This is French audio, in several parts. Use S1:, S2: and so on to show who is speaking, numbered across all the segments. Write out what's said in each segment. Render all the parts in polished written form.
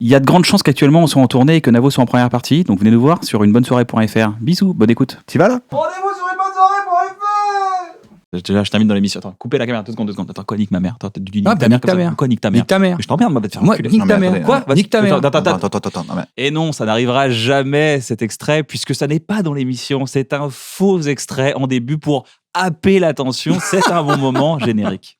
S1: Il y a de grandes chances qu'actuellement on soit en tournée et que Navo soit en première partie, donc venez nous voir sur unebonnesoirée.fr. Bisous, bonne écoute.
S2: T'y vas là?
S3: Rendez-vous sur une bonne soirée pour
S1: Je termine dans l'émission. Attends, coupez la caméra, 2 secondes. Attends, quoi, nique ma mère. Attends, tu dis nique
S2: Ah,
S1: ta mère
S2: nique ta
S1: comme ça.
S2: mère.
S1: Quoi, nique ta mère?
S2: Nique ta mère.
S1: Mais je t'emmerde, moi, de te faire
S2: Moi,
S1: enculer.
S2: nique
S1: Non,
S2: ta
S1: mais
S2: mère.
S1: attendez, Quoi?
S2: Nique ta mère.
S1: Attends.
S2: Non, mais...
S1: Et non, ça n'arrivera jamais cet extrait, puisque ça n'est pas dans l'émission. C'est un faux extrait en début pour happer l'attention. C'est un bon moment générique.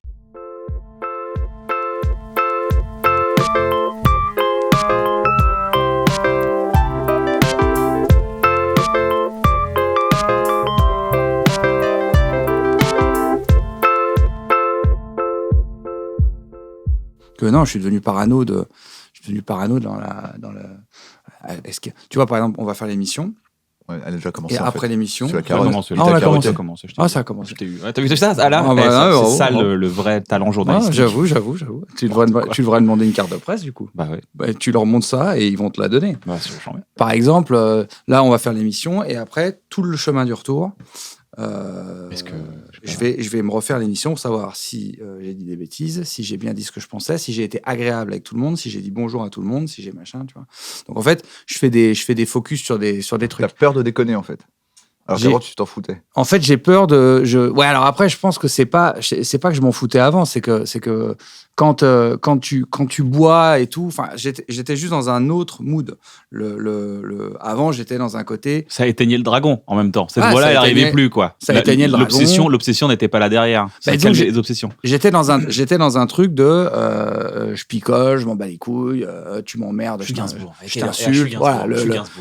S2: Que non, je suis devenu parano dans le. Est-ce que tu vois, par exemple, on va faire l'émission.
S4: Ouais, elle a déjà commencé.
S2: Et après l'émission,
S4: sur la
S1: Ça a
S4: carotte.
S1: commencé.
S2: Ah, on a commencé.
S1: Ça
S2: a commencé.
S1: Je t'ai eu. T'as vu ça? Ah là,
S2: Ah, bah,
S1: c'est
S2: ouais,
S1: ça
S2: ouais.
S1: le vrai talent
S2: Ah,
S1: journalistique.
S2: j'avoue. Tu devrais demander une carte de presse, du coup.
S1: Bah ouais.
S2: Bah, tu leur montres ça et ils vont te la donner.
S1: Bah, c'est vachement bien.
S2: Par exemple, là, on va faire l'émission et après, tout le chemin du retour,
S1: Est-ce que
S2: je vais me refaire l'émission pour savoir si j'ai dit des bêtises, si j'ai bien dit ce que je pensais, si j'ai été agréable avec tout le monde, si j'ai dit bonjour à tout le monde, si j'ai machin, tu vois. Donc en fait, je fais des focus sur des
S4: T'as
S2: trucs.
S4: peur de déconner en fait. Alors qu'avant tu t'en foutais.
S2: En fait, j'ai peur de. Ouais, alors après, je pense que c'est pas que je m'en foutais avant, c'est que quand tu bois et tout, enfin, j'étais juste dans un autre mood. Avant, j'étais dans un côté.
S1: ça éteignait le dragon en même temps. Cette
S2: Ah,
S1: voix-là,
S2: ça
S1: elle n'arrivait
S2: éteignait-
S1: plus, quoi.
S2: ça éteignait le dragon.
S1: L'obsession n'était pas là derrière. Ça
S2: disons
S1: calmait
S2: que
S1: les obsessions.
S2: J'étais dans un truc de je picole, je m'en bats les couilles, tu m'emmerdes, je t'insulte. Voilà,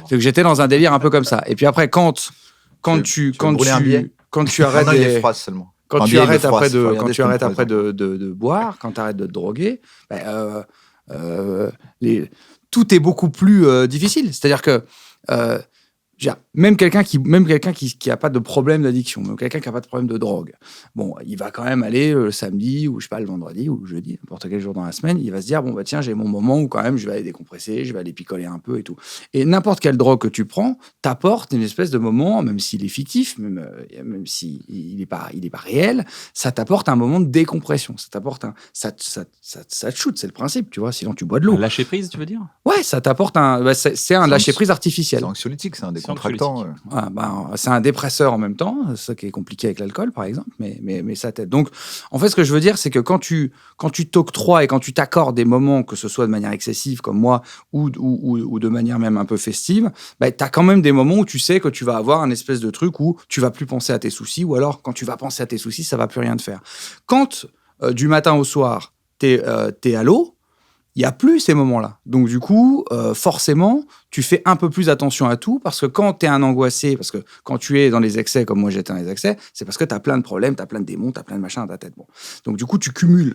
S2: c'est que j'étais dans un délire un peu comme ça. Et puis après, quand tu arrêtes
S4: Maintenant, il y a des phrases seulement.
S2: quand
S4: Un
S2: tu
S4: billet de
S2: arrêtes après
S4: phrase, faut
S2: de
S4: regarder
S2: quand
S4: ce
S2: tu arrêtes
S4: qu'on
S2: après
S4: présente.
S2: de boire, quand tu arrêtes de te droguer, tout est beaucoup plus difficile. C'est-à-dire que même quelqu'un qui a pas de problème d'addiction, même quelqu'un qui a pas de problème de drogue, bon, il va quand même aller le samedi ou je sais pas le vendredi ou le jeudi, n'importe quel jour dans la semaine, il va se dire bon bah tiens, j'ai mon moment où quand même je vais aller décompresser, je vais aller picoler un peu et tout. Et n'importe quelle drogue que tu prends t'apporte une espèce de moment, même s'il est fictif, même s'il est pas réel, ça t'apporte un moment de décompression, ça t'apporte ça te shoot, c'est le principe, tu vois, sinon tu bois de l'eau.
S1: Lâcher prise, tu veux dire?
S2: Ouais, ça t'apporte c'est un lâcher prise artificiel.
S4: C'est anxiolytique, c'est un
S1: C'est
S4: décontractant.
S1: anxiolytique.
S2: Ah, c'est un dépresseur en même temps, c'est ça qui est compliqué avec l'alcool par exemple, mais ça t'aide. Donc en fait ce que je veux dire c'est que quand tu t'octroies et quand tu t'accordes des moments, que ce soit de manière excessive comme moi ou de manière même un peu festive, bah, tu as quand même des moments où tu sais que tu vas avoir un espèce de truc où tu vas plus penser à tes soucis, ou alors quand tu vas penser à tes soucis ça va plus rien te faire. Quand du matin au soir t'es à l'eau, il n'y a plus ces moments-là. Donc, du coup, forcément, tu fais un peu plus attention à tout, parce que quand tu es un angoissé, parce que quand tu es dans les excès, comme moi j'étais dans les excès, c'est parce que tu as plein de problèmes, tu as plein de démons, tu as plein de machins dans ta tête. Bon. Donc, du coup, tu cumules.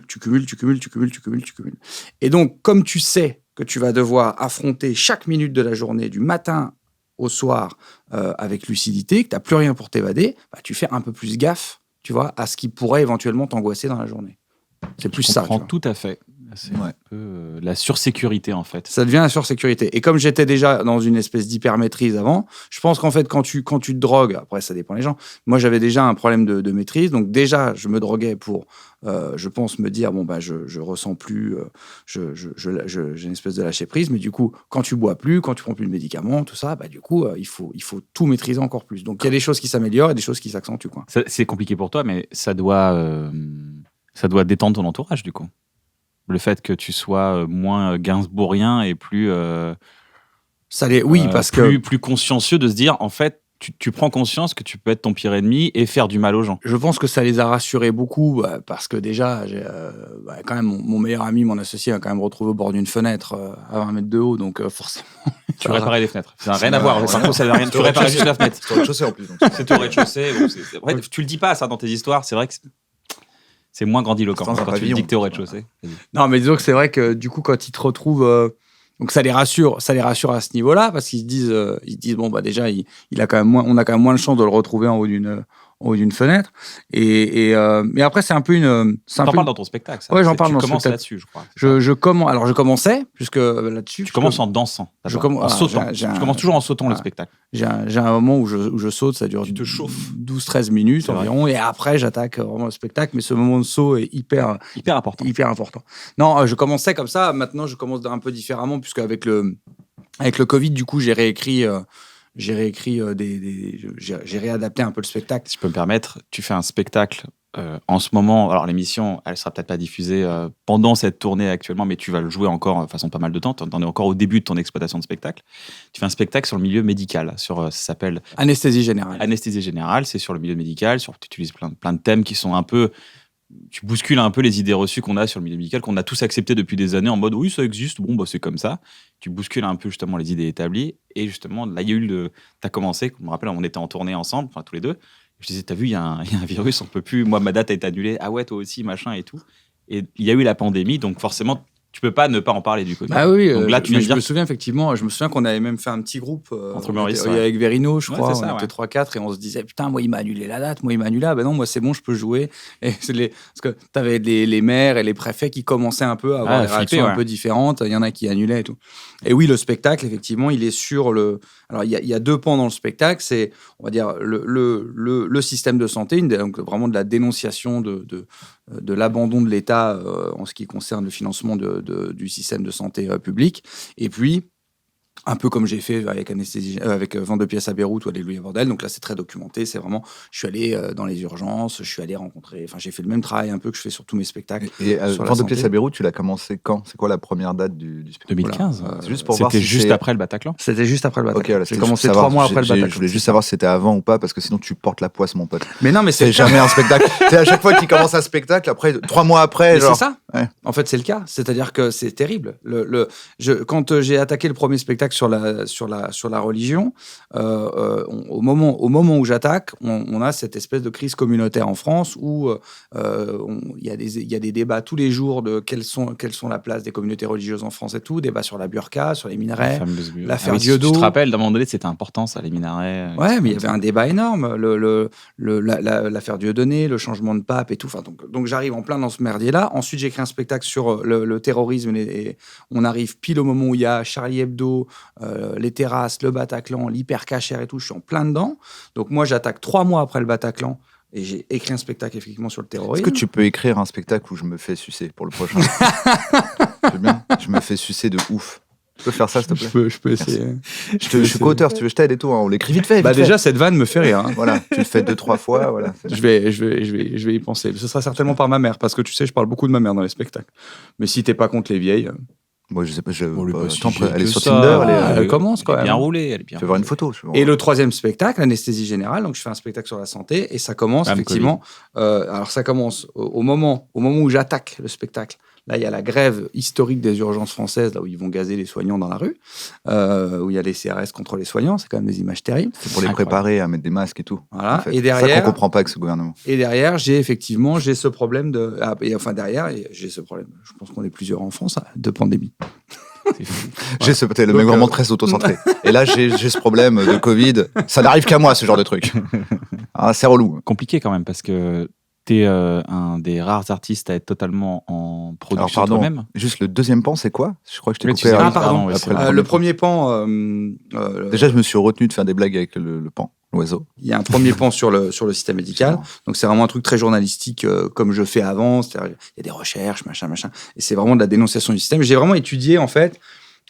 S2: Et donc, comme tu sais que tu vas devoir affronter chaque minute de la journée, du matin au soir, avec lucidité, que tu n'as plus rien pour t'évader, bah, tu fais un peu plus gaffe, tu vois, à ce qui pourrait éventuellement t'angoisser dans la journée. C'est plus ça.
S1: Je comprends tout à fait. C'est un peu la sursécurité, en fait.
S2: Ça devient la sursécurité. Et comme j'étais déjà dans une espèce d'hyper-maîtrise avant, je pense qu'en fait, quand tu te drogues, après, ça dépend des gens. Moi, j'avais déjà un problème de maîtrise. Donc, déjà, je me droguais pour, je pense, me dire, bon, bah, je ressens plus, j'ai une espèce de lâcher-prise. Mais du coup, quand tu bois plus, quand tu prends plus de médicaments, tout ça, bah, du coup, il faut tout maîtriser encore plus. Donc, il y a des choses qui s'améliorent et des choses qui s'accentuent, quoi.
S1: C'est compliqué pour toi, mais ça doit détendre ton entourage, du coup. Le fait que tu sois moins gainsbourgien et plus
S2: parce que
S1: plus consciencieux de se dire, en fait, tu prends conscience que tu peux être ton pire ennemi et faire du mal aux gens.
S2: Je pense que ça les a rassurés beaucoup, parce que déjà, j'ai, quand même, mon meilleur ami, mon associé, a quand même retrouvé au bord d'une fenêtre à 20 mètres de haut, donc forcément.
S1: Tu réparais les fenêtres. Ça n'a rien à voir. Par contre, ça n'a rien. Tu réparais juste la fenêtre.
S4: C'est au rez-de-chaussée en plus. Donc.
S1: C'est au rez-de-chaussée. Bon, vrai, tu le dis pas ça dans tes histoires. C'est vrai que c'est moins grandiloquent
S4: Dans un
S1: quand tu le
S4: pavillon.
S1: dis que t'es au rez-de-chaussée.
S2: Non, mais disons que c'est vrai que du coup, quand ils te retrouvent, donc ça les rassure à ce niveau-là, parce qu'ils se disent bon bah déjà, on a quand même moins de chance de le retrouver en haut en haut d'une fenêtre. Mais après, c'est un peu une.
S1: T'en parles dans ton spectacle, ça.
S2: Ouais, j'en parle dans
S1: Tu
S2: le
S1: commences
S2: spectacle.
S1: là-dessus, je crois.
S2: Alors, je commençais, puisque là-dessus.
S1: Tu commences en dansant.
S2: Je
S1: d'abord.
S2: commence-
S1: En sautant.
S2: j'ai
S1: Tu
S2: un-
S1: commences toujours en sautant le
S2: ah.
S1: spectacle.
S2: J'ai un moment où je saute, ça dure
S1: Tu te chauffes.
S2: 12-13 minutes
S1: C'est vrai.
S2: environ, et après j'attaque vraiment le spectacle, mais ce moment de saut est hyper
S1: Hyper important.
S2: Non, je commençais comme ça, maintenant je commence un peu différemment, puisque avec le Covid, du coup, j'ai réécrit j'ai réadapté un peu le spectacle.
S1: Si je peux me permettre, tu fais un spectacle en ce moment. Alors, l'émission, elle sera peut-être pas diffusée pendant cette tournée actuellement, mais tu vas le jouer encore de façon pas mal de temps. Tu en es encore au début de ton exploitation de spectacle. Tu fais un spectacle sur le milieu médical. Ça s'appelle
S2: Anesthésie générale.
S1: Anesthésie générale. C'est sur le milieu médical. Tu utilises plein de thèmes qui sont un peu. Tu bouscules un peu les idées reçues qu'on a sur le milieu médical, qu'on a tous acceptées depuis des années en mode oui, ça existe, bon, bah, c'est comme ça. Tu bouscules un peu justement les idées établies. Et justement, là, il y a eu t'as commencé, je me rappelle, on était en tournée ensemble, enfin tous les deux. Je disais, t'as vu, il y a un virus, on peut plus. Moi, ma date a été annulée. Ah ouais, toi aussi, machin et tout. Et il y a eu la pandémie, donc forcément, tu peux pas ne pas en parler du Covid.
S2: Ah oui,
S1: donc là, tu viens de
S2: je
S1: dire.
S2: me souviens effectivement, qu'on avait même fait un petit groupe
S1: Entre
S2: on
S1: Maurice,
S2: était-
S1: ouais.
S2: avec Verino, je
S1: Ouais,
S2: crois,
S1: c'est ça,
S2: on était
S1: ouais.
S2: 3-4 et on se disait putain, moi il m'a annulé la date, moi il m'a annulé, ah ben non, moi c'est bon, je peux jouer. Et parce que t'avais les maires et les préfets qui commençaient un peu à avoir
S1: Ah,
S2: des réactions
S1: flipper,
S2: un
S1: ouais.
S2: peu différentes, il y en a qui annulaient et tout. Et oui, le spectacle, effectivement, il est sur le. Alors il y a deux pans dans le spectacle, c'est, on va dire, le système de santé, donc vraiment de la dénonciation de l'abandon de l'État en ce qui concerne le financement du système de santé public. Et puis, un peu comme j'ai fait avec avec 22 pièces à Beyrouth ou Alléluia Bordel. Donc là, c'est très documenté. C'est vraiment, je suis allé dans les urgences, je suis allé rencontrer. Enfin, j'ai fait le même travail un peu que je fais sur tous mes spectacles.
S4: Et
S2: sur la
S4: Vente de
S2: santé.
S4: pièces à Beyrouth, tu l'as commencé quand? C'est quoi la première date du spectacle?
S1: 2015.
S2: Voilà.
S4: C'est juste pour voir
S1: C'était
S4: si
S1: juste
S4: c'est-
S1: après le Bataclan.
S2: C'était juste après le
S4: Ok,
S2: Bataclan.
S4: voilà,
S2: J'ai
S4: c'était
S2: commencé
S4: juste
S2: 3
S4: savoir.
S2: mois après le
S4: Je
S2: Bataclan.
S4: voulais juste savoir si c'était avant ou pas, parce que sinon tu portes la poisse, mon pote.
S2: Mais non, mais
S4: C'est
S2: c'est
S4: jamais un spectacle. C'est à chaque fois qu'il commence un spectacle, après 3 mois après,
S2: Mais
S4: genre.
S2: c'est ça.
S4: Ouais.
S2: En fait, c'est le cas. C'est-à-dire que c'est terrible. Quand j'ai attaqué le premier spectacle sur la religion, au moment où j'attaque, on a cette espèce de crise communautaire en France où il y a des débats tous les jours de quelles sont la place des communautés religieuses en France et tout, débat sur la burqa, sur les minarets. l'affaire
S1: Tu
S2: Dieudo.
S1: te rappelles, d'un moment donné, c'était important, ça, les minarets.
S2: Ouais, mais il y avait un débat énorme. L'affaire Dieudonné, le changement de pape et tout. Enfin, donc j'arrive en plein dans ce merdier-là. Ensuite, j'écris un spectacle sur le terrorisme. Et on arrive pile au moment où il y a Charlie Hebdo, les terrasses, le Bataclan, l'hypercachère et tout. Je suis en plein dedans. Donc moi, j'attaque 3 mois après le Bataclan. Et j'ai écrit un spectacle effectivement sur le terrorisme.
S4: Est-ce que tu peux écrire un spectacle où je me fais sucer pour le prochain? C'est bien. Je me fais sucer de ouf. Tu peux faire ça, s'il te plaît?
S2: Je peux essayer.
S4: Je suis co-auteur, si tu veux, je t'aide et tout. Hein. On l'écrit vite fait.
S2: Bah
S4: vite fait.
S2: déjà, cette vanne me fait rire. Hein.
S4: Voilà, tu le fais 2-3 fois. Voilà.
S2: Je vais y penser. Ce sera certainement par ma mère, parce que tu sais, je parle beaucoup de ma mère dans les spectacles. Mais si t'es pas contre les vieilles,
S4: Moi, je sais pas.
S1: Bon, elle est pas si
S4: attends,
S1: vieille
S4: elle est
S1: que
S4: sur
S1: ça.
S4: Tinder.
S2: elle commence quand
S1: Elle est bien
S2: même.
S1: roulée, elle est bien.
S4: Tu peux voir une photo. je veux voir.
S2: Et le troisième spectacle, anesthésie générale, donc je fais un spectacle sur la santé, et ça commence
S1: Même
S2: effectivement. Alors ça commence au moment où j'attaque le spectacle. Là, il y a la grève historique des urgences françaises, là où ils vont gazer les soignants dans la rue, où il y a les CRS contre les soignants, c'est quand même des images terribles.
S4: C'est pour les
S1: Incroyable.
S4: préparer à mettre des masques et tout.
S2: Voilà.
S4: En fait.
S2: Et
S4: C'est ça
S2: derrière,
S4: qu'on comprend pas avec ce gouvernement.
S2: j'ai ce problème de. J'ai ce problème. Je pense qu'on est plusieurs en France, de pandémie.
S1: C'est fou.
S4: T'es le
S2: Donc,
S4: mec vraiment très auto-centré. Et là, j'ai ce problème de Covid. Ça n'arrive qu'à moi, ce genre de truc. Ah, c'est relou.
S1: Compliqué quand même, parce que t'es un des rares artistes à être totalement en
S4: Alors,
S1: production
S4: pardon.
S1: toi-même.
S4: Juste le deuxième pan, c'est quoi? Je crois que je t'ai
S1: Oui,
S4: coupé.
S1: tu sais,
S4: à-
S1: ah, pardon, oui,
S4: après
S1: c'est
S4: le
S1: vrai.
S4: premier
S2: Le
S4: pan.
S2: premier pan.
S4: Déjà, je me suis retenu de faire des blagues avec le pan, l'oiseau.
S2: Il y a un premier pan sur le système médical. Donc, c'est vraiment un truc très journalistique, comme je fais avant. C'est-à-dire, il y a des recherches, machin. Et c'est vraiment de la dénonciation du système. J'ai vraiment étudié, en fait,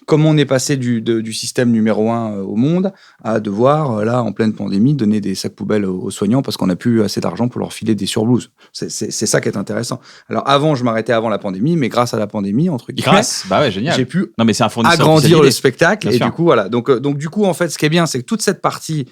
S2: comment on est passé du système numéro 1 au monde à devoir, là, en pleine pandémie, donner des sacs poubelles aux soignants parce qu'on n'a plus assez d'argent pour leur filer des surblouses. C'est ça qui est intéressant. Alors, avant, je m'arrêtais avant la pandémie, mais grâce à la pandémie, entre guillemets,
S1: Grâce, bah ouais, génial.
S2: j'ai pu
S1: Non, mais c'est un fournisseur
S2: agrandir
S1: officiel
S2: le
S1: d'idées.
S2: spectacle.
S1: Bien
S2: Et
S1: sûr.
S2: du coup, voilà. Donc, du coup, en fait, ce qui est bien, c'est que toute cette partie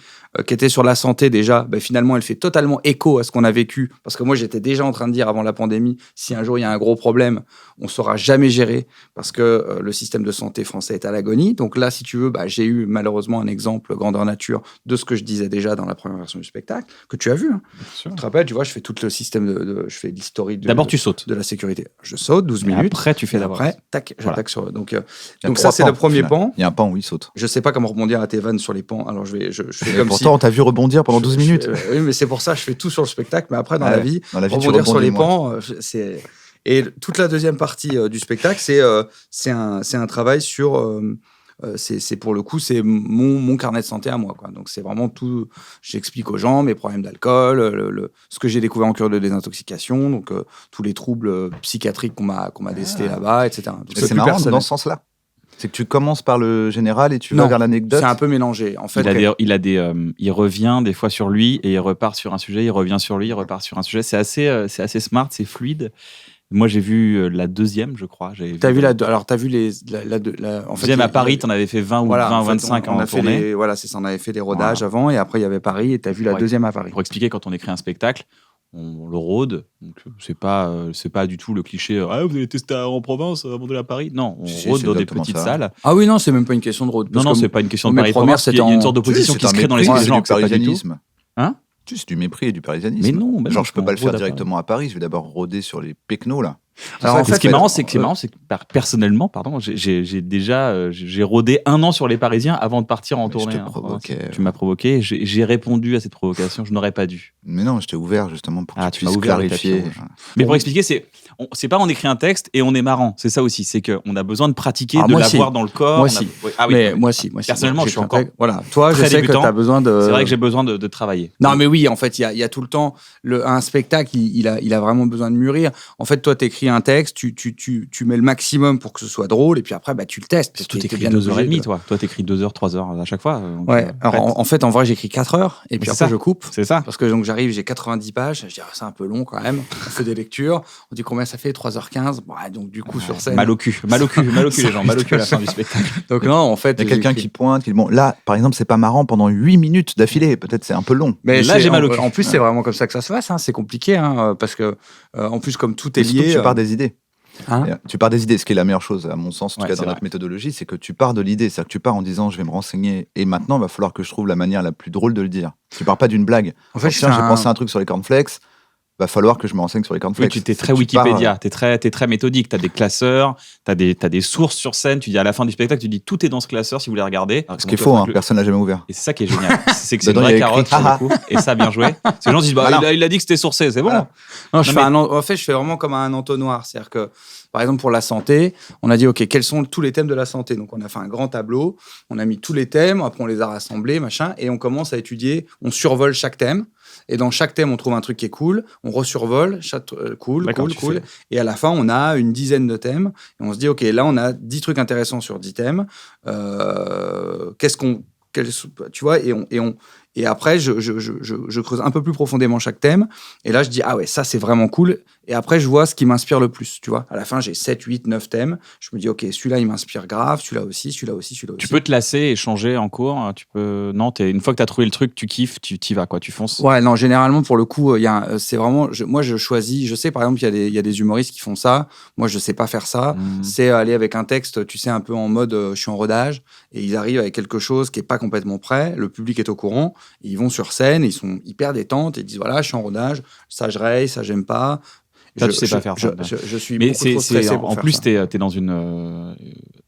S2: qui était sur la santé déjà, finalement, elle fait totalement écho à ce qu'on a vécu. Parce que moi, j'étais déjà en train de dire avant la pandémie, si un jour il y a un gros problème, on ne saura jamais gérer parce que le système de santé français est à l'agonie. Donc là, si tu veux, j'ai eu malheureusement un exemple grandeur nature de ce que je disais déjà dans la première version du spectacle, que tu as vu. Hein.
S1: Bien sûr.
S2: Tu te rappelles, tu vois, je fais tout le système je fais l'historique
S1: D'abord, tu sautes.
S2: de la sécurité. Je saute 12
S1: Et
S2: minutes.
S1: après, tu fais
S2: Et
S1: la
S2: après,
S1: brasse.
S2: tac,
S1: Voilà.
S2: j'attaque sur. Donc
S4: Il y a
S2: ça,
S4: 3
S2: c'est
S4: pans,
S2: le premier
S4: au final.
S2: pan.
S4: Il y a un pan où il saute.
S2: Je sais pas comment rebondir à tes vannes sur les pans. Alors je fais comme
S4: Pour pourtant, on t'a vu rebondir pendant 12 minutes.
S2: Oui, mais c'est pour ça que je fais tout sur le spectacle. Mais après, dans
S4: Ouais,
S2: la vie,
S4: tu
S2: rebondir sur les
S4: rebondis moins.
S2: pans, c'est... Et toute la deuxième partie du spectacle, c'est un travail sur... c'est pour le coup, c'est mon carnet de santé à moi, quoi. Donc, c'est vraiment tout... J'explique aux gens mes problèmes d'alcool, ce que j'ai découvert en cure de désintoxication, donc tous les troubles psychiatriques qu'on m'a décelés là-bas, etc. Donc,
S4: Et c'est
S2: plus
S4: marrant
S2: personnel.
S4: dans ce sens-là. C'est que tu commences par le général et tu
S2: Non,
S4: vas vers l'anecdote.
S2: C'est un peu mélangé. En fait,
S1: il revient des fois sur lui et il repart sur un sujet, il revient sur lui, il repart sur un sujet. C'est assez smart, c'est fluide. Moi, j'ai vu la deuxième, je crois.
S2: t'as vu les... en fait,
S1: deuxième à Paris, t'en avais fait 20 ou
S2: voilà,
S1: 20
S2: en fait,
S1: 25
S2: on
S1: en
S2: a fait
S1: tournée.
S2: voilà, c'est ça, on avait fait les rodages avant et après il y avait Paris et t'as vu la
S1: Ouais.
S2: deuxième à Paris.
S1: Pour expliquer, quand on écrit un spectacle, on le rôde. Donc, c'est pas du tout le cliché « Ah, vous allez tester en province avant d'aller à Paris ?» Non, on
S4: Si,
S1: rôde
S4: c'est
S1: dans des
S4: exactement
S1: petites
S4: ça.
S1: salles.
S2: Ah oui, non, c'est même pas une question de road.
S1: Non, c'est pas une question de
S2: mes
S1: Paris-Province.
S2: premières,
S1: Il y a
S2: c'était
S1: une
S2: en-
S1: sorte d'opposition qui
S4: c'est
S1: se
S4: un
S1: crée dans les
S4: mépris,
S1: gens,
S4: c'est du
S1: que c'est pas du tout.
S4: parisianisme.
S1: Hein
S4: C'est du mépris et du parisianisme.
S1: Mais non,
S4: Genre, je peux pas le faire
S1: rôde à Paris.
S4: directement à Paris. Je vais d'abord rôder sur les péquenots, là.
S2: Alors, en
S1: Ce
S2: fait,
S1: qui est marrant, c'est que personnellement, pardon, j'ai déjà j'ai rodé 1 an sur les Parisiens avant de partir en
S4: Mais je
S1: tournée.
S4: te provoquais.
S1: Tu m'as provoqué. J'ai répondu à cette provocation. Je n'aurais pas dû.
S4: Mais non, je t'ai ouvert justement pour que
S1: Ah,
S4: tu
S1: tu m'as
S4: puisses
S1: ouvert le
S4: clarifier.
S1: tapis rouge. Mais pour expliquer, c'est pas on écrit un texte et on est marrant. C'est ça aussi. C'est qu'on a besoin de pratiquer, de
S2: moi
S1: l'avoir
S2: aussi.
S1: dans le corps.
S2: Moi
S1: On a-
S2: aussi.
S1: Ouais, ah oui,
S2: mais
S1: oui.
S2: moi aussi.
S1: Personnellement, je suis encore
S2: Voilà. Toi, je
S1: très
S2: sais
S1: débutant.
S2: que t'as besoin de.
S1: C'est vrai que j'ai besoin de travailler.
S2: Non, mais oui, en fait, il y a tout le temps un spectacle. Il a vraiment besoin de mûrir. En fait, toi, t'écris un texte, tu mets le maximum pour que ce soit drôle, et puis après, bah, tu le testes.
S1: Surtout,
S2: T'es
S1: t'écris
S2: bien
S1: 2 heures et
S2: obligé
S1: demie,
S2: de-
S1: toi. Toi, t'écris 2 heures, 3 heures à chaque fois. Donc,
S2: Ouais. Alors, en fait, en vrai, j'écris 4 heures, et puis
S1: c'est
S2: après,
S1: ça.
S2: je coupe.
S1: c'est ça.
S2: Parce que donc j'arrive, j'ai 90 pages, je dis c'est un peu long quand même. On fait des lectures, on dit combien ça fait 3h15. Ouais, donc du coup sur scène.
S1: Mal au cul les gens, mal au cul à la fin du spectacle.
S2: Donc non, en fait,
S4: Il y a quelqu'un
S2: j'écris-
S4: qui pointe, qui dit bon, là, par exemple, c'est pas marrant pendant 8 minutes d'affilée. Peut-être c'est un peu long.
S2: Mais
S1: Là,
S2: c'est-
S1: j'ai mal au cul.
S2: En plus, c'est vraiment comme ça que ça se passe. Hein. C'est compliqué, hein, parce que en plus, comme tout est
S4: Mais surtout que
S2: lié.
S4: tu pars des idées.
S2: Hein
S4: Tu pars des idées, ce qui est la meilleure chose, à mon sens, en tout
S1: Ouais,
S4: cas
S1: c'est
S4: dans
S1: vrai.
S4: notre méthodologie, c'est que tu pars de l'idée. C'est-à-dire que tu pars en disant je vais me renseigner et maintenant il va falloir que je trouve la manière la plus drôle de le dire. Tu pars pas d'une blague.
S2: En fait,
S4: Tiens, j'ai pensé à un truc sur les cornflakes, va falloir que je me renseigne sur les
S1: Oui,
S4: cornflakes.
S1: tu t'es
S4: C'est
S1: très
S4: que tu pars,
S1: Wikipédia, t'es très méthodique, t'as des classeurs, t'as des sources sur scène, tu dis à la fin du spectacle, tu dis tout est dans ce classeur si vous voulez regarder.
S4: Ce qui est faux, hein, personne l'a jamais ouvert.
S1: Et c'est ça qui est génial, c'est que c'est une
S4: Dedans, il y
S1: vraie
S4: a écrit,
S1: carotte sur le coup, et ça bien joué. Ces gens se disent, bah,
S4: Voilà.
S1: il a dit que c'était sourcé, c'est bon.
S4: Voilà.
S2: Non,
S1: Non,
S2: en fait, je fais vraiment comme un entonnoir. C'est-à-dire que, par exemple, pour la santé, on a dit, OK, quels sont tous les thèmes de la santé? Donc, on a fait un grand tableau, on a mis tous les thèmes, après, on les a rassemblés, machin, et on commence à étudier, on survole chaque thème. Et dans chaque thème, on trouve un truc qui est cool, on resurvole, cool.
S1: D'accord, tu fais.
S2: Et à la fin, on a une dizaine de thèmes, et on se dit, OK, là, on a 10 trucs intéressants sur 10 thèmes. Tu vois, et après, je creuse un peu plus profondément chaque thème. Et là, je dis, ah ouais, ça, c'est vraiment cool. Et après, je vois ce qui m'inspire le plus. Tu vois, à la fin, j'ai 7, 8, 9 thèmes. Je me dis, OK, celui-là, il m'inspire grave. Celui-là aussi, celui-là aussi, celui-là aussi.
S1: Tu peux te lasser et changer en cours. Non, une fois que tu as trouvé le truc, tu kiffes, tu y vas, quoi, tu fonces.
S2: Ouais, non, généralement, pour le coup, c'est vraiment. Moi, je choisis. Je sais, par exemple, il y a des humoristes qui font ça. Moi, je sais pas faire ça.
S1: Mhm.
S2: C'est aller avec un texte, tu sais, un peu en mode je suis en rodage. Et ils arrivent avec quelque chose qui est pas complètement prêt. Le public est au courant. Et ils vont sur scène, ils sont hyper détentes. Et ils disent voilà, je suis en rodage. Ça, je raye, ça, j'aime pas.
S1: Ça, tu sais pas faire ça.
S2: Je suis
S1: Mais
S2: beaucoup trop stressé pour
S1: en
S2: faire
S1: plus,
S2: ça.
S1: t'es dans une.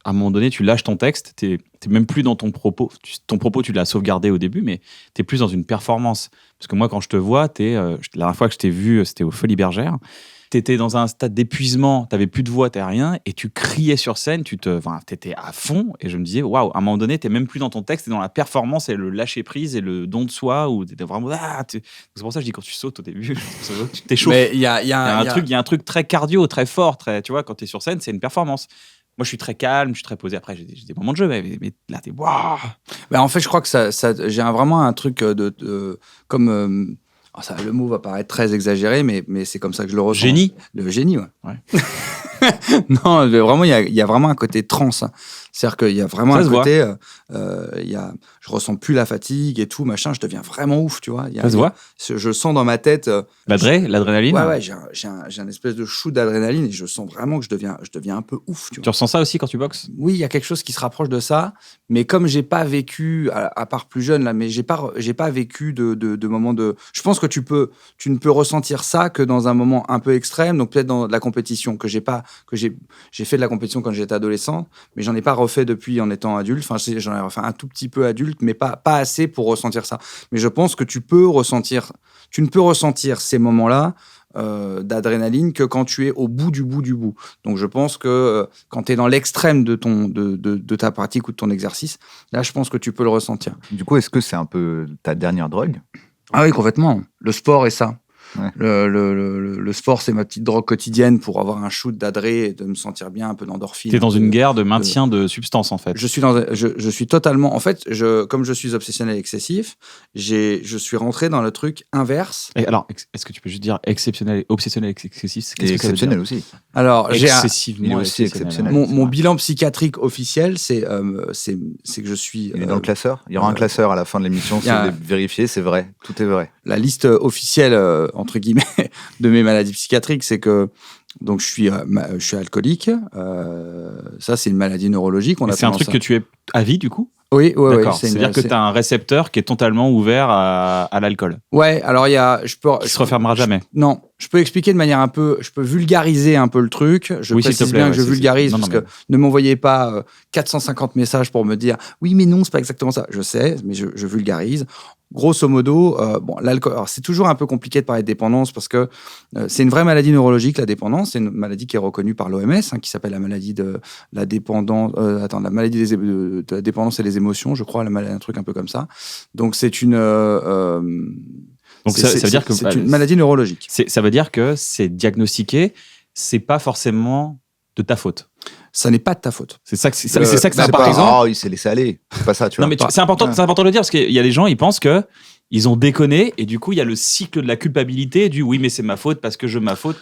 S1: À un moment donné, tu lâches ton texte, t'es même plus dans ton propos. Ton propos, tu l'as sauvegardé au début, mais t'es plus dans une performance. Parce que moi, quand je te vois, la dernière fois que je t'ai vu, c'était aux Folies Bergères. T'étais dans un stade d'épuisement, t'avais plus de voix, t'as rien, et tu criais sur scène, t'étais à fond, et je me disais, waouh, à un moment donné, t'es même plus dans ton texte, t'es dans la performance et le lâcher prise et le don de soi, où t'étais vraiment, c'est pour ça que je dis, quand tu sautes au début, tu t'échauffes.
S2: Mais il y a
S1: Il y a un truc très cardio, très fort, tu vois, quand t'es sur scène, c'est une performance. Moi, je suis très calme, je suis très posé. Après, j'ai des moments de jeu, mais là, t'es waouh.
S2: En fait, je crois que j'ai vraiment un truc comme. Le mot va paraître très exagéré, mais c'est comme ça que je le ressens.
S1: Génie.
S2: Le génie, ouais.
S1: Ouais.
S2: Non, vraiment, il y a vraiment un côté trans. Hein. C'est-à-dire qu'il y a vraiment
S1: Ça
S2: un
S1: se
S2: côté. Je ressens plus la fatigue et tout, machin. Je deviens vraiment ouf, tu vois.
S1: Ça se voit.
S2: Je sens dans ma tête.
S1: L'adrénaline.
S2: Ouais, j'ai un espèce de shoot d'adrénaline et je sens vraiment que je deviens un peu ouf, tu vois.
S1: Tu ressens ça aussi quand tu boxes?
S2: Oui, il y a quelque chose qui se rapproche de ça, mais comme j'ai pas vécu, à part plus jeune là, mais j'ai pas vécu de moments de. Je pense que tu ne peux ressentir ça que dans un moment un peu extrême, donc peut-être dans de la compétition j'ai fait de la compétition quand j'étais adolescent, mais j'en ai pas refait depuis en étant adulte. Enfin, j'en ai refait un tout petit peu adulte, mais pas assez pour ressentir ça. Mais je pense que tu ne peux ressentir ces moments-là d'adrénaline que quand tu es au bout du bout du bout. Donc, je pense que quand tu es dans l'extrême de ta pratique ou de ton exercice, là, je pense que tu peux le ressentir.
S4: Du coup, est-ce que c'est un peu ta dernière drogue?
S2: Ah oui, complètement. Le sport est ça.
S4: Ouais.
S2: Le sport, c'est ma petite drogue quotidienne pour avoir un shoot d'adré et de me sentir bien, un peu d'endorphine.
S1: T'es dans une guerre de maintien de substances, en fait.
S2: Je suis totalement... En fait, comme je suis obsessionnel excessif, je suis rentré dans le truc inverse.
S1: Et alors, est-ce que tu peux juste dire obsessionnel excessif?
S4: Et exceptionnel aussi.
S2: Alors,
S1: excessivement
S4: Il est aussi exceptionnel.
S2: Mon bilan psychiatrique officiel, c'est que je suis...
S4: Il est dans le classeur. Il y aura un classeur à la fin de l'émission. Si vous voulez vérifier, c'est vrai. Tout est vrai.
S2: La liste officielle, entre guillemets, de mes maladies psychiatriques, c'est que donc je suis alcoolique. Ça, c'est une maladie neurologique.
S1: C'est un truc que tu es à vie, du coup?
S2: Oui, ouais,
S1: d'accord.
S2: Ouais,
S1: C'est-à-dire que tu as un récepteur qui est totalement ouvert à l'alcool.
S2: Ouais, alors il y a...
S1: Qui se refermera jamais.
S2: Non, je peux expliquer de manière un peu... Je peux vulgariser un peu le truc. Je précise bien que je vulgarise, parce que ne m'envoyez pas 450 messages pour me dire « Oui, mais non, c'est pas exactement ça. » Je sais, mais je vulgarise. Grosso modo, l'alcool. Alors, c'est toujours un peu compliqué de parler de dépendance parce que c'est une vraie maladie neurologique, la dépendance. C'est une maladie qui est reconnue par l'OMS, qui s'appelle la maladie de la dépendance. La maladie de la dépendance et des émotions, je crois, un truc un peu comme ça. Donc, c'est une.
S1: Donc, ça veut dire que
S2: c'est une maladie neurologique.
S1: Ça veut dire que c'est diagnostiqué, c'est pas forcément de ta faute.
S2: Ça n'est pas de ta faute.
S1: C'est ça que c'est
S4: par exemple. Oh, il s'est laissé aller. C'est pas ça, tu vois.
S1: Non, mais c'est important de le dire parce qu'il y a des gens, ils pensent que ils ont déconné et du coup, il y a le cycle de la culpabilité du oui, mais c'est ma faute parce que je m'affaute.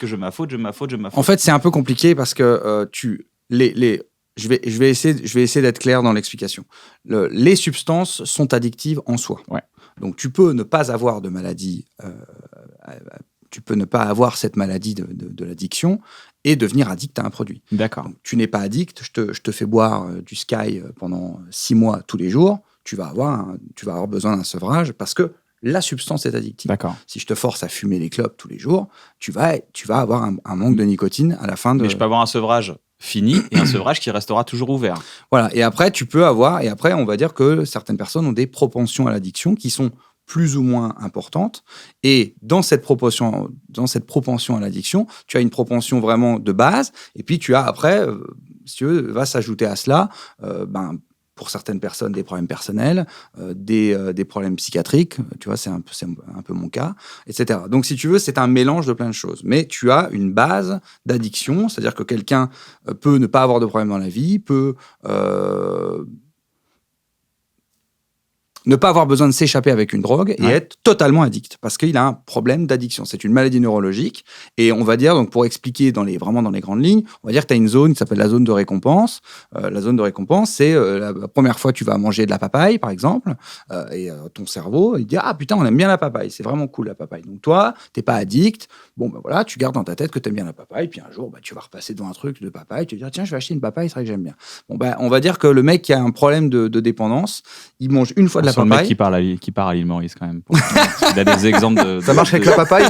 S2: En fait, c'est un peu compliqué parce que je vais essayer d'être clair dans l'explication. Les substances sont addictives en soi.
S1: Ouais.
S2: Donc, tu peux ne pas avoir de maladie. Tu peux ne pas avoir cette maladie de l'addiction et devenir addict à un produit.
S1: D'accord.
S2: Donc, tu n'es pas addict, je te fais boire du Sky pendant 6 mois tous les jours, tu vas avoir besoin d'un sevrage parce que la substance est addictive.
S1: D'accord.
S2: Si je te force à fumer les clopes tous les jours, tu vas avoir un manque de nicotine à la fin de...
S1: Mais je peux avoir un sevrage fini et un sevrage qui restera toujours ouvert.
S2: Voilà, et après, on va dire que certaines personnes ont des propensions à l'addiction qui sont plus ou moins importante. Et dans cette propension à l'addiction, tu as une propension vraiment de base. Et puis, tu as après, si tu veux, va s'ajouter à cela, pour certaines personnes, des problèmes personnels, des problèmes psychiatriques. Tu vois, c'est un peu mon cas, etc. Donc, si tu veux, c'est un mélange de plein de choses. Mais tu as une base d'addiction, c'est-à-dire que quelqu'un peut ne pas avoir de problème dans la vie, peut... ne pas avoir besoin de s'échapper avec une drogue et être totalement addict parce qu'il a un problème d'addiction. C'est une maladie neurologique et on va dire, donc pour expliquer vraiment dans les grandes lignes, on va dire que tu as une zone qui s'appelle la zone de récompense. La zone de récompense, c'est la première fois que tu vas manger de la papaye, par exemple, et ton cerveau, il dit « Ah putain, on aime bien la papaye, c'est vraiment cool la papaye. » Donc toi, t'es pas addict, voilà, tu gardes dans ta tête que tu aimes bien la papaye, puis un jour, tu vas repasser devant un truc de papaye, tu vas dire « Tiens, je vais acheter une papaye, c'est vrai que j'aime bien. » On va dire que le mec qui a un problème de dépendance, il mange une fois de la papaye.
S1: Le mec qui part à l'île Maurice quand même. Il a des exemples de...
S4: Ça marche avec la papaye.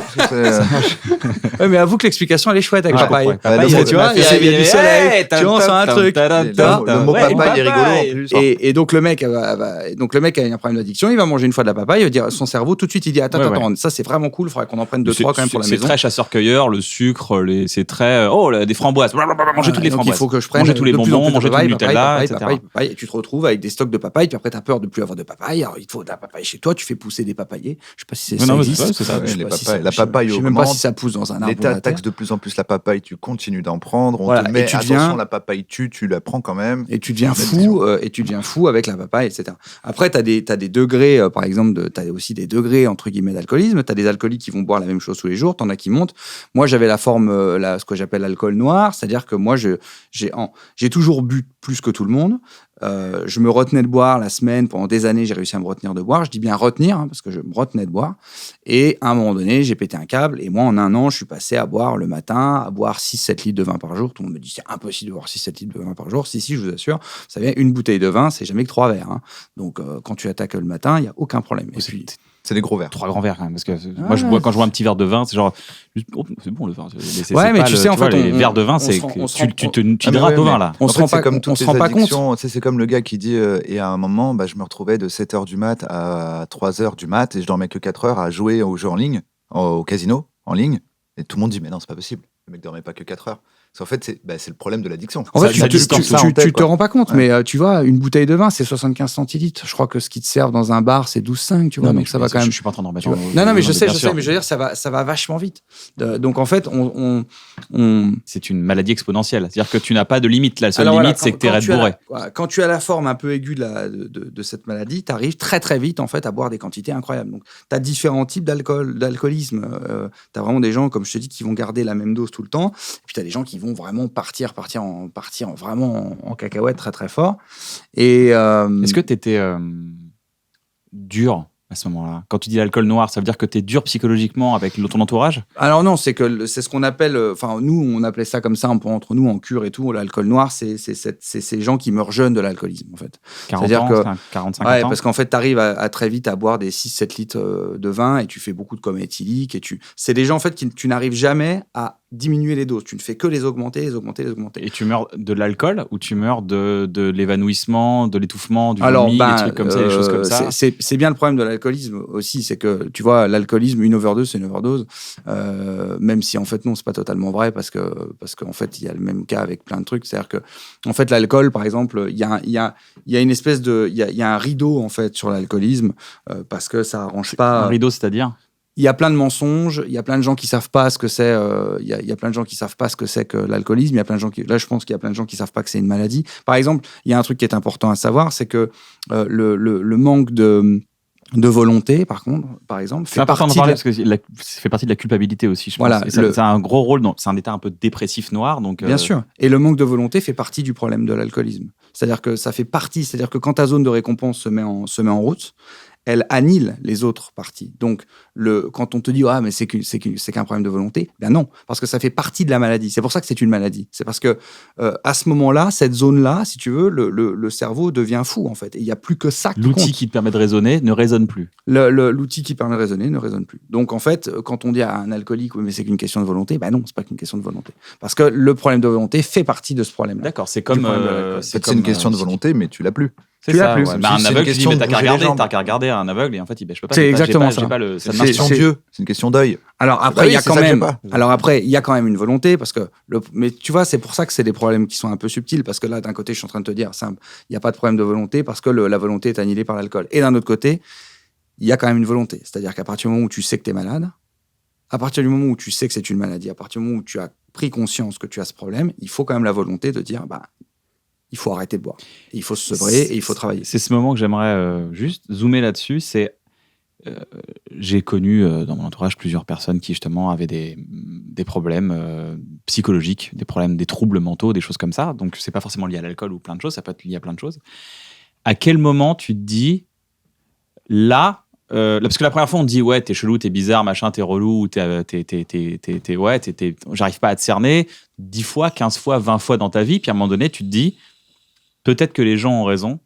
S2: Ouais, mais avoue que l'explication, elle est chouette avec papaye.
S4: Papaye,
S2: tu vois, il y a du soleil, tu vois, sur un truc.
S4: Le mot papaye est rigolo en plus.
S2: Et donc le mec a un problème d'addiction, il va manger une fois de la papaye, il va dire son cerveau tout de suite, il dit attends, ça c'est vraiment cool, il faudrait qu'on en prenne 2-3 quand même pour la maison.
S1: C'est très chasseur-cueilleur, le sucre, c'est très des framboises, manger toutes les framboises.
S2: Il faut que je prenne
S1: manger tous les bonbons, manger tout le Nutella, etc.
S2: Et tu te retrouves avec des stocks de papaye, puis après t'as peur de plus avoir de papaye, alors il faut de la papaye chez toi, tu fais pousser des papayers. Je sais pas si ça existe.
S1: C'est ça.
S4: La papaye
S2: je sais même pas si ça pousse dans un arbre.
S4: L'État taxe de plus en plus la papaye, tu continues d'en prendre, on te met attention, la papaye tu la prends quand même.
S2: Et tu deviens fou avec la papaye, etc. Après, t'as des degrés, par exemple, t'as aussi des degrés entre guillemets d'alcoolisme. T'as des alcooliques qui vont boire la même chose tous les jours, t'en as qui montent. Moi, j'avais la forme, ce que j'appelle l'alcool noir, c'est-à-dire que moi, j'ai toujours bu plus que tout le monde. Je me retenais de boire la semaine. Pendant des années, j'ai réussi à me retenir de boire. Je dis bien retenir, parce que je me retenais de boire. Et à un moment donné, j'ai pété un câble. Et moi, en un an, je suis passé à boire le matin, à boire 6-7 litres de vin par jour. Tout le monde me dit, c'est impossible de boire 6-7 litres de vin par jour. Si, je vous assure. Vous savez, une bouteille de vin, c'est jamais que 3 verres. Hein. Donc, quand tu attaques le matin, il n'y a aucun problème. Et puis,
S4: C'est des gros verres.
S1: 3 grands verres quand même, parce que moi quand je bois un petit verre de vin, c'est genre c'est bon le vin.
S2: Mais tu sais, en fait,
S1: les verres de vin, c'est tu t'hydrates au vin là.
S2: On se rend pas compte.
S4: On se rend pas compte. C'est comme le gars qui dit et à un moment, je me retrouvais de 7h du mat à 3h du mat et je dormais que 4 heures à jouer aux jeux en ligne, au casino en ligne, et tout le monde dit mais non, c'est pas possible. Le mec dormait pas que 4 heures. En fait, c'est le problème de l'addiction.
S2: En fait, tu te rends pas compte, mais tu vois, une bouteille de vin, c'est 75 centilitres. Je crois que ce qui te sert dans un bar, c'est 12,5, tu vois. Donc ça va quand même.
S1: Je suis pas en train d'en remettre.
S2: Non, mais je sais, mais je veux dire, ça va vachement vite. Donc en fait,
S1: c'est une maladie exponentielle. C'est-à-dire que tu n'as pas de limite. La seule limite, c'est que t'es bourré.
S2: Quand tu as la forme un peu aiguë de cette maladie, tu arrives très très vite en fait à boire des quantités incroyables. Donc tu as différents types d'alcoolisme. Tu as vraiment des gens, comme je te dis, qui vont garder la même dose tout le temps. Et puis tu as des gens qui vont vraiment partir vraiment en cacahuète très très fort. Et
S1: est-ce que tu étais dur à ce moment-là? Quand tu dis l'alcool noir, ça veut dire que tu es dur psychologiquement avec ton entourage?
S2: Alors non, c'est ce qu'on appelle, nous on appelait ça comme ça un peu entre nous en cure et tout. L'alcool noir, c'est ces gens qui meurent jeunes de l'alcoolisme en fait.
S1: 40 ans, 45 ans.
S2: Parce qu'en fait, tu arrives à très vite à boire des 6-7 litres de vin et tu fais beaucoup de coma éthylique et c'est des gens en fait qui tu n'arrives jamais à diminuer les doses. Tu ne fais que les augmenter. Et
S1: tu meurs de l'alcool ou tu meurs de l'évanouissement, de l'étouffement, du vomi, des trucs comme ça, des choses comme ça?
S2: C'est bien le problème de l'alcoolisme aussi, c'est que, tu vois, l'alcoolisme, une overdose, c'est une overdose. Même si, en fait, non, c'est pas totalement vrai parce qu'en fait, il y a le même cas avec plein de trucs. C'est-à-dire que, en fait, l'alcool, par exemple, il y a une espèce de... Il y a un rideau, en fait, sur l'alcoolisme parce que ça arrange pas...
S1: Un rideau, c'est-à-dire?
S2: Il y a plein de mensonges, il y a plein de gens qui savent pas ce que c'est. Il y a plein de gens qui savent pas ce que c'est que l'alcoolisme. Il y a plein de gens là, je pense qu'il y a plein de gens qui savent pas que c'est une maladie. Par exemple, il y a un truc qui est important à savoir, c'est que le manque de volonté, par exemple,
S1: fait partie parce que ça fait partie de la culpabilité aussi, je pense.
S2: Voilà,
S1: et ça a un gros rôle. C'est un état un peu dépressif noir, donc.
S2: Bien sûr. Et le manque de volonté fait partie du problème de l'alcoolisme. C'est-à-dire que ça fait partie. C'est-à-dire que quand ta zone de récompense se met en route, elle annihile les autres parties. Donc, quand on te dit mais c'est qu'un problème de volonté, ben non, parce que ça fait partie de la maladie. C'est pour ça que c'est une maladie. C'est parce que à ce moment-là, cette zone-là, si tu veux, le cerveau devient fou en fait. Et il y a plus que ça qui compte.
S1: L'outil qui te permet de raisonner ne résonne plus.
S2: L'outil qui permet de raisonner ne résonne plus. Donc en fait, quand on dit à un alcoolique, mais c'est qu'une question de volonté, ben non, c'est pas qu'une question de volonté, parce que le problème de volonté fait partie de ce problème-là.
S1: D'accord, c'est comme
S4: c'est une question de volonté, mais tu l'as plus.
S1: C'est ça. Ouais. Un aveugle, tu dis, mais t'as qu'à regarder un aveugle et en fait, je peux pas.
S2: C'est exactement ça.
S4: C'est une question d'yeux, c'est une question d'œil.
S2: Alors après, il y a quand même une volonté, parce que mais tu vois, c'est pour ça que c'est des problèmes qui sont un peu subtils, parce que là, d'un côté, je suis en train de te dire, simple, il n'y a pas de problème de volonté parce que la volonté est annihilée par l'alcool. Et d'un autre côté, il y a quand même une volonté. C'est-à-dire qu'à partir du moment où tu sais que tu es malade, à partir du moment où tu sais que c'est une maladie, à partir du moment où tu as pris conscience que tu as ce problème, il faut quand même la volonté de dire, il faut arrêter de boire. Il faut se sevrer et il faut travailler.
S1: C'est ce moment que j'aimerais juste zoomer là-dessus. J'ai connu dans mon entourage plusieurs personnes qui justement avaient des problèmes psychologiques, des troubles mentaux, des choses comme ça. Donc c'est pas forcément lié à l'alcool ou plein de choses, ça peut être lié à plein de choses. À quel moment tu te dis là, parce que la première fois on te dit t'es chelou, t'es bizarre, machin, t'es relou, j'arrive pas à te cerner 10 fois, 15 fois, 20 fois dans ta vie, puis à un moment donné tu te dis peut-être que les gens ont raison,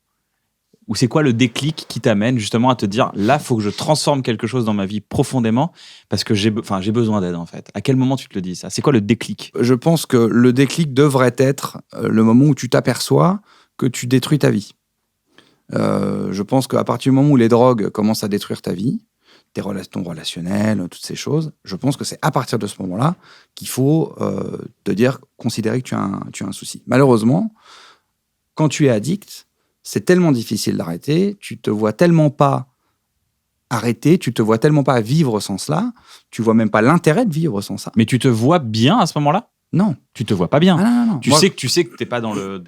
S1: ou c'est quoi le déclic qui t'amène justement à te dire là, faut que je transforme quelque chose dans ma vie profondément parce que j'ai besoin d'aide en fait. À quel moment tu te le dis ça? C'est quoi le déclic?
S2: Je pense que le déclic devrait être le moment où tu t'aperçois que tu détruis ta vie. Je pense qu'à partir du moment où les drogues commencent à détruire ta vie, ton relationnel, toutes ces choses, je pense que c'est à partir de ce moment-là qu'il faut considérer que tu as un souci. Malheureusement, quand tu es addict, c'est tellement difficile d'arrêter, tu te vois tellement pas arrêter, tu te vois tellement pas vivre sans cela, tu vois même pas l'intérêt de vivre sans ça.
S1: Mais tu te vois bien à ce moment-là?
S2: Non.
S1: Tu te vois pas bien.
S2: Ah, non.
S1: Tu sais que t'es pas dans le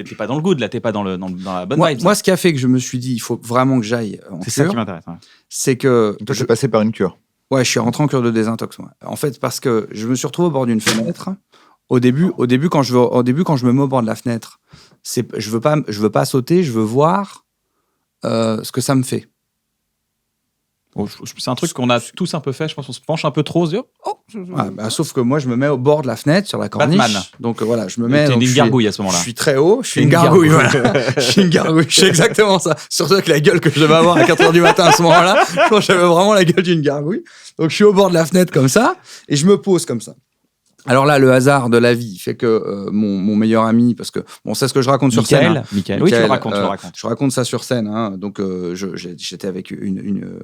S1: good, là, t'es pas dans la bonne vibe.
S2: Moi, ce qui a fait que je me suis dit, il faut vraiment que j'aille en cure.
S1: C'est ça qui m'intéresse. Ouais.
S2: C'est que...
S4: Toi, je suis passé par une cure.
S2: Ouais, je suis rentré en cure de désintox. Ouais. En fait, parce que je me suis retrouvé au bord d'une fenêtre. Au début, quand je me mets au bord de la fenêtre, je veux pas sauter, je veux voir ce que ça me fait.
S1: C'est un truc qu'on a tous un peu fait, je pense. On se penche un peu trop, on se dit
S2: sauf que moi, je me mets au bord de la fenêtre, sur la corniche.
S1: Batman.
S2: Donc voilà, je me mets.
S1: T'es
S2: donc,
S1: une gargouille à ce moment-là.
S2: Je suis très haut, je suis
S1: T'es
S2: une
S1: une
S2: gargouille,
S1: gargouille.
S2: voilà. Je suis une gargouille, je suis exactement ça. Surtout avec la gueule que je devais avoir à 4h du matin à ce moment-là. Je pense que j'avais vraiment la gueule d'une gargouille. Donc je suis au bord de la fenêtre comme ça, et je me pose comme ça. Alors là, le hasard de la vie fait que mon meilleur ami, parce que c'est ce que je raconte sur scène.
S1: Michael. Oui, tu le racontes.
S2: Je raconte ça sur scène. Hein. Donc j'étais avec une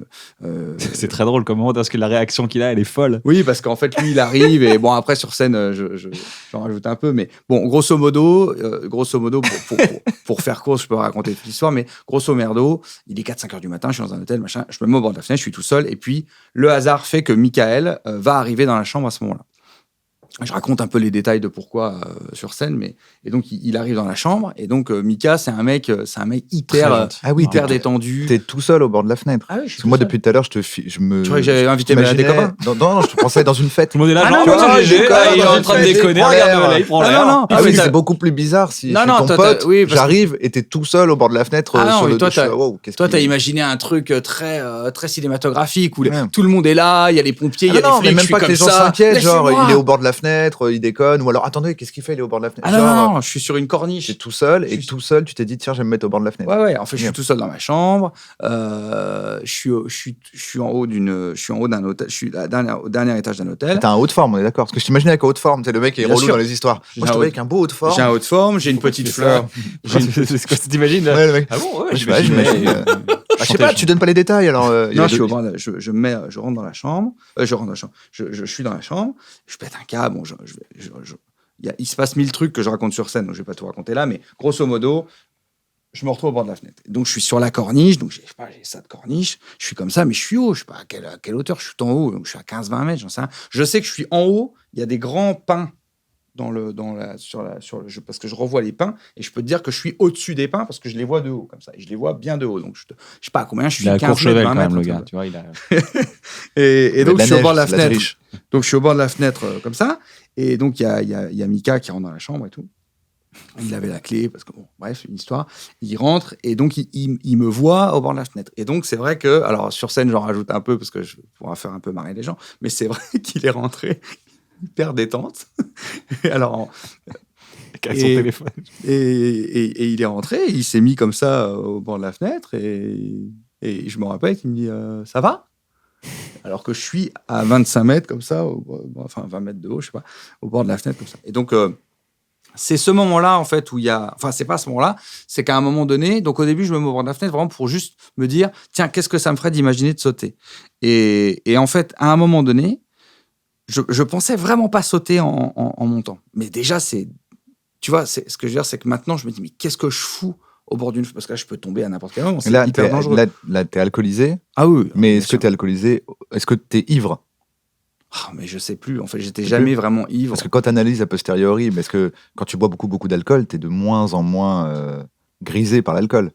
S1: c'est très drôle comment parce que la réaction qu'il a, elle est folle.
S2: Oui, parce qu'en fait, lui, il arrive et bon, après sur scène, j'en rajoute un peu, mais bon, grosso modo, pour faire court, je peux raconter toute l'histoire, mais grosso merdo, il est 4-5 heures du matin, je suis dans un hôtel, machin, je me mets au bord de la fenêtre, je suis tout seul, et puis le hasard fait que Michael va arriver dans la chambre à ce moment-là. Je raconte un peu les détails de pourquoi sur scène, mais et donc il arrive dans la chambre et donc Mika c'est un mec hyper détendu.
S4: T'es tout seul au bord de la fenêtre.
S2: Ah oui,
S4: parce que moi depuis tout à l'heure je me.
S2: Tu croyais que j'avais invité des copains?
S4: Non, je te pensais dans une fête.
S1: Tout le monde est là, il est en train de déconner, regarde, il prend l'air.
S2: Non,
S4: c'est beaucoup plus bizarre si ton pote, j'arrive et t'es tout seul au bord de la fenêtre sur le dos.
S2: Toi t'as imaginé un truc très cinématographique où tout le monde est là, il y a les pompiers, il y a les flics,
S4: même pas que les gens s'inquiètent, genre il est au bord de la fenêtre, il déconne, ou alors attendez, qu'est-ce qu'il fait, il est au bord de la fenêtre.
S2: Non, je suis sur une corniche.
S4: T'es tout seul, et tout seul, tu t'es dit, tiens, je vais me mettre au bord de la fenêtre.
S2: Ouais, en fait, je suis tout seul dans ma chambre, je suis en haut d'un hôtel, je suis au dernier étage d'un hôtel.
S4: T'as un haut de forme, on est d'accord, parce que je t'imaginais avec un haut de forme, c'est le mec qui est relou dans les histoires. Moi, je trouvais avec un beau haut de forme.
S2: J'ai un haut de forme, j'ai une petite fleur.
S1: C'est quoi, t'imagines?
S4: Ouais, le mec.
S1: Ah bon, ouais,
S4: j'imagine. Je sais pas, tu donnes pas les détails, alors.
S2: Non, je rentre dans la chambre, je suis dans la chambre, je pète un câble, bon, il se passe 1000 trucs que je raconte sur scène, donc je vais pas tout raconter là, mais grosso modo, je me retrouve au bord de la fenêtre. Donc je suis sur la corniche, donc j'ai ça de corniche, je suis comme ça, mais je suis haut, je sais pas à quelle hauteur, je suis en haut, donc je suis à 15-20 mètres, j'en sais rien. Je sais que je suis en haut, il y a des grands pins parce que je revois les pins et je peux te dire que je suis au-dessus des pins parce que je les vois de haut comme ça et je les vois bien de haut, donc je sais pas à combien je suis, 15 mètres, 20 mètres,
S1: le gars, tu vois, il a
S2: et donc je suis au bord de la fenêtre, donc je suis au bord de la fenêtre comme ça, et donc il y a Mika qui rentre dans la chambre et tout, il avait la clé parce que bon, bref, une histoire, il rentre et donc il me voit au bord de la fenêtre, et donc c'est vrai que, alors sur scène j'en rajoute un peu parce que je pourrais faire un peu marrer les gens, mais c'est vrai qu'il est rentré hyper détente. Alors,
S1: avec son téléphone.
S2: Et il est rentré, il s'est mis comme ça au bord de la fenêtre et je me rappelle qu'il me dit ça va? Alors que je suis à 25 mètres comme ça, enfin 20 mètres de haut, je sais pas, au bord de la fenêtre comme ça. Et donc c'est ce moment-là en fait où il y a, enfin c'est pas ce moment-là, c'est qu'à un moment donné, donc au début je me mets au bord de la fenêtre vraiment pour juste me dire tiens, qu'est-ce que ça me ferait d'imaginer de sauter, et en fait à un moment donné, je pensais vraiment pas sauter en montant. Mais déjà, tu vois, ce que je veux dire, c'est que maintenant, je me dis, mais qu'est-ce que je fous au bord d'une... Parce que là, je peux tomber à n'importe quel moment, c'est hyper dangereux.
S4: Là, t'es alcoolisé.
S2: Ah oui.
S4: Mais est-ce que t'es alcoolisé? Est-ce que t'es ivre?
S2: Mais je sais plus. En fait, j'étais jamais vraiment ivre.
S4: Parce que quand t'analyses a posteriori, parce que quand tu bois beaucoup d'alcool, t'es de moins en moins grisé par l'alcool.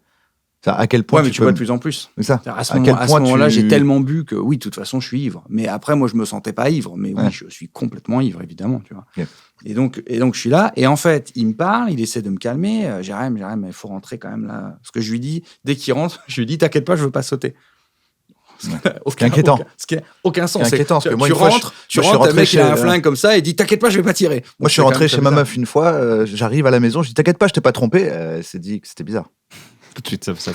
S4: À quel point
S2: mais tu bois de plus en plus.
S4: C'est ça.
S2: À ce moment-là, j'ai tellement bu que oui, de toute façon, je suis ivre. Mais après, moi, je me sentais pas ivre. Mais oui, je suis complètement ivre, évidemment. Tu vois.
S4: Yeah.
S2: Et donc, je suis là. Et en fait, il me parle, il essaie de me calmer. Jérém, mais il faut rentrer quand même là. Parce que je lui dis, dès qu'il rentre, je lui dis, t'inquiète pas, je veux pas sauter.
S4: Inquiétant.
S2: Ce qui n'a aucun sens.
S4: C'est inquiétant.
S2: Tu rentres, le mec il a un flingue comme ça et dit t'inquiète pas, je vais pas tirer.
S4: Moi, je suis rentré chez ma meuf une fois, j'arrive à la maison, je dis t'inquiète pas, je t'ai pas trompé. Elle s'est dit que c'était bizarre.
S1: Tout de suite, ça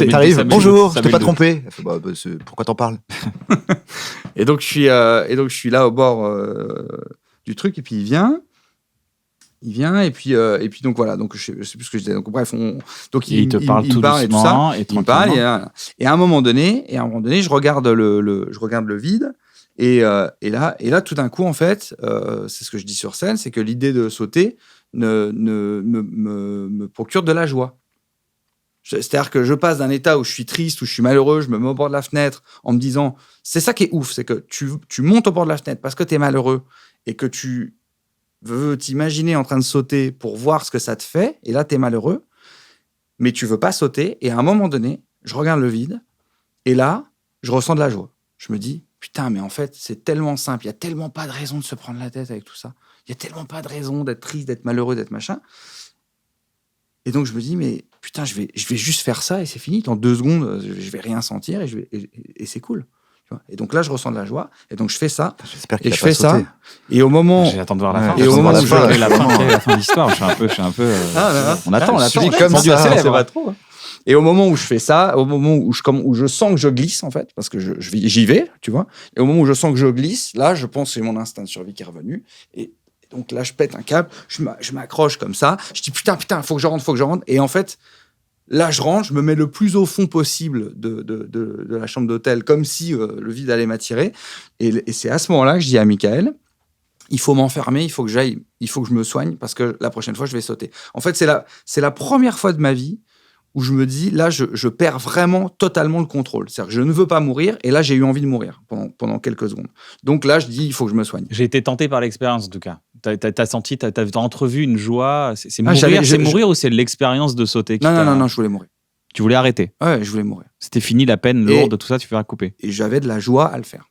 S4: t'arrives, bonjour, je t'ai pas trompé. Elle fait, pourquoi t'en parles?
S2: Et donc je suis là au bord du truc, et puis il vient et puis donc voilà, donc je sais plus ce que je disais, donc bref,
S1: il te parle tout doucement et tranquillement,
S2: et à un moment donné je regarde le vide, et là tout d'un coup en fait, c'est ce que je dis sur scène, c'est que l'idée de sauter me procure de la joie. C'est-à-dire que je passe d'un état où je suis triste, où je suis malheureux, je me mets au bord de la fenêtre en me disant, c'est ça qui est ouf, c'est que tu montes au bord de la fenêtre parce que tu es malheureux et que tu veux t'imaginer en train de sauter pour voir ce que ça te fait, et là tu es malheureux, mais tu veux pas sauter, et à un moment donné, je regarde le vide, et là, je ressens de la joie. Je me dis, putain, mais en fait, c'est tellement simple, il y a tellement pas de raison de se prendre la tête avec tout ça, il y a tellement pas de raison d'être triste, d'être malheureux, d'être machin. Et donc je me dis, mais putain, je vais juste faire ça et c'est fini. Dans 2 secondes, je vais rien sentir et c'est cool. Tu vois. Et donc là, je ressens de la joie. Et donc je fais ça.
S4: J'espère
S2: Et
S4: qu'il a
S2: je
S4: pas
S2: fais ça.
S4: sauté.
S2: Et au moment.
S1: J'attends de voir la
S4: Ouais,
S1: fin.
S2: et au moment où
S1: Quelle est la fin,
S4: vraiment.
S1: quelle est la fin de l'histoire. Je suis un peu. On attend,
S4: je suis comme
S1: Tendu à
S4: ça,
S1: ses
S4: on
S1: lèvres.
S4: sait pas
S1: trop.
S2: Et au moment où je fais ça, au moment où je sens que je glisse, en fait, parce que j'y vais, tu vois, et au moment où je sens que je glisse, là, je pense que c'est mon instinct de survie qui est revenu. Et donc là, je pète un câble, je m'accroche comme ça, je dis putain, faut que je rentre. Et en fait, là, je rentre, je me mets le plus au fond possible de la chambre d'hôtel, comme si le vide allait m'attirer. Et c'est à ce moment-là que je dis à Michael, il faut m'enfermer, il faut que je me soigne, parce que la prochaine fois, je vais sauter. En fait, c'est la première fois de ma vie où je me dis, là, je perds vraiment totalement le contrôle. C'est-à-dire que je ne veux pas mourir, et là, j'ai eu envie de mourir pendant quelques secondes. Donc là, je dis, il faut que je me soigne.
S1: J'ai été tenté par l'expérience, en tout cas. T'as senti, t'as entrevu une joie. C'est
S2: Ah,
S1: mourir ou c'est l'expérience de sauter qui
S2: Non, je voulais mourir.
S1: Tu voulais arrêter.
S2: Ouais, je voulais mourir.
S1: C'était fini la peine lourde, tout ça, tu fais couper.
S2: Et j'avais de la joie à le faire.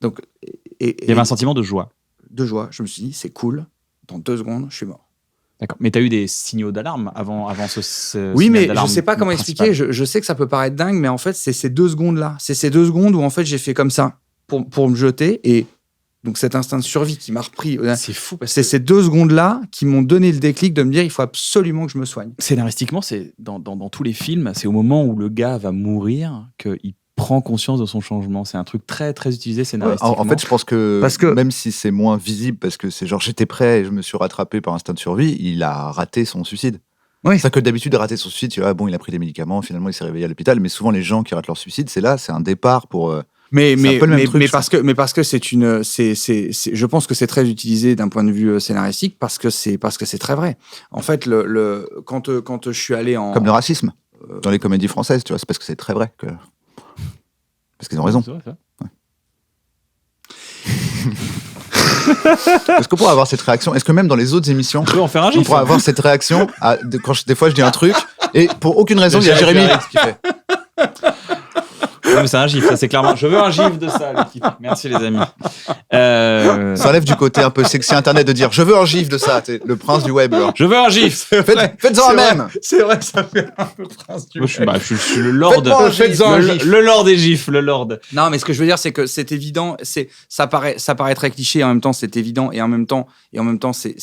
S2: Donc,
S1: Il y avait un sentiment de joie.
S2: De joie. Je me suis dit, c'est cool, dans 2 secondes, je suis mort.
S1: D'accord. Mais tu as eu des signaux d'alarme avant ce
S2: oui,
S1: signal
S2: mais
S1: d'alarme
S2: je sais pas comment
S1: principal.
S2: expliquer. Je sais que ça peut paraître dingue, mais en fait, c'est ces 2 secondes-là. C'est ces 2 secondes où, en fait, j'ai fait comme ça pour me jeter. Et donc, cet instinct de survie qui m'a repris.
S1: C'est fou.
S2: C'est ces 2 secondes-là qui m'ont donné le déclic de me dire, il faut absolument que je me soigne.
S1: Scénaristiquement, c'est dans tous les films, c'est au moment où le gars va mourir qu'il prend conscience de son changement. C'est un truc très, très utilisé scénaristiquement.
S4: En fait, je pense que,
S2: Parce que
S4: même si c'est moins visible, parce que c'est genre j'étais prêt et je me suis rattrapé par instinct de survie, il a raté son suicide.
S2: Oui.
S4: C'est ça que d'habitude, de rater son suicide, tu vois, bon, il a pris des médicaments, finalement, il s'est réveillé à l'hôpital. Mais souvent, les gens qui ratent leur suicide, c'est un départ pour.
S2: Mais
S4: c'est un peu le même truc,
S2: parce que je pense que c'est très utilisé d'un point de vue scénaristique parce que c'est très vrai. En fait, quand je suis allé en
S4: Comme le racisme dans les comédies françaises, tu vois, c'est parce que c'est très vrai que. Parce qu'ils ont raison.
S1: C'est vrai, ça.
S4: Est-ce qu'on pourrait avoir cette réaction? Est-ce que même dans les autres émissions,
S1: On peut en faire un
S4: on
S1: gif.
S4: pourrait avoir cette réaction des fois je dis un truc et pour aucune raison, il y a Jérémy qui fait.
S1: Ouais, mais c'est un gif, ça c'est clairement. Je veux un gif de ça, l'équipe. Merci les amis.
S4: Ça enlève du côté un peu sexy internet de dire je veux un gif de ça, t'es le prince du web. Genre.
S1: Je veux un gif.
S4: Faites-en un même.
S2: C'est vrai, ça fait un peu prince du
S1: Moi, je suis le lord.
S4: Faites-moi un gif.
S1: Le lord des gifs, le lord.
S2: Non, mais ce que je veux dire, c'est que c'est évident. Ça paraît très cliché, et en même temps, c'est évident, et en même temps, c'est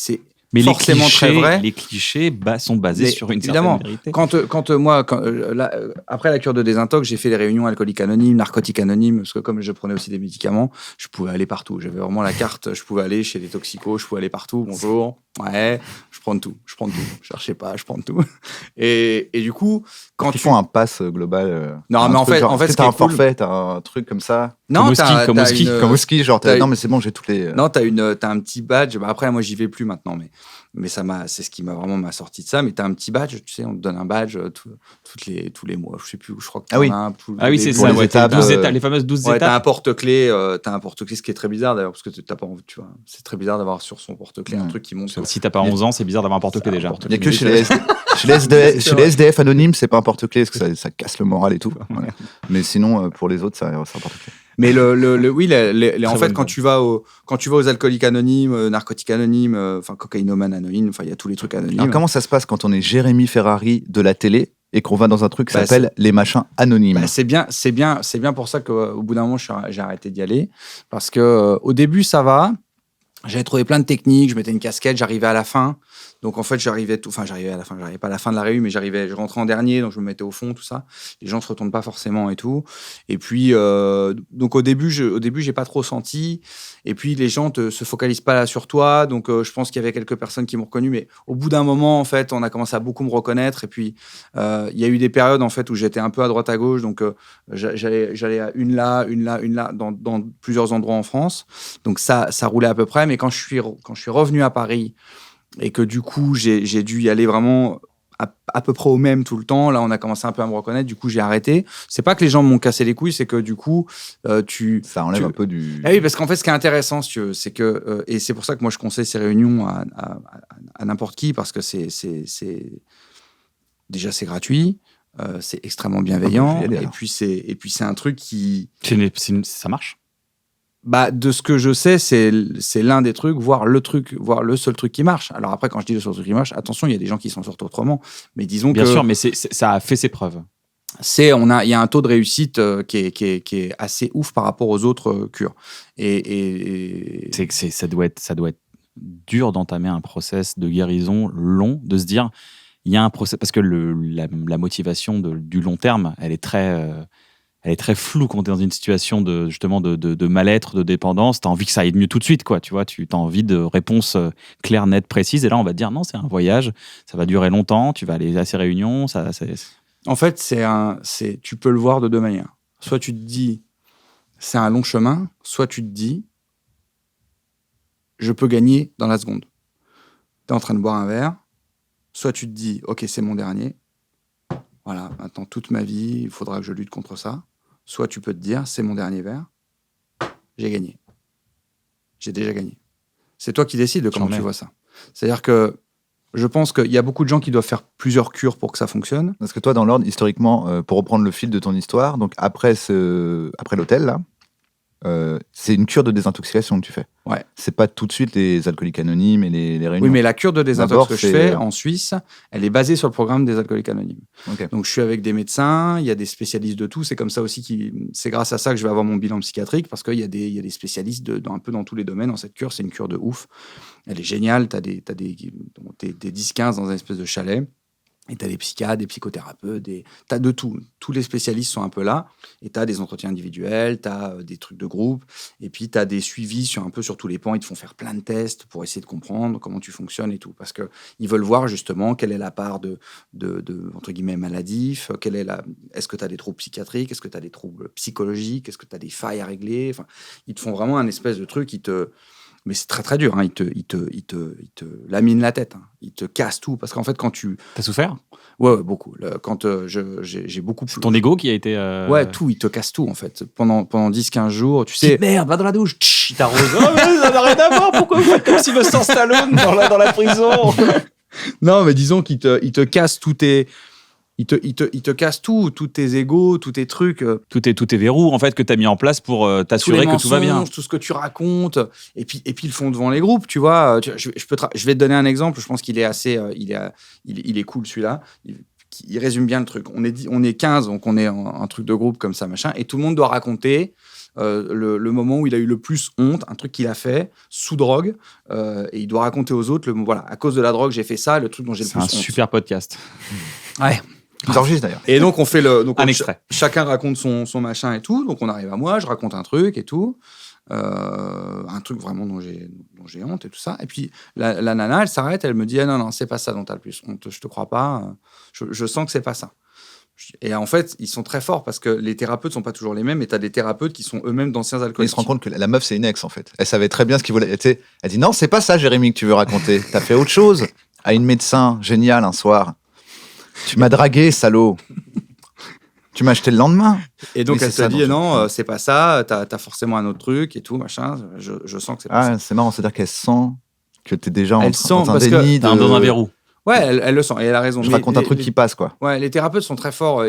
S1: Mais
S2: forcément très vrai.
S1: Les clichés sont basés
S2: Mais
S1: sur une
S2: évidemment,
S1: certaine vérité.
S2: Après la cure de désintox, j'ai fait des réunions alcooliques anonymes, narcotiques anonymes, parce que comme je prenais aussi des médicaments, je pouvais aller partout. J'avais vraiment la carte, je pouvais aller chez des toxicos, je pouvais aller partout. Bonjour, ouais, je prends tout. Cherchez pas, je prends tout. Et du coup, quand
S4: Ils font un pass global.
S2: Non, mais en fait, ce qui
S4: t'as
S2: est
S4: un
S2: cool-
S4: forfait, t'as un truc comme ça.
S2: non,
S1: Comme au ski, comme au ski.
S4: Comme au ski, genre,
S2: t'as
S4: non, mais c'est bon, j'ai toutes les.
S2: Non, t'as un petit badge. Bah, après, moi, j'y vais plus maintenant, mais c'est ce qui m'a sorti de ça. Mais t'as un petit badge, tu sais, on te donne un badge tous les mois. Je sais plus, je crois que
S4: Ah oui.
S1: Ah oui, c'est
S4: pour
S1: ça,
S4: les
S1: ouais, t'as
S4: étapes,
S1: 12 étapes, les fameuses 12
S2: Ouais,
S1: étapes.
S2: t'as un porte-clés, ce qui est très bizarre d'ailleurs, parce que t'as pas envie, tu vois. C'est très bizarre d'avoir sur son porte-clés un truc qui monte.
S1: Si t'as pas 11 ans, c'est bizarre d'avoir un porte-clés déjà.
S4: Il n'y a que chez les SDF anonymes, c'est pas un porte-clés, parce que ça casse le moral et tout. Voilà. Mais sinon, pour les autres, c'est un porte-clés.
S2: Mais en fait,
S1: bonne
S2: quand tu vas aux alcooliques anonymes, narcotiques anonymes, cocaïnomanes anonymes, il y a tous les trucs anonymes.
S4: Alors, comment ça se passe quand on est Jérémy Ferrari de la télé et qu'on va dans un truc qui
S2: Bah,
S4: s'appelle les machins anonymes?
S2: Bah, c'est bien pour ça qu'au bout d'un moment, j'ai arrêté d'y aller. Parce que au début, ça va. J'avais trouvé plein de techniques. Je mettais une casquette, j'arrivais à la fin. Donc, en fait, j'arrivais à la fin. J'arrivais pas à la fin de la réunion, mais je rentrais en dernier, donc je me mettais au fond, tout ça. Les gens se retournent pas forcément et tout. Et puis, donc au début, j'ai pas trop senti. Et puis, les gens se focalisent pas là sur toi. Donc, je pense qu'il y avait quelques personnes qui m'ont reconnu. Mais au bout d'un moment, en fait, on a commencé à beaucoup me reconnaître. Et puis, il y a eu des périodes, en fait, où j'étais un peu à droite à gauche. Donc, j'allais à une là, dans plusieurs endroits en France. Donc, ça roulait à peu près. Mais quand je suis revenu à Paris, et que du coup, j'ai dû y aller vraiment à peu près au même tout le temps. Là, on a commencé un peu à me reconnaître. Du coup, j'ai arrêté. C'est pas que les gens m'ont cassé les couilles, c'est que du coup,
S4: Ça enlève un peu du.
S2: Ah oui, parce qu'en fait, ce qui est intéressant, si tu veux, c'est que et c'est pour ça que moi je conseille ces réunions à n'importe qui, parce que c'est déjà c'est gratuit, c'est extrêmement bienveillant,
S4: Ah,
S2: et puis c'est un truc qui
S1: Ça marche.
S2: Bah, de ce que je sais, c'est l'un des trucs, voire le seul truc qui marche. Alors après, quand je dis le seul truc qui marche, attention, il y a des gens qui s'en sortent autrement. Mais disons
S1: Bien
S2: que
S1: sûr, mais ça a fait ses preuves.
S2: il y a un taux de réussite qui est assez ouf par rapport aux autres cures.
S1: Ça doit être dur d'entamer un process de guérison long, de se dire, il y a un process, parce que la motivation du long terme, elle est très floue quand tu es dans une situation de mal-être, de dépendance. Tu as envie que ça aille mieux tout de suite, quoi. Tu vois, tu as envie de réponses claires, nettes, précises. Et là, on va te dire, non, c'est un voyage, ça va durer longtemps, tu vas aller à ces réunions.
S2: En fait, tu peux le voir de deux manières. Soit tu te dis, c'est un long chemin, soit tu te dis, je peux gagner dans la seconde. Tu es en train de boire un verre, soit tu te dis, ok, c'est mon dernier. Voilà, maintenant, toute ma vie, il faudra que je lutte contre ça. Soit tu peux te dire, c'est mon dernier verre, j'ai gagné. J'ai déjà gagné. C'est toi qui décides de comment tu vois ça. C'est-à-dire que je pense qu'il y a beaucoup de gens qui doivent faire plusieurs cures pour que ça fonctionne.
S4: Parce que toi, dans l'ordre, historiquement, pour reprendre le fil de ton histoire, donc après l'hôtel, là, c'est une cure de désintoxication que tu fais.
S2: Ouais.
S4: C'est pas tout de suite les alcooliques anonymes et les réunions.
S2: Oui, mais la cure de désintox que je fais en Suisse, elle est basée sur le programme des alcooliques anonymes.
S4: Okay.
S2: Donc, je suis avec des médecins, il y a des spécialistes de tout. C'est comme ça aussi c'est grâce à ça que je vais avoir mon bilan psychiatrique, parce qu'il y a des spécialistes un peu dans tous les domaines dans cette cure. C'est une cure de ouf. Elle est géniale. T'es 10-15 dans un espèce de chalet. Et tu as des psychiatres, des psychothérapeutes, tu as de tout. Tous les spécialistes sont un peu là. Et tu as des entretiens individuels, tu as des trucs de groupe. Et puis, tu as des suivis sur tous les pans. Ils te font faire plein de tests pour essayer de comprendre comment tu fonctionnes et tout. Parce qu'ils veulent voir justement quelle est la part de entre guillemets, maladif. Est-ce que tu as des troubles psychiatriques? Est-ce que tu as des troubles psychologiques? Est-ce que tu as des failles à régler? Enfin, ils te font vraiment un espèce de truc. Mais c'est très très dur, hein. Ils te laminent la tête, hein. Ils te cassent tout. Parce qu'en fait, quand tu...
S1: T'as souffert?
S2: Ouais, beaucoup. Quand j'ai beaucoup...
S1: C'est ton ego qui a été...
S2: Ouais, tout. Ils te cassent tout, en fait. Pendant 10-15 jours, tu sais...
S1: Merde, va dans la douche. Il t'arrose. Oh, mais ça n'a rien à voir. Pourquoi vous faites comme Sylvester Stallone dans la prison?
S2: Non, mais disons qu'ils te cassent tous tes... Ils te cassent tout, tous tes égos, tous tes trucs.
S1: Tous tes verrous, en fait, que tu as mis en place pour t'assurer que tout va bien.
S2: Tout ce que tu racontes. Et puis ils le font devant les groupes, tu vois. Je vais te donner un exemple. Je pense qu'il est assez... il est cool, celui-là. Il résume bien le truc. On est 15, donc on est un truc de groupe comme ça, machin. Et tout le monde doit raconter le moment où il a eu le plus honte, un truc qu'il a fait sous drogue. Et il doit raconter aux autres, voilà, à cause de la drogue, j'ai fait ça, le truc dont j'ai le plus honte.
S1: C'est un super podcast.
S2: Ouais.
S4: T'enregistres d'ailleurs.
S2: Et donc on fait
S1: un extrait.
S2: Chacun raconte son machin et tout. Donc on arrive à moi, je raconte un truc et tout, un truc vraiment dont j'ai honte et tout ça. Et puis la nana, elle s'arrête, elle me dit, ah, non, c'est pas ça dont t'as le plus honte, je te crois pas. Je sens que c'est pas ça. Et en fait, ils sont très forts parce que les thérapeutes sont pas toujours les mêmes. Et t'as des thérapeutes qui sont eux-mêmes d'anciens alcooliques.
S4: Ils se rendent compte que la meuf, c'est une ex en fait. Elle savait très bien ce qu'il voulait. Elle dit non, c'est pas ça, Jérémy, que tu veux raconter. T'as fait autre chose à une médecin géniale un soir. Tu m'as dragué, salaud. Tu m'as acheté le lendemain.
S2: Et donc, elle te dit, non, c'est pas ça, t'as forcément un autre truc et tout, machin. Je sens que c'est pas ça.
S4: C'est marrant, c'est-à-dire qu'elle sent que t'es déjà en
S2: train
S4: de déni.
S1: Dans un verrou.
S2: Ouais, elle le sent, et elle a raison.
S4: Je raconte un truc qui passe, quoi.
S2: Ouais, les thérapeutes sont très forts.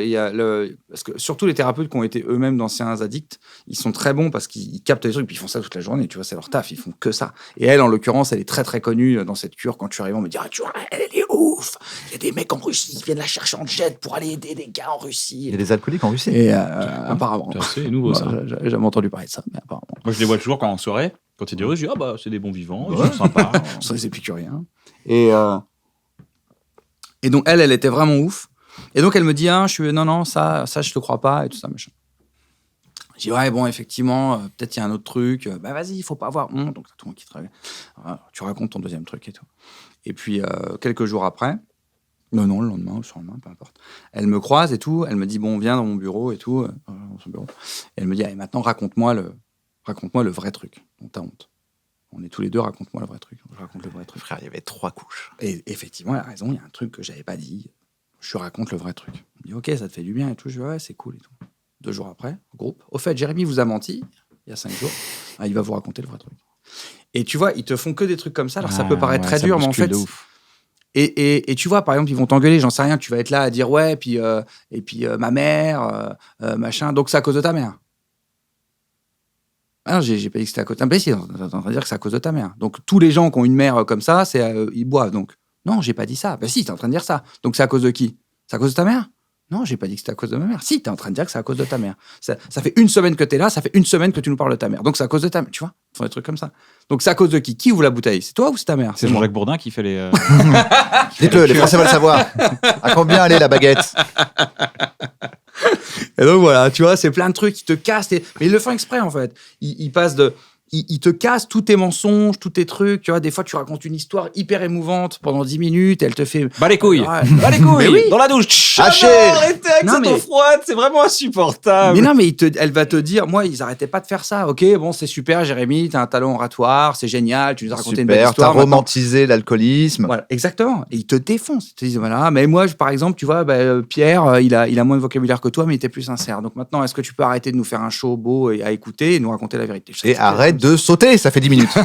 S2: Parce que surtout les thérapeutes qui ont été eux-mêmes d'anciens addicts, ils sont très bons parce qu'ils captent des trucs, puis ils font ça toute la journée, tu vois, c'est leur taf, ils font que ça. Et elle, en l'occurrence, elle est très très connue dans cette cure. Quand tu arrives, on me dit, ah, tu vois, elle est ouf. Il y a des mecs en Russie qui viennent la chercher en jet pour aller aider des gars en Russie.
S4: Il y a des alcooliques en Russie.
S2: Et apparemment.
S1: C'est nouveau, ça.
S2: J'ai jamais entendu parler de ça, mais apparemment.
S1: Moi, je les vois toujours quand en soirée. Quand il y a des Russes, je dis, ah bah, c'est des bons vivants, ils sont sympas.
S2: Ce sont des épicuriens. Et donc, elle était vraiment ouf. Et donc, elle me dit, non, ça, je te crois pas, et tout ça, machin. Je dis, ouais, bon, effectivement, peut-être il y a un autre truc. Bah, vas-y, il faut pas avoir honte. Donc, tout le monde qui te regarde. Tu racontes ton deuxième truc et tout. Et puis, quelques jours après, le lendemain, ou le surlendemain, peu importe, elle me croise et tout. Elle me dit, bon, viens dans mon bureau et tout. Dans son bureau. Et elle me dit, allez, maintenant, raconte-moi le vrai truc dont t'as honte. On est tous les deux, raconte-moi le vrai truc. Je raconte le vrai truc.
S4: Frère, il y avait 3 couches.
S2: Et effectivement, elle a raison, il y a un truc que j'avais pas dit. Je lui raconte le vrai truc. Il me dit, ok, ça te fait du bien et tout. Je dis, ouais, c'est cool et tout. 2 jours après, groupe. Au fait, Jérémy vous a menti il y a 5 jours. Il va vous raconter le vrai truc. Et tu vois, ils te font que des trucs comme ça. Alors ça peut paraître très dur, mais en fait... Et tu vois, par exemple, ils vont t'engueuler, j'en sais rien. Tu vas être là à dire, ouais, et puis ma mère, machin. Donc c'est à cause de ta mère. Ah non, j'ai pas dit que c'était à cause de ta mère. Si, t'es en train de dire que c'est à cause de ta mère. Donc, tous les gens qui ont une mère comme ça, ils boivent. Donc, non, j'ai pas dit ça. Bah si, t'es en train de dire ça. Donc, c'est à cause de qui? C'est à cause de ta mère? Non, j'ai pas dit que c'était à cause de ma mère. Si, t'es en train de dire que c'est à cause de ta mère. Ça fait une semaine que t'es là, ça fait une semaine que tu nous parles de ta mère. Donc, c'est à cause de ta mère. Tu vois? Ils font des trucs comme ça. Donc, c'est à cause de qui? Qui ouvre la bouteille? C'est toi ou c'est ta mère?
S1: C'est
S2: moi.
S1: Jean-Jacques Bourdin qui fait les.
S4: Dites-le, les Français veulent savoir. À combien allait la baguette?
S2: Et donc voilà, tu vois, c'est plein de trucs qui te cassent. Mais ils le font exprès, en fait. Ils passent de... Ils te cassent tous tes mensonges, tous tes trucs. Tu vois, des fois, tu racontes une histoire hyper émouvante pendant 10 minutes. Elle te fait...
S1: Bas les couilles.
S2: Bas
S1: les couilles.
S2: Mais oui.
S1: Dans la douche.
S4: Haché.
S1: Arrêtez avec
S2: Non,
S1: cette
S2: mais-
S1: eau froide. C'est vraiment insupportable.
S2: Mais non, mais elle va te dire, moi, ils arrêtaient pas de faire ça. Ok, bon, c'est super, Jérémy, t'as un talent oratoire, c'est génial, tu nous as raconté une belle
S4: Super, t'as
S2: histoire. maintenant.
S4: romantisé l'alcoolisme.
S2: Voilà, exactement. Et ils te défoncent. Ils te disent, voilà, mais moi, par exemple, tu vois, Pierre, il a moins de vocabulaire que toi, mais il était plus sincère. Donc maintenant, est-ce que tu peux arrêter de nous faire un show beau et à écouter et nous raconter la vérité?
S4: Et arrête de sauter, ça fait 10 minutes.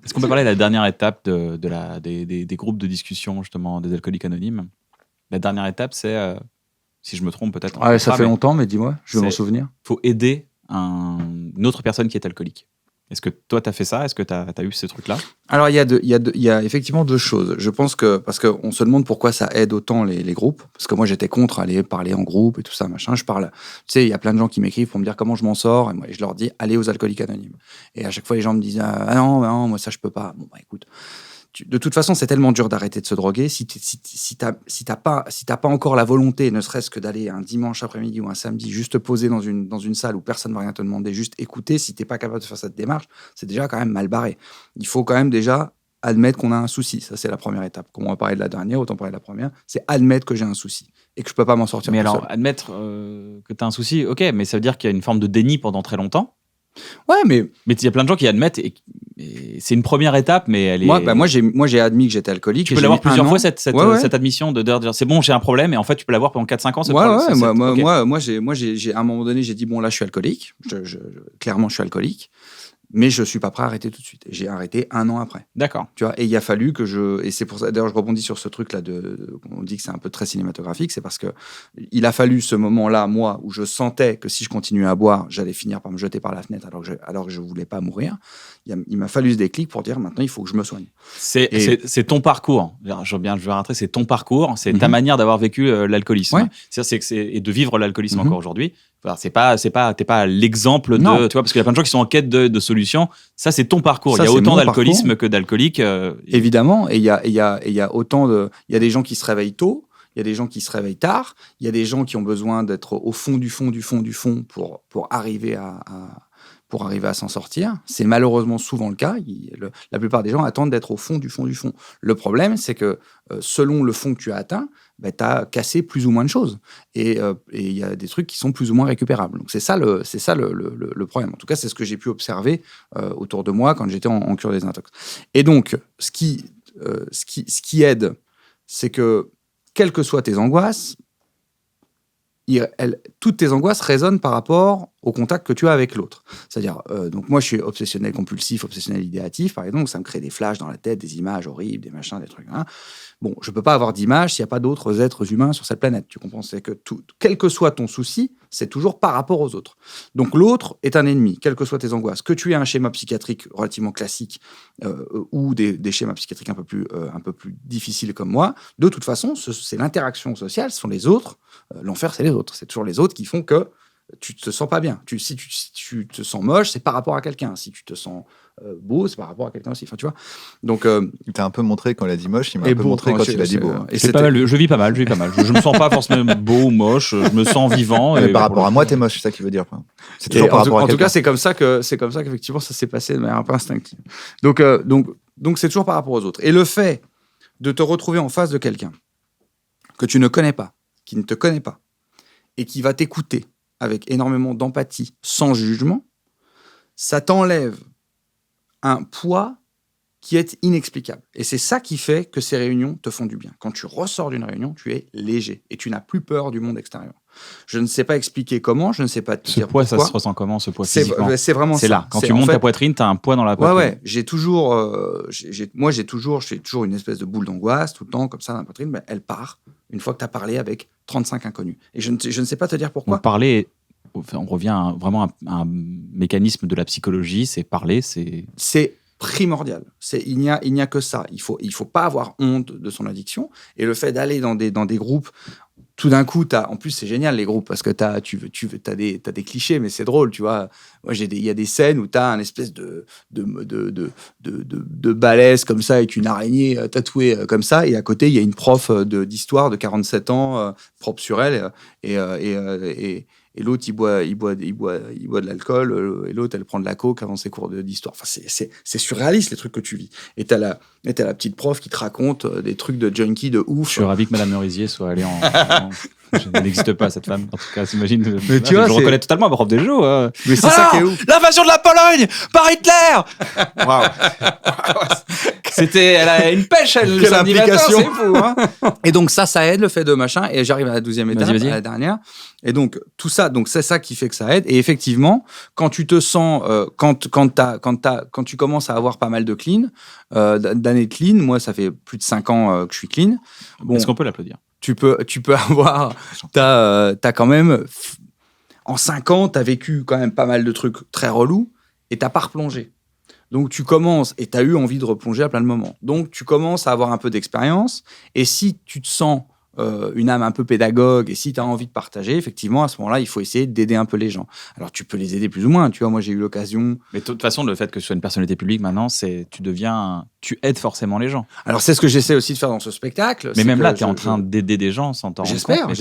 S1: Est-ce qu'on peut parler de la dernière étape des groupes de discussion, justement, des alcooliques anonymes? La dernière étape, c'est, si je me trompe peut-être,
S2: Ouais, ça fait
S1: mais
S2: longtemps, mais dis-moi, je vais m'en
S1: c'est-
S2: souvenir.
S1: faut aider une autre personne qui est alcoolique. Est-ce que toi, tu as fait ça? Est-ce que tu as eu ces trucs-là?
S2: Alors, il y a effectivement deux choses. Je pense que, parce qu'on se demande pourquoi ça aide autant les groupes, parce que moi, j'étais contre aller parler en groupe et tout ça, machin. Je parle, tu sais, il y a plein de gens qui m'écrivent pour me dire comment je m'en sors, et moi, je leur dis, allez aux alcooliques anonymes. Et à chaque fois, les gens me disent, ah non, moi, ça, je peux pas. Bon, bah, écoute. De toute façon, c'est tellement dur d'arrêter de se droguer. Si t'as pas encore la volonté, ne serait-ce que d'aller un dimanche après-midi ou un samedi, juste te poser dans une salle où personne ne va rien te demander, juste écouter, si t'es pas capable de faire cette démarche, c'est déjà quand même mal barré. Il faut quand même déjà admettre qu'on a un souci. Ça, c'est la première étape. Comme on va parler de la dernière, autant parler de la première. C'est admettre que j'ai un souci et que je peux pas m'en sortir
S1: Mais
S2: tout
S1: alors,
S2: seul.
S1: admettre que tu as un souci, ok, mais ça veut dire qu'il y a une forme de déni pendant très longtemps.
S2: Ouais, mais
S1: Mais il y a plein de gens qui admettent, et c'est une première étape, mais elle est.
S2: moi, j'ai admis que j'étais alcoolique.
S1: Tu
S2: et
S1: peux
S2: j'ai
S1: l'avoir
S2: mis
S1: plusieurs
S2: un
S1: fois,
S2: an.
S1: cette
S2: Ouais.
S1: cette admission de dire c'est bon, j'ai un problème, et en fait, tu peux l'avoir pendant 4-5 ans. Ce
S2: Ouais,
S1: problème,
S2: moi,
S1: ok.
S2: moi, j'ai à un moment donné, j'ai dit bon là, je suis alcoolique. Clairement, je suis alcoolique, mais je suis pas prêt à arrêter tout de suite. Et j'ai arrêté 1 an après.
S1: D'accord.
S2: Tu vois, et il a fallu que et c'est pour ça. D'ailleurs, je rebondis sur ce truc là on dit que c'est un peu très cinématographique. C'est parce que il a fallu ce moment-là, moi, où je sentais que si je continuais à boire, j'allais finir par me jeter par la fenêtre, alors que je voulais pas mourir. Il m'a fallu ce déclic pour dire maintenant, il faut que je me soigne.
S1: C'est ton parcours. Je veux rentrer, c'est ton parcours, c'est ta
S2: Mhm.
S1: manière d'avoir vécu l'alcoolisme.
S2: Ouais.
S1: Et de vivre l'alcoolisme
S2: Mhm.
S1: encore aujourd'hui. Enfin, t'es pas l'exemple
S2: Non.
S1: de, tu vois, parce qu'il y a plein de gens qui sont en quête de solutions. Ça, c'est ton parcours.
S2: Ça,
S1: Il y a
S2: c'est
S1: autant
S2: mon
S1: d'alcoolisme
S2: parcours.
S1: que d'alcooliques.
S2: Évidemment, et il y a autant de, il y a des gens qui se réveillent tôt, il y a des gens qui se réveillent tard, il y a des gens qui ont besoin d'être au fond du fond pour arriver à s'en sortir. C'est malheureusement souvent le cas. La plupart des gens attendent d'être au fond du fond du fond. Le problème, c'est que selon le fond que tu as atteint, tu as cassé plus ou moins de choses. Et il y a des trucs qui sont plus ou moins récupérables. Donc c'est ça le problème. En tout cas, c'est ce que j'ai pu observer autour de moi quand j'étais en cure des intox. Et donc, ce qui aide, c'est que, quelles que soient tes angoisses, toutes tes angoisses résonnent par rapport au contact que tu as avec l'autre. C'est-à-dire, donc moi, je suis obsessionnel compulsif, obsessionnel idéatif, par exemple, ça me crée des flashs dans la tête, des images horribles, des machins, des trucs. Hein. Bon, je peux pas avoir d'image s'il n'y a pas d'autres êtres humains sur cette planète. Tu comprends? C'est que quel que soit ton souci, c'est toujours par rapport aux autres. Donc l'autre est un ennemi, quelles que soient tes angoisses. Que tu aies un schéma psychiatrique relativement classique ou des schémas psychiatriques un peu plus difficiles comme moi, de toute façon, c'est l'interaction sociale, ce sont les autres. L'enfer, c'est les autres. C'est toujours les autres qui font que tu te sens pas bien. Si tu te sens moche, c'est par rapport à quelqu'un. Si tu te sens beau, c'est par rapport à quelqu'un aussi. Enfin, tu vois. Donc,
S4: Il t'a un peu montré quand il a dit moche, il m'a
S2: et
S4: un peu
S2: beau,
S4: montré quand il a dit beau.
S2: et
S1: C'est pas mal, je vis pas mal. Je me sens pas forcément beau ou moche. Je me sens vivant.
S4: Mais
S1: et
S4: par
S1: pour
S4: rapport
S1: le
S4: à
S1: coup,
S4: moi, t'es moche, c'est ça qu'il veut dire. C'est
S2: Et
S4: toujours par rapport à
S2: en tout
S4: quelqu'un.
S2: cas, c'est comme ça qu'effectivement, ça s'est passé de manière un peu instinctive. Donc, c'est toujours par rapport aux autres. Et le fait de te retrouver en face de quelqu'un que tu ne connais pas, qui ne te connaît pas, et qui va t'écouter avec énormément d'empathie, sans jugement, ça t'enlève un poids qui est inexplicable. Et c'est ça qui fait que ces réunions te font du bien. Quand tu ressors d'une réunion, tu es léger et tu n'as plus peur du monde extérieur. Je ne sais pas expliquer comment, je ne sais pas te
S1: Ce
S2: dire
S1: poids, ça
S2: pourquoi.
S1: se ressent comment, ce poids
S2: C'est
S1: physiquement?
S2: vraiment
S1: C'est
S2: ça.
S1: là. Quand
S2: C'est,
S1: tu
S2: en
S1: montes
S2: fait,
S1: ta poitrine, t'as un poids dans la poitrine.
S2: Ouais, j'ai toujours une espèce de boule d'angoisse tout le temps, comme ça, dans la poitrine, mais elle part une fois que tu as parlé avec 35 inconnus. Et je ne sais pas te dire pourquoi.
S1: Donc, parler on revient vraiment à un mécanisme de la psychologie, c'est parler,
S2: C'est primordial. Il n'y a que ça. Il faut pas avoir honte de son addiction. Et le fait d'aller dans des groupes, tout d'un coup, en plus, c'est génial, les groupes, parce que t'as des clichés, mais c'est drôle, tu vois. Moi, il y a des scènes où t'as un espèce de balèze comme ça, avec une araignée tatouée comme ça, et à côté, il y a une prof d'histoire de 47 ans, propre sur elle, et l'autre, il boit de l'alcool, et l'autre, elle prend de la coke avant ses cours d'histoire. Enfin, c'est surréaliste, les trucs que tu vis. Et t'as la petite prof qui te raconte des trucs de junkie de ouf.
S1: Je suis ravi que Madame Merisier soit allée Elle n'existe pas, cette femme. En tout cas, s'imagine.
S2: Mais tu vois,
S1: je reconnais totalement ma prof des jeux.
S2: Mais c'est ça qui est ouf.
S1: L'invasion de la Pologne par Hitler. Waouh. Elle a une pêche, elle, le samedi matin, c'est fou. Hein.
S2: Et donc, ça aide, le fait de machin. Et j'arrive à la 12e étape, à la dernière. Et donc, tout ça, c'est ça qui fait que ça aide. Et effectivement, quand tu te sens, quand tu commences à avoir pas mal de clean, d'années de clean, moi, ça fait plus de 5 ans que je suis clean. Bon,
S1: est-ce qu'on peut l'applaudir?
S2: Tu peux avoir, t'as quand même, en 5 ans, t'as vécu quand même pas mal de trucs très relous et t'as pas replongé. Donc tu commences, et t'as eu envie de replonger à plein de moments. Donc tu commences à avoir un peu d'expérience, et si tu te sens une âme un peu pédagogue, et si tu as envie de partager, effectivement, à ce moment-là, il faut essayer d'aider un peu les gens. Alors, tu peux les aider plus ou moins. Tu vois, moi, j'ai eu l'occasion...
S1: Mais de toute façon, le fait que tu sois une personnalité publique, maintenant, tu aides forcément les gens.
S2: Alors, c'est ce que j'essaie aussi de faire dans ce spectacle.
S1: Mais même là, tu es en train d'aider des gens sans t'en rendre compte.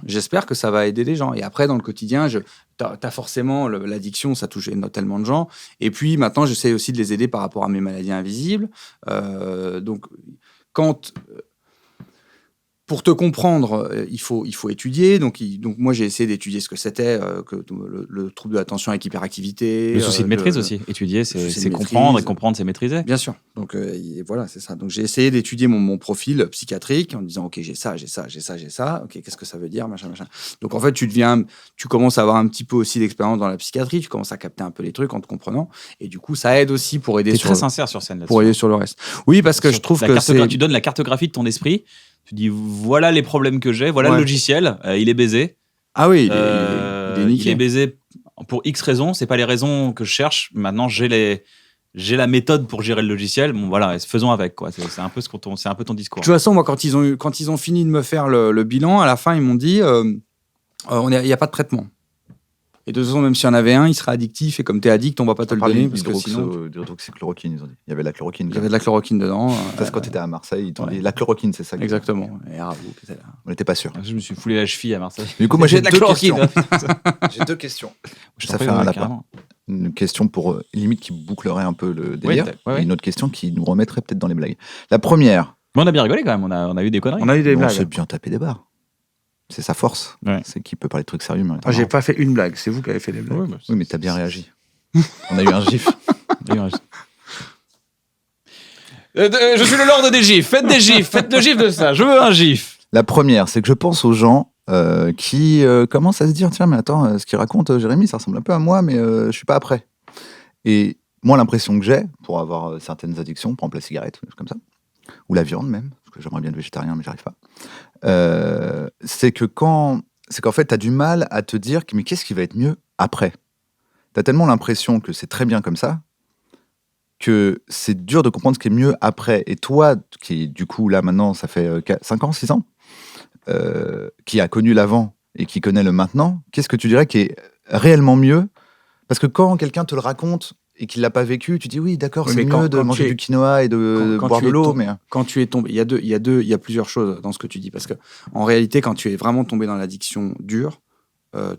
S2: J'espère que ça va aider des gens. Et après, dans le quotidien, t'as forcément l'addiction, ça touche tellement de gens. Et puis, maintenant, j'essaie aussi de les aider par rapport à mes maladies invisibles. Donc, pour te comprendre, il faut étudier. Donc moi, j'ai essayé d'étudier ce que c'était le trouble de l'attention avec hyperactivité.
S1: Le souci de maîtrise aussi. Étudier, c'est comprendre, et comprendre, c'est maîtriser.
S2: Bien sûr. Donc voilà, c'est ça. Donc j'ai essayé d'étudier mon profil psychiatrique en disant, ok, j'ai ça. Ok, qu'est-ce que ça veut dire, machin. Donc en fait, tu commences à avoir un petit peu aussi d'expérience dans la psychiatrie. Tu commences à capter un peu les trucs en te comprenant. Et du coup, ça aide aussi pour aider.
S1: T'es très sincère sur scène là-dessus.
S2: Pour aider sur le reste. Oui, parce que je trouve que
S1: tu donnes la cartographie de ton esprit. Tu dis, voilà les problèmes que j'ai, voilà le logiciel, il est baisé.
S2: Ah oui, il
S1: est baisé pour X raisons, c'est pas les raisons que je cherche. Maintenant, j'ai la méthode pour gérer le logiciel. Bon, voilà, faisons avec, quoi. C'est un peu ton discours.
S2: De toute façon, moi, quand ils ont fini de me faire le bilan, à la fin, ils m'ont dit, il n'y a pas de traitement. Et de toute façon, même s'il y en avait un, il serait addictif. Et comme tu es addict, on va pas te le donner. Parce que sinon...
S4: D'hydroxychloroquine, ils ont dit. Il y avait la chloroquine.
S2: Il y avait de la chloroquine dedans.
S4: Parce que quand tu étais à Marseille, ils t'ont dit la chloroquine, c'est ça.
S2: Exactement. Et
S4: on n'était pas sûr.
S1: Je me suis foulé la cheville à Marseille.
S4: Du coup, moi, j'ai
S1: de la chloroquine.
S4: J'ai 2 questions. Ça fait un lapin. Une question pour limite qui bouclerait un peu le délire. Et une autre question qui nous remettrait peut-être dans les blagues. La première.
S1: Mais on a bien rigolé quand même. On a eu des conneries.
S2: On a eu des blagues.
S4: On s'est bien tapé des barres. C'est sa force. C'est qu'il peut parler de trucs sérieux.
S2: J'ai pas fait une blague. C'est vous qui avez fait des blagues.
S4: Oui, mais t'as bien réagi. On a eu un gif.
S1: Je suis le lord des gifs. Faites des gifs. Faites le gif de ça. Je veux un gif.
S4: La première, c'est que je pense aux gens qui commencent à se dire, tiens, mais attends, ce qu'il raconte Jérémy, ça ressemble un peu à moi, mais je suis pas après. Et moi, l'impression que j'ai, pour avoir certaines addictions, par exemple la cigarette, comme ça, ou la viande même, parce que j'aimerais bien être végétarien, mais j'arrive pas, c'est qu'en fait, tu as du mal à te dire, mais qu'est-ce qui va être mieux après? Tu as tellement l'impression que c'est très bien comme ça, que c'est dur de comprendre ce qui est mieux après. Et toi, qui du coup, là, maintenant, ça fait 5 ans, 6 ans, qui a connu l'avant et qui connaît le maintenant, qu'est-ce que tu dirais qui est réellement mieux? Parce que quand quelqu'un te le raconte et qu'il l'a pas vécu, tu dis oui, d'accord, c'est mieux de manger du quinoa et de boire de l'eau. Mais
S2: quand tu es tombé, il y a plusieurs choses dans ce que tu dis, parce que en réalité, quand tu es vraiment tombé dans l'addiction dure,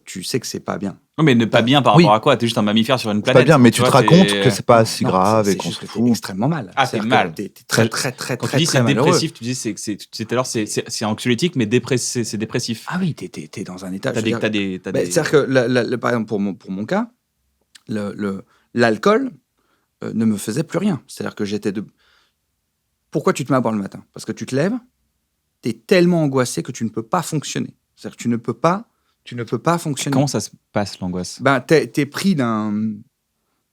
S2: tu sais que c'est pas bien.
S1: Non, mais ne pas bien par rapport à quoi? T'es juste un mammifère sur une planète.
S4: Pas bien, mais tu te racontes que c'est pas si grave et qu'on se fout.
S2: Extrêmement mal.
S1: Ah, c'est mal.
S2: T'es très, très, très,
S1: quand
S2: très,
S1: tu dis
S2: très
S1: c'est
S2: malheureux.
S1: dépressif, tu dis c'est anxiolytique, mais c'est dépressif.
S2: Ah oui, t'es dans un état.
S1: C'est-à-dire
S2: que, par exemple, pour mon cas, l'alcool ne me faisait plus rien. C'est-à-dire que j'étais de... Pourquoi tu te mets à boire le matin? Parce que tu te lèves, t'es tellement angoissé que tu ne peux pas fonctionner. C'est-à-dire que tu ne peux pas fonctionner.
S1: Comment ça se passe, l'angoisse?
S2: T'es pris d'un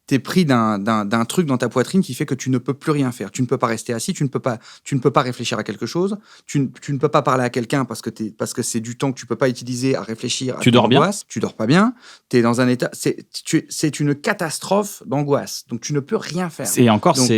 S2: t'es pris d'un truc dans ta poitrine qui fait que tu ne peux plus rien faire. Tu ne peux pas rester assis, tu ne peux pas réfléchir à quelque chose, tu ne peux pas parler à quelqu'un parce que c'est du temps que tu peux pas utiliser à réfléchir.
S1: Tu dors bien ?
S2: Tu dors pas bien. T'es dans un état. C'est une catastrophe d'angoisse. Donc tu ne peux rien faire.
S1: Et encore,
S2: Donc,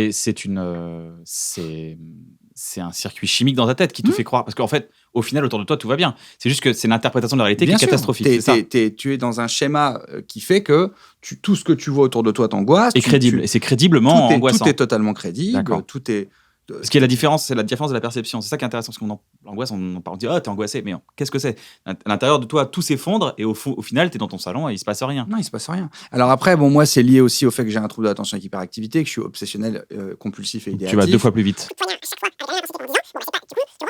S1: c'est un circuit chimique dans ta tête qui te fait croire. Parce qu'en fait, au final, autour de toi, tout va bien. C'est juste que c'est l'interprétation de la réalité qui est catastrophique. C'est ça.
S2: Tu es dans un schéma qui fait que tout ce que tu vois autour de toi t'angoisse.
S1: Et crédible. Et c'est crédiblement angoissant.
S2: Tout est totalement crédible.
S1: D'accord.
S2: Tout est.
S1: Ce qui est la différence, c'est la différence de la perception. C'est ça qui est intéressant. Parce l'angoisse, on dit, oh, t'es angoissé. Mais qu'est-ce que c'est ? À l'intérieur de toi, tout s'effondre. Et au final, t'es dans ton salon et il se passe rien.
S2: Non, il se passe rien. Alors après, bon, moi, c'est lié aussi au fait que j'ai un trouble d'attention avec hyperactivité, que je suis obsessionnel, compulsif et idéatif.
S1: Tu vas 2 fois plus vite.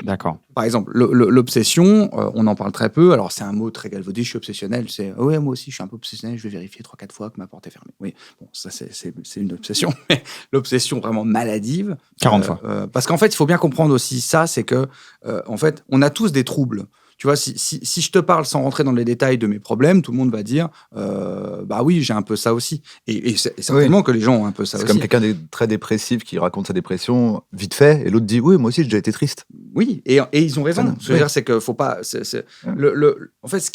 S1: D'accord.
S2: Par exemple, l'obsession, on en parle très peu. Alors, c'est un mot très galvaudé, je suis obsessionnel. C'est, ouais, moi aussi, je suis un peu obsessionnel, je vais vérifier 3-4 fois que ma porte est fermée. Oui, bon, ça, c'est une obsession. Mais l'obsession vraiment maladive.
S1: 40 fois.
S2: Parce qu'en fait, il faut bien comprendre aussi ça, c'est que, en fait, on a tous des troubles. Tu vois, si je te parle sans rentrer dans les détails de mes problèmes, tout le monde va dire bah oui, j'ai un peu ça aussi. Et c'est certainement que les gens ont un peu ça aussi.
S4: C'est comme quelqu'un de très dépressif qui raconte sa dépression vite fait, et l'autre dit oui, moi aussi j'ai déjà été triste.
S2: Oui, et ils ont raison. Ce que je veux dire, c'est que faut pas. En fait, ce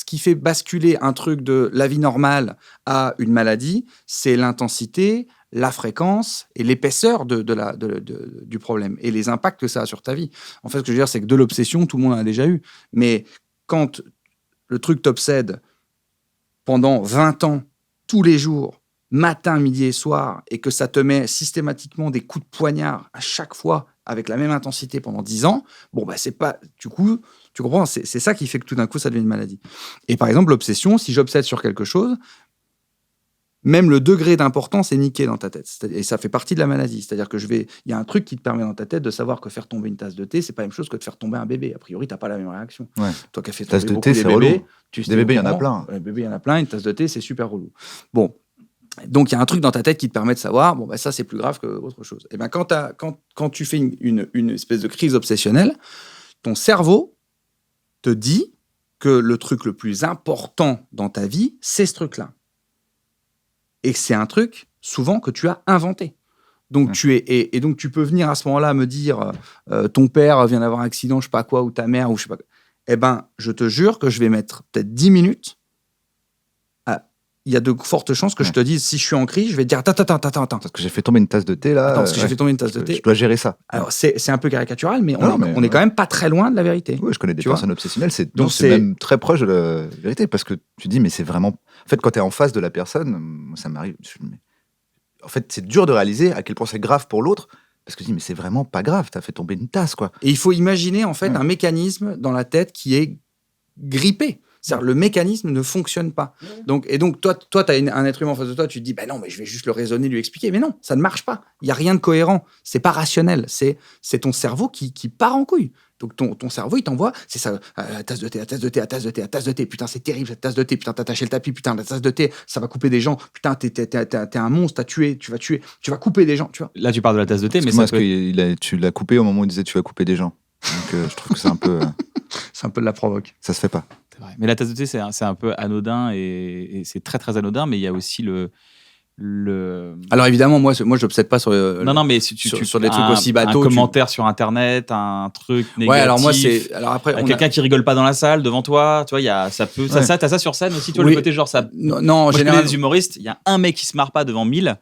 S2: qui fait basculer un truc de la vie normale à une maladie, c'est l'intensité, la fréquence et l'épaisseur du problème et les impacts que ça a sur ta vie. En fait, ce que je veux dire, c'est que de l'obsession, tout le monde en a déjà eu. Mais quand le truc t'obsède pendant 20 ans, tous les jours, matin, midi et soir, et que ça te met systématiquement des coups de poignard à chaque fois avec la même intensité pendant 10 ans, bon, bah, c'est pas. Du coup, tu comprends, c'est ça qui fait que tout d'un coup, ça devient une maladie. Et par exemple, l'obsession, si j'obsède sur quelque chose, même le degré d'importance est niqué dans ta tête. Et ça fait partie de la maladie. C'est-à-dire que il y a un truc qui te permet dans ta tête de savoir que faire tomber une tasse de thé, c'est pas la même chose que de faire tomber un bébé. A priori, t'as pas la même réaction.
S4: Ouais.
S2: Toi qui as fait
S4: tasse
S2: tomber
S4: de thé, c'est
S2: bébés,
S4: des bébés, il y en a plein.
S2: Les bébés, il y en a plein. Une tasse de thé, c'est super relou. Bon. Donc, il y a un truc dans ta tête qui te permet de savoir, bon, bah, ça, c'est plus grave que autre chose. Et ben, quand tu fais une espèce de crise obsessionnelle, ton cerveau te dit que le truc le plus important dans ta vie, c'est ce truc-là. Et c'est un truc, souvent, que tu as inventé. Donc, donc tu peux venir à ce moment-là me dire ton père vient d'avoir un accident, je sais pas quoi, ou ta mère, ou je sais pas quoi. Eh ben, je te jure que je vais mettre peut-être 10 minutes. Il y a de fortes chances que je te dise, si je suis en crise, je vais te dire attends.
S4: Parce que j'ai fait tomber une tasse de thé, là.
S2: Attends, parce que j'ai fait tomber une tasse de thé.
S4: Je dois gérer ça.
S2: Alors, c'est un peu caricatural, mais on est quand même pas très loin de la vérité.
S4: Oui, je connais des personnes obsessionnelles. C'est même très proche de la vérité, parce que tu dis, mais c'est vraiment. En fait, quand tu es en face de la personne, ça m'arrive. En fait, c'est dur de réaliser à quel point c'est grave pour l'autre, parce que tu dis, mais c'est vraiment pas grave, tu as fait tomber une tasse, quoi.
S2: Et il faut imaginer, en fait, un mécanisme dans la tête qui est grippé. C'est-à-dire, le mécanisme ne fonctionne pas. Donc, toi, tu as un être humain en face de toi, tu te dis, non, mais je vais juste le raisonner, lui expliquer. Mais non, ça ne marche pas. Il n'y a rien de cohérent. C'est pas rationnel. C'est ton cerveau qui part en couille. Donc, ton cerveau, il t'envoie, c'est ça, tasse de thé. Putain, c'est terrible, cette tasse de thé. Putain, t'as taché le tapis. Putain, la tasse de thé, ça va couper des gens. Putain, t'es un monstre, tu vas tuer. Tu vas couper des gens, tu vois.
S1: Là, tu parles de la tasse de thé, mais
S4: ça tu l'as coupé au moment où il disait tu vas couper des gens. Donc, je trouve que c'est un peu...
S2: c'est un peu de la provoque.
S4: Ça se fait pas.
S1: C'est vrai. Mais la tasse de thé, c'est un peu anodin et c'est très, très anodin, mais il y a aussi le...
S2: Alors évidemment, moi je n'obsède pas sur
S1: mais
S2: sur des trucs aussi bateaux.
S1: Un commentaire sur Internet, un truc négatif.
S2: Ouais, alors moi c'est... Alors après,
S1: quelqu'un qui rigole pas dans la salle devant toi, tu vois, ça peut... Ouais. T'as ça sur scène aussi, tu vois, le côté genre ça...
S2: Non, en général...
S1: Je connais des humoristes, il y a un mec qui se marre pas devant 1000,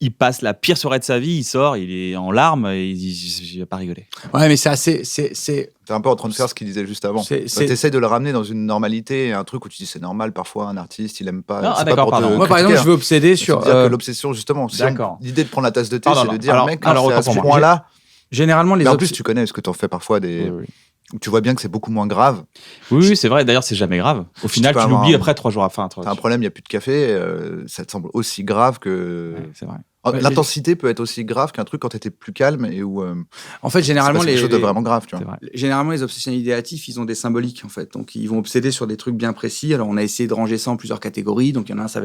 S1: il passe la pire soirée de sa vie, il sort, il est en larmes et il dit je vais pas rigoler.
S2: Ouais, mais c'est assez...
S4: T'es un peu en train de faire ce qu'il disait juste avant. T'essaies de le ramener dans une normalité, un truc où tu dis c'est normal parfois, un artiste, il aime pas...
S1: Non, d'accord, pardon.
S2: Moi, par exemple, je veux obséder sur...
S4: dire que l'obsession, justement, l'idée de prendre la tasse de thé, c'est de dire, mec, à ce point-là...
S2: Généralement, les
S4: en plus, tu connais, parce que t'en fais parfois des... Oui. Tu vois bien que c'est beaucoup moins grave.
S1: Oui, c'est vrai. D'ailleurs, c'est jamais grave. Au final, tu l'oublies après 3 jours.
S4: T'as un problème, il n'y a plus de café, ça te semble aussi grave que...
S1: Ouais, c'est vrai.
S4: L'intensité peut être aussi grave qu'un truc quand t'étais plus calme et où
S2: En fait, généralement,
S4: c'est quelque chose de vraiment grave, tu vois.
S2: généralement, les obsessionnels idéatifs, ils ont des symboliques, en fait. Donc, ils vont obséder sur des trucs bien précis. Alors, on a essayé de ranger ça en plusieurs catégories. Donc, il y en a un,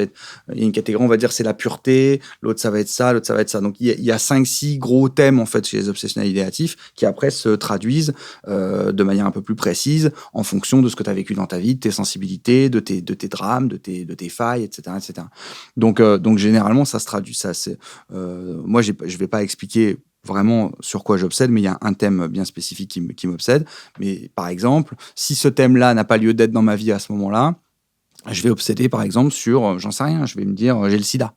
S2: il y a une catégorie, on va dire, c'est la pureté. L'autre, ça va être ça. L'autre, ça va être ça. Donc, il y a 5-6 gros thèmes, en fait, chez les obsessionnels idéatifs, qui après se traduisent de manière un peu plus précise en fonction de ce que tu as vécu dans ta vie, de tes sensibilités, de tes drames, de tes failles, etc., etc. Donc, généralement, ça se traduit. Moi, je vais pas expliquer vraiment sur quoi j'obsède, mais il y a un thème bien spécifique qui m'obsède. Mais par exemple, si ce thème-là n'a pas lieu d'être dans ma vie à ce moment-là, je vais obséder par exemple sur, j'en sais rien, je vais me dire j'ai le sida.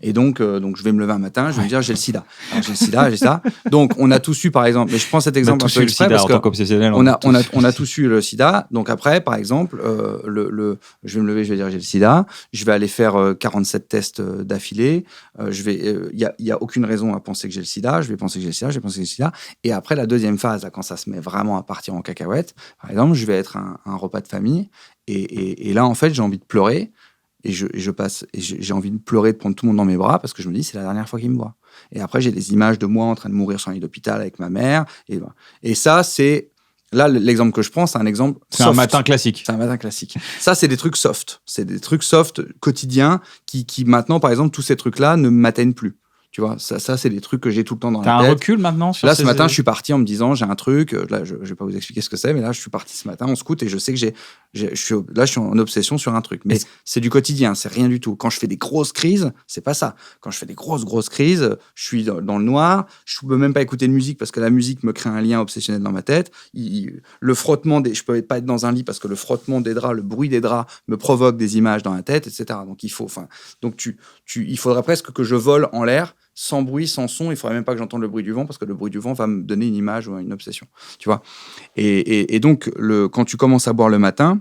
S2: Et donc je vais me lever un matin, je vais me dire j'ai le sida. Alors, j'ai le sida, j'ai ça. Donc on a tous eu par exemple, mais je prends cet exemple un peu exprès parce que on a tous eu le sida. Donc après par exemple, je vais me lever, je vais dire j'ai le sida. Je vais aller faire 47 tests d'affilée. Il y a aucune raison à penser que j'ai le sida. Je vais penser que j'ai le sida, je vais penser que j'ai le sida. Et après la deuxième phase, là, quand ça se met vraiment à partir en cacahuète, par exemple, je vais être un repas de famille et là en fait j'ai envie de pleurer. Et j'ai envie de pleurer, de prendre tout le monde dans mes bras parce que je me dis c'est la dernière fois qu'il me voit. Et après j'ai des images de moi en train de mourir sur un lit d'hôpital avec ma mère. Et ça c'est là l'exemple que je prends, c'est un exemple.
S1: C'est un matin classique.
S2: C'est un matin classique. Ça c'est des trucs soft. C'est des trucs soft quotidiens qui maintenant par exemple tous ces trucs là ne m'atteignent plus. Tu vois, ça c'est des trucs que j'ai tout le temps dans la tête.
S1: T'as un recul maintenant sur
S2: là, ce matin, je suis parti en me disant, j'ai un truc. Là, je vais pas vous expliquer ce que c'est, mais là, je suis parti ce matin en scout et je sais que je suis en obsession sur un truc. Mais c'est du quotidien, c'est rien du tout. Quand je fais des grosses crises, c'est pas ça. Quand je fais des grosses crises, je suis dans le noir. Je peux même pas écouter de musique parce que la musique me crée un lien obsessionnel dans ma tête. Le frottement je peux pas être dans un lit parce que le frottement des draps, le bruit des draps me provoque des images dans la tête, etc. Donc il faudrait presque que je vole en l'air. Sans bruit, sans son, il faudrait même pas que j'entende le bruit du vent parce que le bruit du vent va me donner une image ou une obsession, tu vois. Et donc, quand tu commences à boire le matin,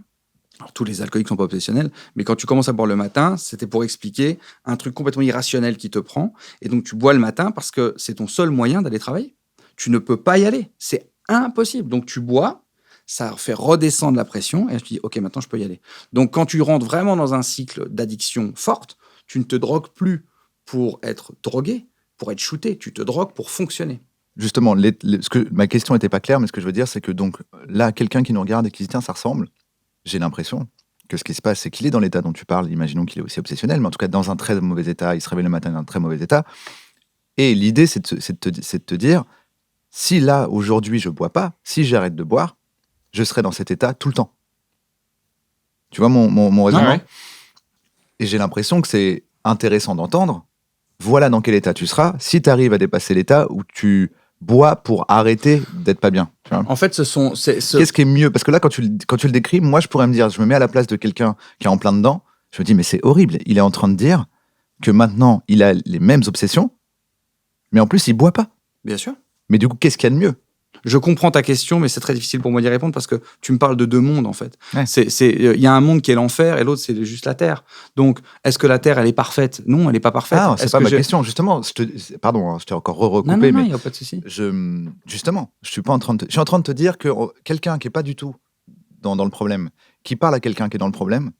S2: alors tous les alcooliques sont pas obsessionnels, mais quand tu commences à boire le matin, c'était pour expliquer un truc complètement irrationnel qui te prend. Et donc, tu bois le matin parce que c'est ton seul moyen d'aller travailler. Tu ne peux pas y aller. C'est impossible. Donc, tu bois, ça fait redescendre la pression et tu te dis, OK, maintenant, je peux y aller. Donc, quand tu rentres vraiment dans un cycle d'addiction forte, tu ne te drogues plus pour être drogué, pour être shooté. Tu te drogues pour fonctionner.
S4: Justement, ma question n'était pas claire, mais ce que je veux dire, c'est que donc là, quelqu'un qui nous regarde et qui se dit, tiens, ça ressemble, j'ai l'impression que ce qui se passe, c'est qu'il est dans l'état dont tu parles. Imaginons qu'il est aussi obsessionnel, mais en tout cas, dans un très mauvais état, il se réveille le matin dans un très mauvais état. Et l'idée, c'est de te dire, si là, aujourd'hui, je bois pas, si j'arrête de boire, je serai dans cet état tout le temps. Tu vois mon raisonnement?
S1: Ouais.
S4: Et j'ai l'impression que c'est intéressant d'entendre. Voilà dans quel état tu seras si tu arrives à dépasser l'état où tu bois pour arrêter d'être pas bien. Tu vois.
S2: En fait,
S4: Qu'est-ce qui est mieux? Parce que là, quand tu le décris, moi, je pourrais me dire, je me mets à la place de quelqu'un qui est en plein dedans, je me dis, mais c'est horrible. Il est en train de dire que maintenant, il a les mêmes obsessions, mais en plus, il boit pas.
S2: Bien sûr.
S4: Mais du coup, qu'est-ce qu'il y a de mieux?
S2: Je comprends ta question, mais c'est très difficile pour moi d'y répondre parce que tu me parles de deux mondes, en fait.
S4: Ouais.
S2: Il y a un monde qui est l'enfer et l'autre, c'est juste la Terre. Donc, est-ce que la Terre, elle est parfaite? Non, elle n'est pas parfaite.
S4: Ah, c'est pas ma question. Justement, pardon, je t'ai encore recoupé.
S2: Non, il
S4: mais
S2: n'y a pas de souci.
S4: Justement, je suis en train de te dire que quelqu'un qui est pas du tout dans le problème, qui parle à quelqu'un qui est dans le problème,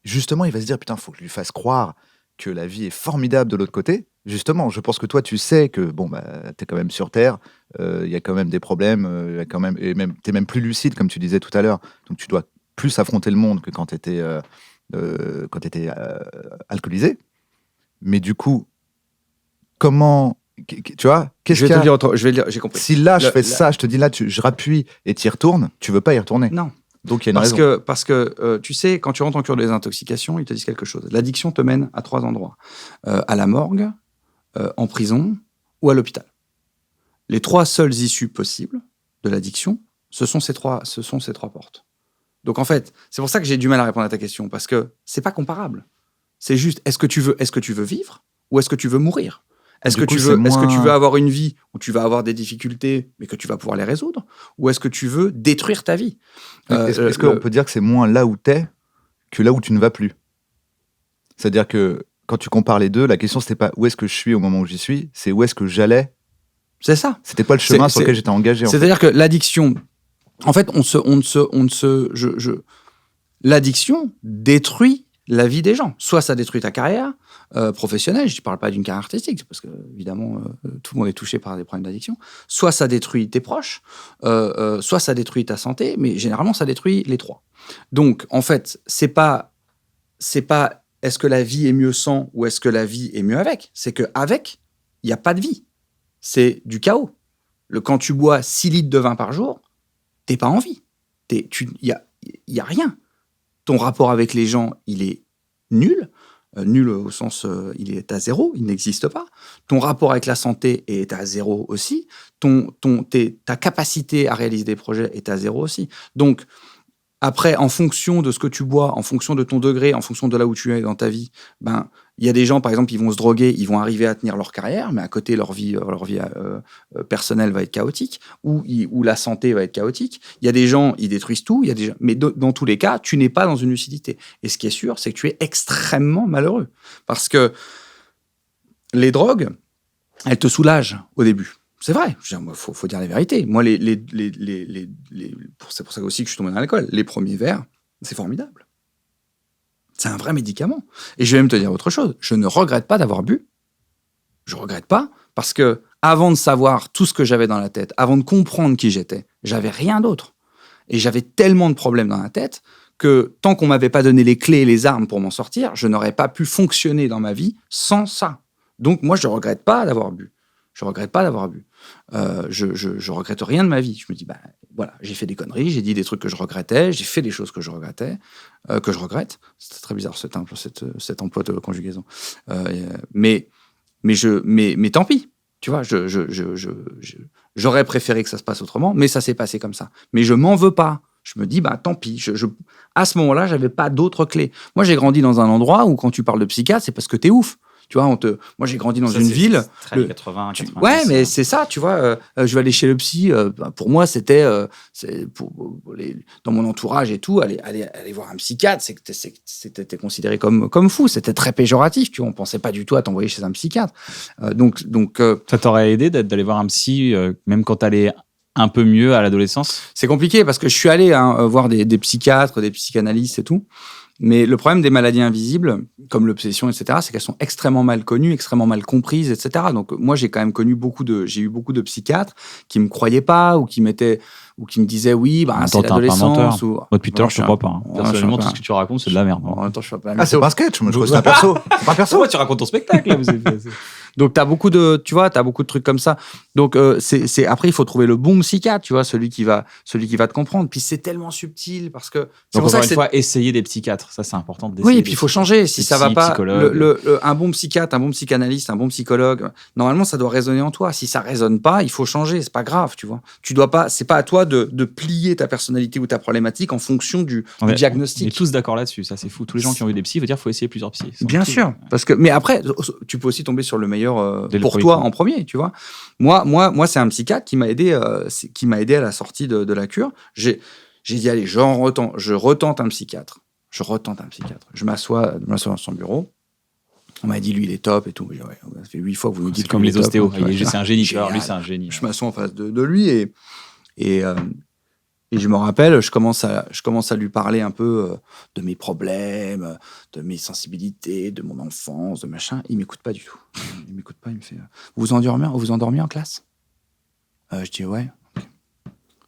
S4: justement, il va se dire, putain, faut que je lui fasse croire que la vie est formidable de l'autre côté. Justement, je pense que toi, tu sais que bon, bah, t'es quand même sur Terre, il y a quand même des problèmes, et même t'es même plus lucide, comme tu disais tout à l'heure. Donc, tu dois plus affronter le monde que quand t'étais alcoolisé. Mais du coup, comment, tu vois, qu'est-ce qu'il y a?
S2: J'ai compris.
S4: Si là, je fais ça, je te dis là, je rappuie et t'y retournes, tu veux pas y retourner.
S2: Non.
S4: Donc, il y a une raison.
S2: Parce que tu sais, quand tu rentres en cure de désintoxication, ils te disent quelque chose. L'addiction te mène à 3 endroits. À la morgue, en prison ou à l'hôpital. Les 3 seules issues possibles de l'addiction, ce sont ces trois portes. Donc en fait, c'est pour ça que j'ai du mal à répondre à ta question, parce que c'est pas comparable. C'est juste, est-ce que tu veux vivre ou est-ce que tu veux mourir? Est-ce que tu veux avoir une vie où tu vas avoir des difficultés, mais que tu vas pouvoir les résoudre? Ou est-ce que tu veux détruire ta vie?
S4: Est-ce qu'on peut dire que c'est moins là où t'es que là où tu ne vas plus? C'est-à-dire que quand tu compares les deux, la question, c'était pas où est-ce que je suis au moment où j'y suis, c'est où est-ce que j'allais.
S2: C'est ça.
S4: C'était pas le chemin sur lequel j'étais engagé.
S2: C'est-à-dire que l'addiction, en fait, l'addiction détruit la vie des gens. Soit ça détruit ta carrière professionnelle, je ne parle pas d'une carrière artistique, parce que évidemment tout le monde est touché par des problèmes d'addiction. Soit ça détruit tes proches, soit ça détruit ta santé, mais généralement ça détruit les trois. Donc en fait, c'est pas est-ce que la vie est mieux sans ou est-ce que la vie est mieux avec. C'est que avec, il n'y a pas de vie. C'est du chaos. Quand tu bois 6 litres de vin par jour, t'es pas en vie. Il y a rien. Ton rapport avec les gens, il est nul. Nul au sens, il est à zéro, il n'existe pas. Ton rapport avec la santé est à zéro aussi. Ta capacité à réaliser des projets est à zéro aussi. Donc, après, en fonction de ce que tu bois, en fonction de ton degré, en fonction de là où tu es dans ta vie, il y a des gens, par exemple, ils vont se droguer, ils vont arriver à tenir leur carrière, mais à côté, leur vie personnelle va être chaotique, ou la santé va être chaotique. Il y a des gens, ils détruisent tout, mais dans tous les cas, tu n'es pas dans une lucidité. Et ce qui est sûr, c'est que tu es extrêmement malheureux. Parce que les drogues, elles te soulagent au début. C'est vrai, faut dire la vérité. Moi, c'est pour ça aussi que je suis tombé dans l'alcool. Les premiers verres, c'est formidable. C'est un vrai médicament. Et je vais même te dire autre chose. Je ne regrette pas d'avoir bu. Je regrette pas parce que avant de savoir tout ce que j'avais dans la tête, avant de comprendre qui j'étais, j'avais rien d'autre. Et j'avais tellement de problèmes dans la tête que tant qu'on m'avait pas donné les clés et les armes pour m'en sortir, je n'aurais pas pu fonctionner dans ma vie sans ça. Donc moi, je regrette pas d'avoir bu. Je regrette pas d'avoir bu. Je regrette rien de ma vie. Je me dis, voilà, j'ai fait des conneries, j'ai dit des trucs que je regrettais, j'ai fait des choses que je regrettais, que je regrette. C'est très bizarre cet emploi de conjugaison. Mais tant pis. Tu vois, j'aurais préféré que ça se passe autrement, mais ça s'est passé comme ça. Mais je m'en veux pas. Je me dis, tant pis. À ce moment-là, j'avais pas d'autres clés. Moi, j'ai grandi dans un endroit où quand tu parles de psychiatre, c'est parce que t'es ouf. Tu vois, moi, j'ai grandi dans une ville.
S1: C'est très 80, 90.
S2: Ouais, mais c'est ça, tu vois. Je vais aller chez le psy. Pour moi, c'était dans mon entourage et tout, aller voir un psychiatre, c'était considéré comme fou. C'était très péjoratif. Tu vois, on pensait pas du tout à t'envoyer chez un psychiatre. Donc,
S1: ça t'aurait aidé d'aller voir un psy, même quand t'allais un peu mieux à l'adolescence?
S2: C'est compliqué parce que je suis allé voir des psychiatres, des psychanalystes et tout. Mais le problème des maladies invisibles, comme l'obsession, etc., c'est qu'elles sont extrêmement mal connues, extrêmement mal comprises, etc. Donc moi, j'ai quand même j'ai eu beaucoup de psychiatres qui me croyaient pas ou qui me disaient oui, c'est l'adolescence.
S1: Depuis tout à l'heure, je te crois pas. Hein. Personnellement, tout ce que tu racontes, c'est de la merde.
S2: En même temps, je fais pas.
S4: C'est pas un sketch, moi je crois que c'est un perso. C'est pas un perso.
S1: Pourquoi tu racontes ton spectacle là,
S2: Donc t'as beaucoup de trucs comme ça. Donc après il faut trouver le bon psychiatre, tu vois, celui qui va te comprendre. Puis c'est tellement subtil parce que
S1: donc encore une fois, essayer des psychiatres, ça c'est important d'essayer.
S2: Oui, et puis il faut changer. Si ça va pas, un bon psychiatre, un bon psychanalyste, un bon psychologue, normalement ça doit résonner en toi. Si ça résonne pas, il faut changer. C'est pas grave, tu vois. Tu dois pas. C'est pas à toi de plier ta personnalité ou ta problématique en fonction du diagnostic.
S1: On est tous d'accord là-dessus. Ça c'est fou. Tous les gens qui ont eu des psys, veut dire qu'il faut essayer plusieurs psys.
S2: Bien sûr, parce que mais après tu peux aussi tomber sur le meilleur pour toi en premier, tu vois. Moi, c'est un psychiatre qui m'a aidé à la sortie de la cure. J'ai dit allez, je retente un psychiatre. Je m'assois dans son bureau. On m'a dit lui il est top et tout. Ouais, ça fait 8 fois que vous nous dites
S1: comme les ostéos. C'est un génie.
S2: Génial.
S1: Lui c'est un génie.
S2: Je m'assois en face de lui et je me rappelle, je commence à lui parler un peu de mes problèmes, de mes sensibilités, de mon enfance, de machin. Il m'écoute pas du tout. Il m'écoute pas, il me fait vous vous endormiez en classe? Je dis ouais. Okay.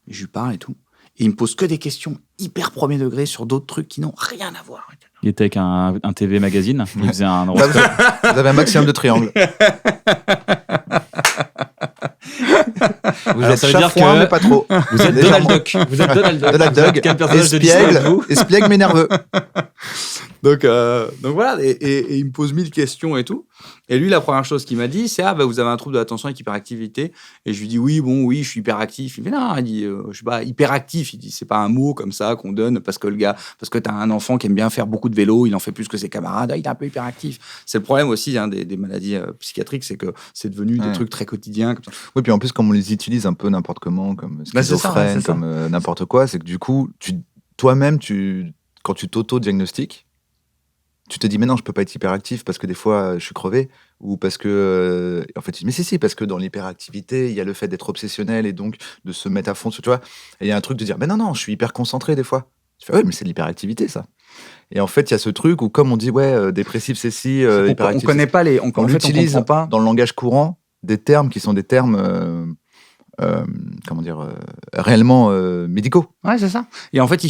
S2: Et je lui parle et tout. Et il me pose que des questions hyper premier degré sur d'autres trucs qui n'ont rien à voir.
S1: Il était avec un TV magazine. Il faisait un
S4: Vous avez un maximum de triangles.
S1: Ça veut dire que
S4: mais pas trop.
S1: Vous êtes Donald Duck.
S4: Donald Duck.
S1: Quel personnage de Disney êtes-vous?
S4: Espiègle mais nerveux.
S2: Donc voilà, et il me pose 1000 questions et tout. Et lui, la première chose qu'il m'a dit, c'est vous avez un trouble de l'attention avec hyperactivité. Et je lui dis oui, je suis hyperactif. Il me fait non, il dit je suis pas hyperactif. Il dit c'est pas un mot comme ça qu'on donne parce que t'as un enfant qui aime bien faire beaucoup de vélo, il en fait plus que ses camarades, il est un peu hyperactif. C'est le problème aussi des maladies psychiatriques, c'est que c'est devenu des trucs très quotidiens. Comme ça.
S4: Oui, puis en plus, comme on les utilise un peu n'importe comment, comme schizophrène, comme n'importe quoi, c'est que du coup, toi-même, quand tu t'auto-diagnostiques, tu te dis mais non, je peux pas être hyperactif parce que des fois je suis crevé, ou parce que en fait mais si parce que dans l'hyperactivité il y a le fait d'être obsessionnel et donc de se mettre à fond, tu vois, et il y a un truc de dire mais non je suis hyper concentré des fois. Tu fais oui mais c'est de l'hyperactivité ça. Et en fait, il y a ce truc où, comme on dit, dépressif, c'est si,
S2: On
S4: hyperactif,
S2: connaît pas les.
S4: on
S2: En fait, on
S4: utilise
S2: comprend pas.
S4: dans le langage courant des termes qui sont des termes, réellement médicaux.
S2: Ouais, c'est ça. Et en fait, c'est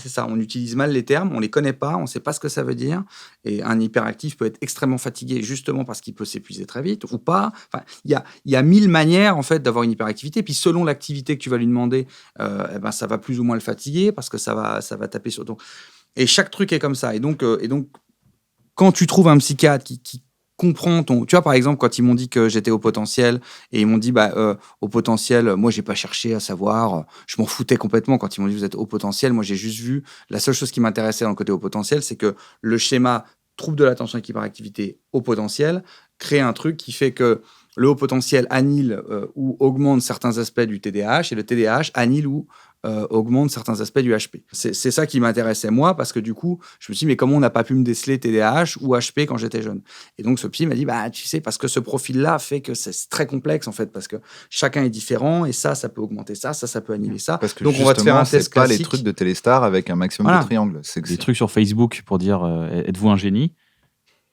S2: ça, on utilise mal les termes, on les connaît pas, on sait pas ce que ça veut dire. Et un hyperactif peut être extrêmement fatigué justement parce qu'il peut s'épuiser très vite ou pas. Enfin, il y a 1000 manières en fait d'avoir une hyperactivité. Puis selon l'activité que tu vas lui demander, ça va plus ou moins le fatiguer parce que ça va taper sur. Et chaque truc est comme ça. Et donc, quand tu trouves un psychiatre qui comprend ton. Tu vois, par exemple, quand ils m'ont dit que j'étais au potentiel et ils m'ont dit, au potentiel, moi, j'ai pas cherché à savoir. Je m'en foutais complètement quand ils m'ont dit, vous êtes au potentiel. Moi, j'ai juste vu. La seule chose qui m'intéressait dans le côté au potentiel, c'est que le schéma trouble de l'attention avec hyperactivité au potentiel crée un truc qui fait que le haut potentiel annule ou augmente certains aspects du TDAH et le TDAH annule ou augmente certains aspects du HP. C'est ça qui m'intéressait moi parce que du coup, je me suis dit mais comment on n'a pas pu me déceler TDAH ou HP quand j'étais jeune. Et donc ce psy m'a dit tu sais parce que ce profil-là fait que c'est très complexe en fait parce que chacun est différent et ça peut augmenter ça peut annuler ça.
S4: Parce que
S2: donc on va te faire un test
S4: c'est pas
S2: classique.
S4: les trucs de Téléstar avec un maximum de triangles.
S1: C'est des trucs sur Facebook pour dire êtes-vous un génie.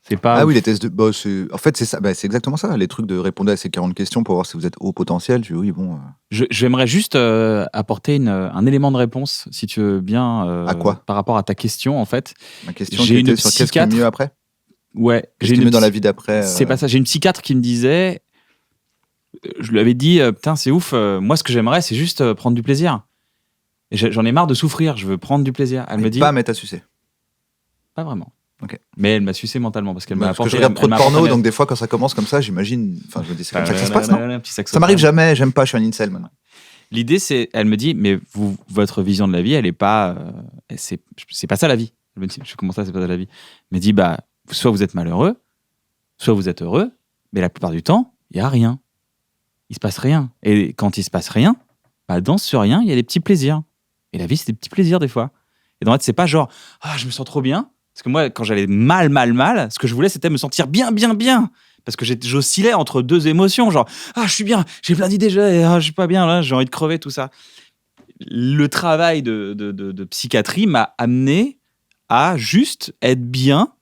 S1: C'est pas.
S4: Ah oui, les tests de. En fait, c'est ça. C'est exactement ça. Les trucs de répondre à ces 40 questions pour voir si vous êtes haut potentiel. Oui, bon.
S1: J'aimerais juste apporter un élément de réponse, si tu veux bien.
S4: À quoi ?
S1: Par rapport à ta question, en fait.
S4: Ma question qui était sur qu'est-ce qui est mieux après ?
S1: Ouais.
S4: Qu'est-ce qui est mieux dans la vie d'après
S1: C'est pas ça. J'ai une psychiatre qui me disait. Je lui avais dit, putain, c'est ouf. Moi, ce que j'aimerais, c'est juste prendre du plaisir. Et j'en ai marre de souffrir. Je veux prendre du plaisir. Elle me dit.
S4: Pas mettre à sucer.
S1: Pas vraiment.
S4: Okay.
S1: Mais elle m'a sucé mentalement parce qu'elle m'a apporté.
S4: Parce que je regarde trop de porno, donc des fois quand ça commence comme ça, j'imagine. Enfin, je me dis c'est comme ça que ça se passe, non ? Ça m'arrive jamais. J'aime pas. Je suis un incel maintenant.
S1: L'idée, c'est, elle me dit, mais votre vision de la vie, elle est pas, c'est pas ça la vie. Elle me dit, comment ça, c'est pas ça la vie ? Elle me dit, soit vous êtes malheureux, soit vous êtes heureux, mais la plupart du temps, il y a rien. Il se passe rien. Et quand il se passe rien, dans ce rien, il y a des petits plaisirs. Et la vie, c'est des petits plaisirs des fois. Et dans la tête, c'est pas genre, je me sens trop bien. Parce que moi, quand j'allais mal, ce que je voulais, c'était me sentir bien. Parce que j'oscillais entre deux émotions, genre, je suis bien, j'ai plein d'idées, je suis pas bien, là, j'ai envie de crever, tout ça. Le travail de psychiatrie m'a amené à juste être bien.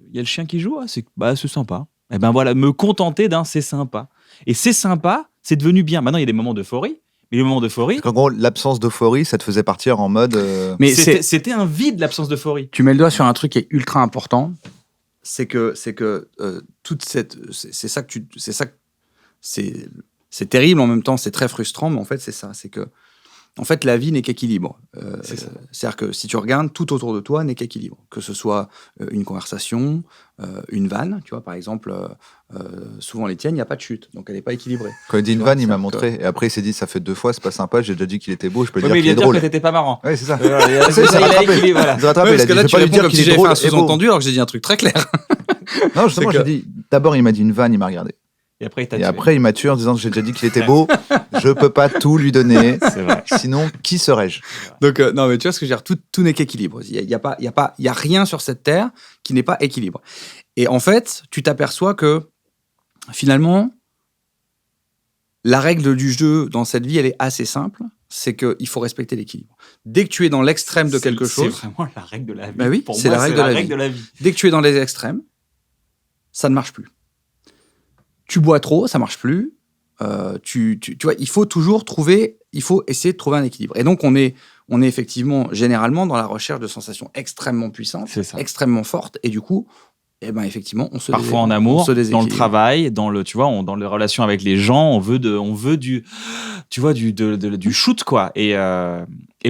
S1: Il y a le chien qui joue, c'est sympa. Et voilà, me contenter d'un c'est sympa. Et c'est sympa, c'est devenu bien. Maintenant, il y a des moments d'euphorie. Mais le moment d'euphorie.
S4: En gros, l'absence d'euphorie, ça te faisait partir en mode.
S2: Mais
S1: c'était un vide, l'absence d'euphorie.
S2: Tu mets le doigt sur un truc qui est ultra important. C'est que toute cette. C'est ça que tu. C'est ça. C'est terrible en même temps, c'est très frustrant, mais en fait, c'est ça. C'est que. En fait, la vie n'est qu'équilibre. C'est-à-dire que si tu regardes, tout autour de toi n'est qu'équilibre. Que ce soit une conversation, une vanne, tu vois, par exemple, souvent les tiennes, il n'y a pas de chute, donc elle n'est pas équilibrée.
S4: Quand il dit une vanne, il m'a montré, et après il s'est dit, ça fait 2 fois, c'est pas sympa, j'ai déjà dit qu'il était beau, je peux lui dire qu'il est drôle.
S1: Mais il vient de dire que t'étais pas marrant.
S4: Oui, c'est ça.
S1: Il a rattrapé.
S4: Il a rattrapé, il a dit, je vais pas lui dire qu'il est drôle
S2: et beau. Sous-entendu alors que j'ai dit un truc très clair.
S4: Non, justement, j'ai dit, d'abord il m'a dit une vanne, il m'a regardé.
S1: Et
S4: après, il m'a tué en disant que j'ai déjà dit qu'il était beau. Je peux pas tout lui donner.
S1: C'est vrai.
S4: Sinon, qui serais-je ?
S2: Donc, non, mais tu vois ce que je veux dire, tout n'est qu'équilibre. Il y a rien sur cette terre qui n'est pas équilibre. Et en fait, tu t'aperçois que finalement, la règle du jeu dans cette vie, elle est assez simple. C'est qu'il faut respecter l'équilibre. Dès que tu es dans l'extrême de quelque chose,
S1: c'est vraiment la règle de la vie.
S2: Oui,
S1: pour
S2: c'est
S1: moi,
S2: la règle de la vie. Dès que tu es dans les extrêmes, ça ne marche plus. Tu bois trop, ça marche plus. Tu vois, il faut essayer de trouver un équilibre. Et donc, on est effectivement, généralement, dans la recherche de sensations extrêmement puissantes, extrêmement fortes. Et du coup, effectivement, on se
S1: parfois en amour, dans le travail, dans les relations avec les gens, on veut du shoot, quoi. Et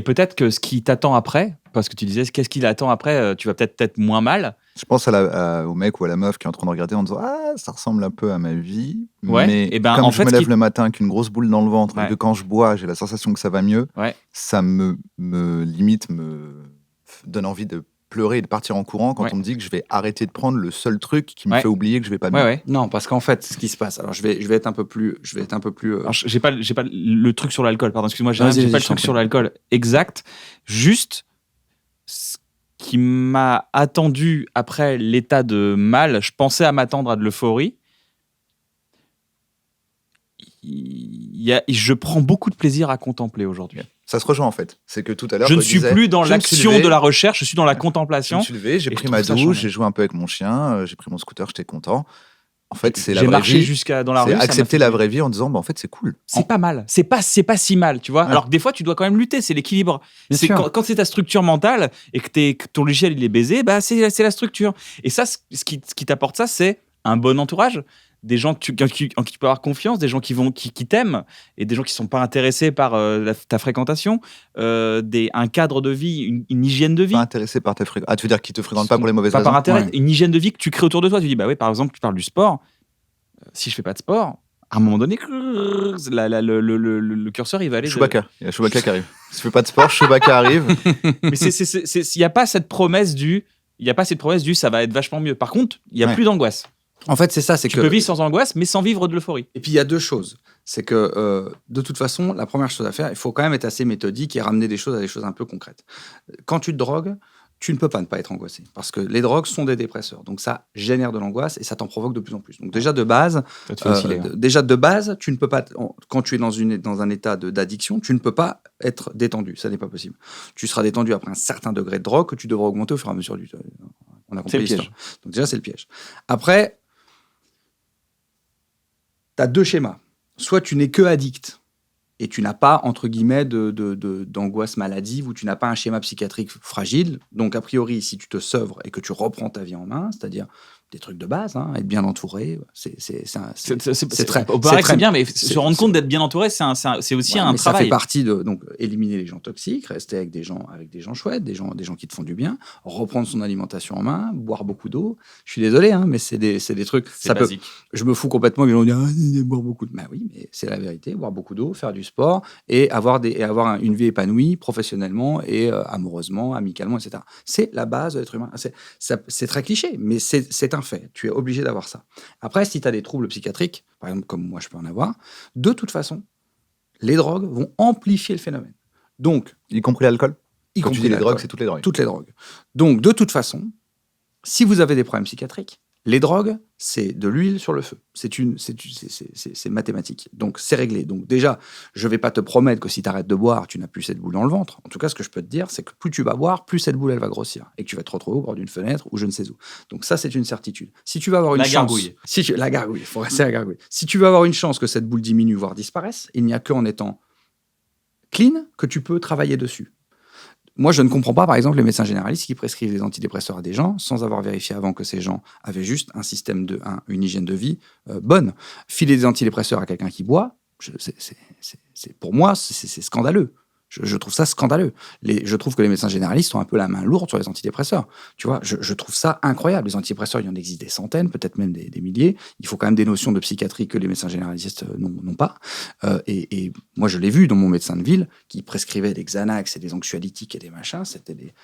S1: peut-être que ce qui t'attend après, parce que tu disais, qu'est-ce qui l'attend après, tu vas peut-être moins mal.
S4: Je pense au mec ou à la meuf qui est en train de regarder en disant ça ressemble un peu à ma vie,
S1: ouais,
S4: mais comme je me lève le matin avec une grosse boule dans le ventre et que quand je bois j'ai la sensation que ça va mieux, ça me limite, me donne envie de pleurer et de partir en courant quand on me dit que je vais arrêter de prendre le seul truc qui me fait oublier que je vais pas bien.
S2: Non, parce qu'en fait, ce qui se passe, alors je vais être un peu plus.
S1: Alors, j'ai pas le truc sur l'alcool, pardon, excuse-moi, j'ai pas le truc sur l'alcool exact, juste ce qui m'a attendu après l'état de mal, je pensais à m'attendre à de l'euphorie. Je prends beaucoup de plaisir à contempler aujourd'hui.
S4: Ça se rejoint en fait. C'est que tout à l'heure,
S1: Je ne
S4: toi,
S1: suis
S4: disais,
S1: plus dans
S4: je me suis
S1: l'action
S4: levé,
S1: de la recherche, je suis dans la
S4: Je me
S1: contemplation.
S4: suis levé, j'ai
S1: Et
S4: pris
S1: je
S4: ma
S1: trouve ça
S4: douche,
S1: charmant.
S4: j'ai joué un peu avec mon chien, j'ai pris mon scooter, j'étais content. En fait, c'est la
S1: J'ai
S4: vraie
S1: marché
S4: vie.
S1: jusqu'à dans la rue.
S4: C'est
S1: ça m'a
S4: accepter
S1: fait
S4: la
S1: du bien.
S4: vraie vie en disant, bah, en fait, c'est cool.
S1: C'est pas mal. C'est pas si mal, tu vois.
S4: Ouais.
S1: Alors que des fois, tu dois quand même lutter. C'est l'équilibre.
S2: Bien
S1: C'est
S2: sûr.
S1: quand c'est ta structure mentale et que ton logiciel il est baisé, bah c'est la structure. Et ça, ce qui t'apporte ça, c'est un bon entourage, des gens en qui tu peux avoir confiance, des gens qui t'aiment et des gens qui sont pas intéressés par ta fréquentation, un cadre de vie, une hygiène de vie.
S4: Pas intéressé par tes fréquences. Ah, tu veux dire qu'ils te fréquentent pas pour les mauvaises
S1: Pas
S4: raisons?
S1: par intérêt,
S2: Ouais.
S1: une hygiène de vie que tu crées autour de toi. Tu dis, bah ouais, par exemple, tu parles du sport. Si je fais pas de sport, à un moment donné, le curseur, il va aller.
S4: Chewbacca. Il y a Chewbacca qui arrive. Si tu fais pas de sport, Chewbacca arrive.
S1: Mais il n'y a pas cette promesse du ça va être vachement mieux. Par contre, il n'y a
S4: Ouais.
S1: plus d'angoisse.
S2: En fait, c'est ça, c'est
S1: Tu
S2: que.
S1: peux vivre sans angoisse, mais sans vivre de l'euphorie.
S2: Et puis il y a deux choses. C'est que de toute façon, la première chose à faire, il faut quand même être assez méthodique et ramener des choses à des choses un peu concrètes. Quand tu te drogues, tu ne peux pas ne pas être angoissé. Parce que les drogues sont des dépresseurs. Donc ça génère de l'angoisse et ça t'en provoque de plus en plus. Donc déjà de base, tu ne peux pas, quand tu es dans un état d'addiction, tu ne peux pas être détendu. Ça n'est pas possible. Tu seras détendu après un certain degré de drogue que tu devras augmenter au fur et à mesure du temps. On a compris
S1: C'est le
S2: l'histoire.
S1: piège.
S2: Donc déjà, c'est le piège. Après, tu as deux schémas. Soit tu n'es que addict et tu n'as pas, entre guillemets, d'angoisse maladive ou tu n'as pas un schéma psychiatrique fragile. Donc, a priori, si tu te sevres et que tu reprends ta vie en main, c'est-à-dire des trucs de base, hein, être bien entouré, c'est très...
S1: On paraît que
S2: très-
S1: c'est bien, mais
S2: c'est-
S1: se rendre
S2: c'est-
S1: compte d'être bien entouré, c'est aussi
S2: Ouais,
S1: un
S2: mais ça fait
S1: travail.
S2: partie de donc éliminer les gens toxiques, rester avec des gens chouettes, des gens qui te font du bien, reprendre son alimentation en main, boire beaucoup d'eau. Je suis désolé, hein, mais c'est des trucs.
S1: C'est
S2: Ça peut,
S1: basique.
S2: je me fous complètement. Les gens disent boire beaucoup d'eau. Bah oui, mais c'est la vérité. Boire beaucoup d'eau, faire du sport et avoir une vie épanouie professionnellement et amoureusement, amicalement, etc. C'est la base de l'être humain. C'est très cliché, mais c'est un fait. Tu es obligé d'avoir ça. Après, si tu as des troubles psychiatriques, par exemple comme moi je peux en avoir, de toute façon, les drogues vont amplifier le phénomène. Donc,
S4: Y compris l'alcool.
S2: y
S4: Quand tu
S2: compris
S4: dis les
S2: l'alcool.
S4: drogues, c'est toutes les drogues.
S2: Toutes les drogues. Donc, de toute façon, si vous avez des problèmes psychiatriques, les drogues, c'est de l'huile sur le feu. C'est mathématique. Donc, c'est réglé. Donc, déjà, je ne vais pas te promettre que si tu arrêtes de boire, tu n'as plus cette boule dans le ventre. En tout cas, ce que je peux te dire, c'est que plus tu vas boire, plus cette boule, elle va grossir. Et que tu vas te retrouver au bord d'une fenêtre ou je ne sais où. Donc, ça, c'est une certitude. Si tu vas avoir une
S1: La
S2: chance...
S1: gargouille.
S2: La gargouille, il faut rester à la gargouille. Si tu veux avoir une chance que cette boule diminue, voire disparaisse, il n'y a qu'en étant clean que tu peux travailler dessus. Moi, je ne comprends pas, par exemple, les médecins généralistes qui prescrivent des antidépresseurs à des gens sans avoir vérifié avant que ces gens avaient juste un système une hygiène de vie bonne. Filer des antidépresseurs à quelqu'un qui boit, pour moi, c'est scandaleux. Je trouve ça scandaleux. Je trouve que les médecins généralistes ont un peu la main lourde sur les antidépresseurs. Tu vois, je trouve ça incroyable. Les antidépresseurs, il y en existe des centaines, peut-être même des milliers. Il faut quand même des notions de psychiatrie que les médecins généralistes n'ont pas. Et moi, je l'ai vu dans mon médecin de ville qui prescrivait des Xanax et des anxiolytiques et des machins. C'était des...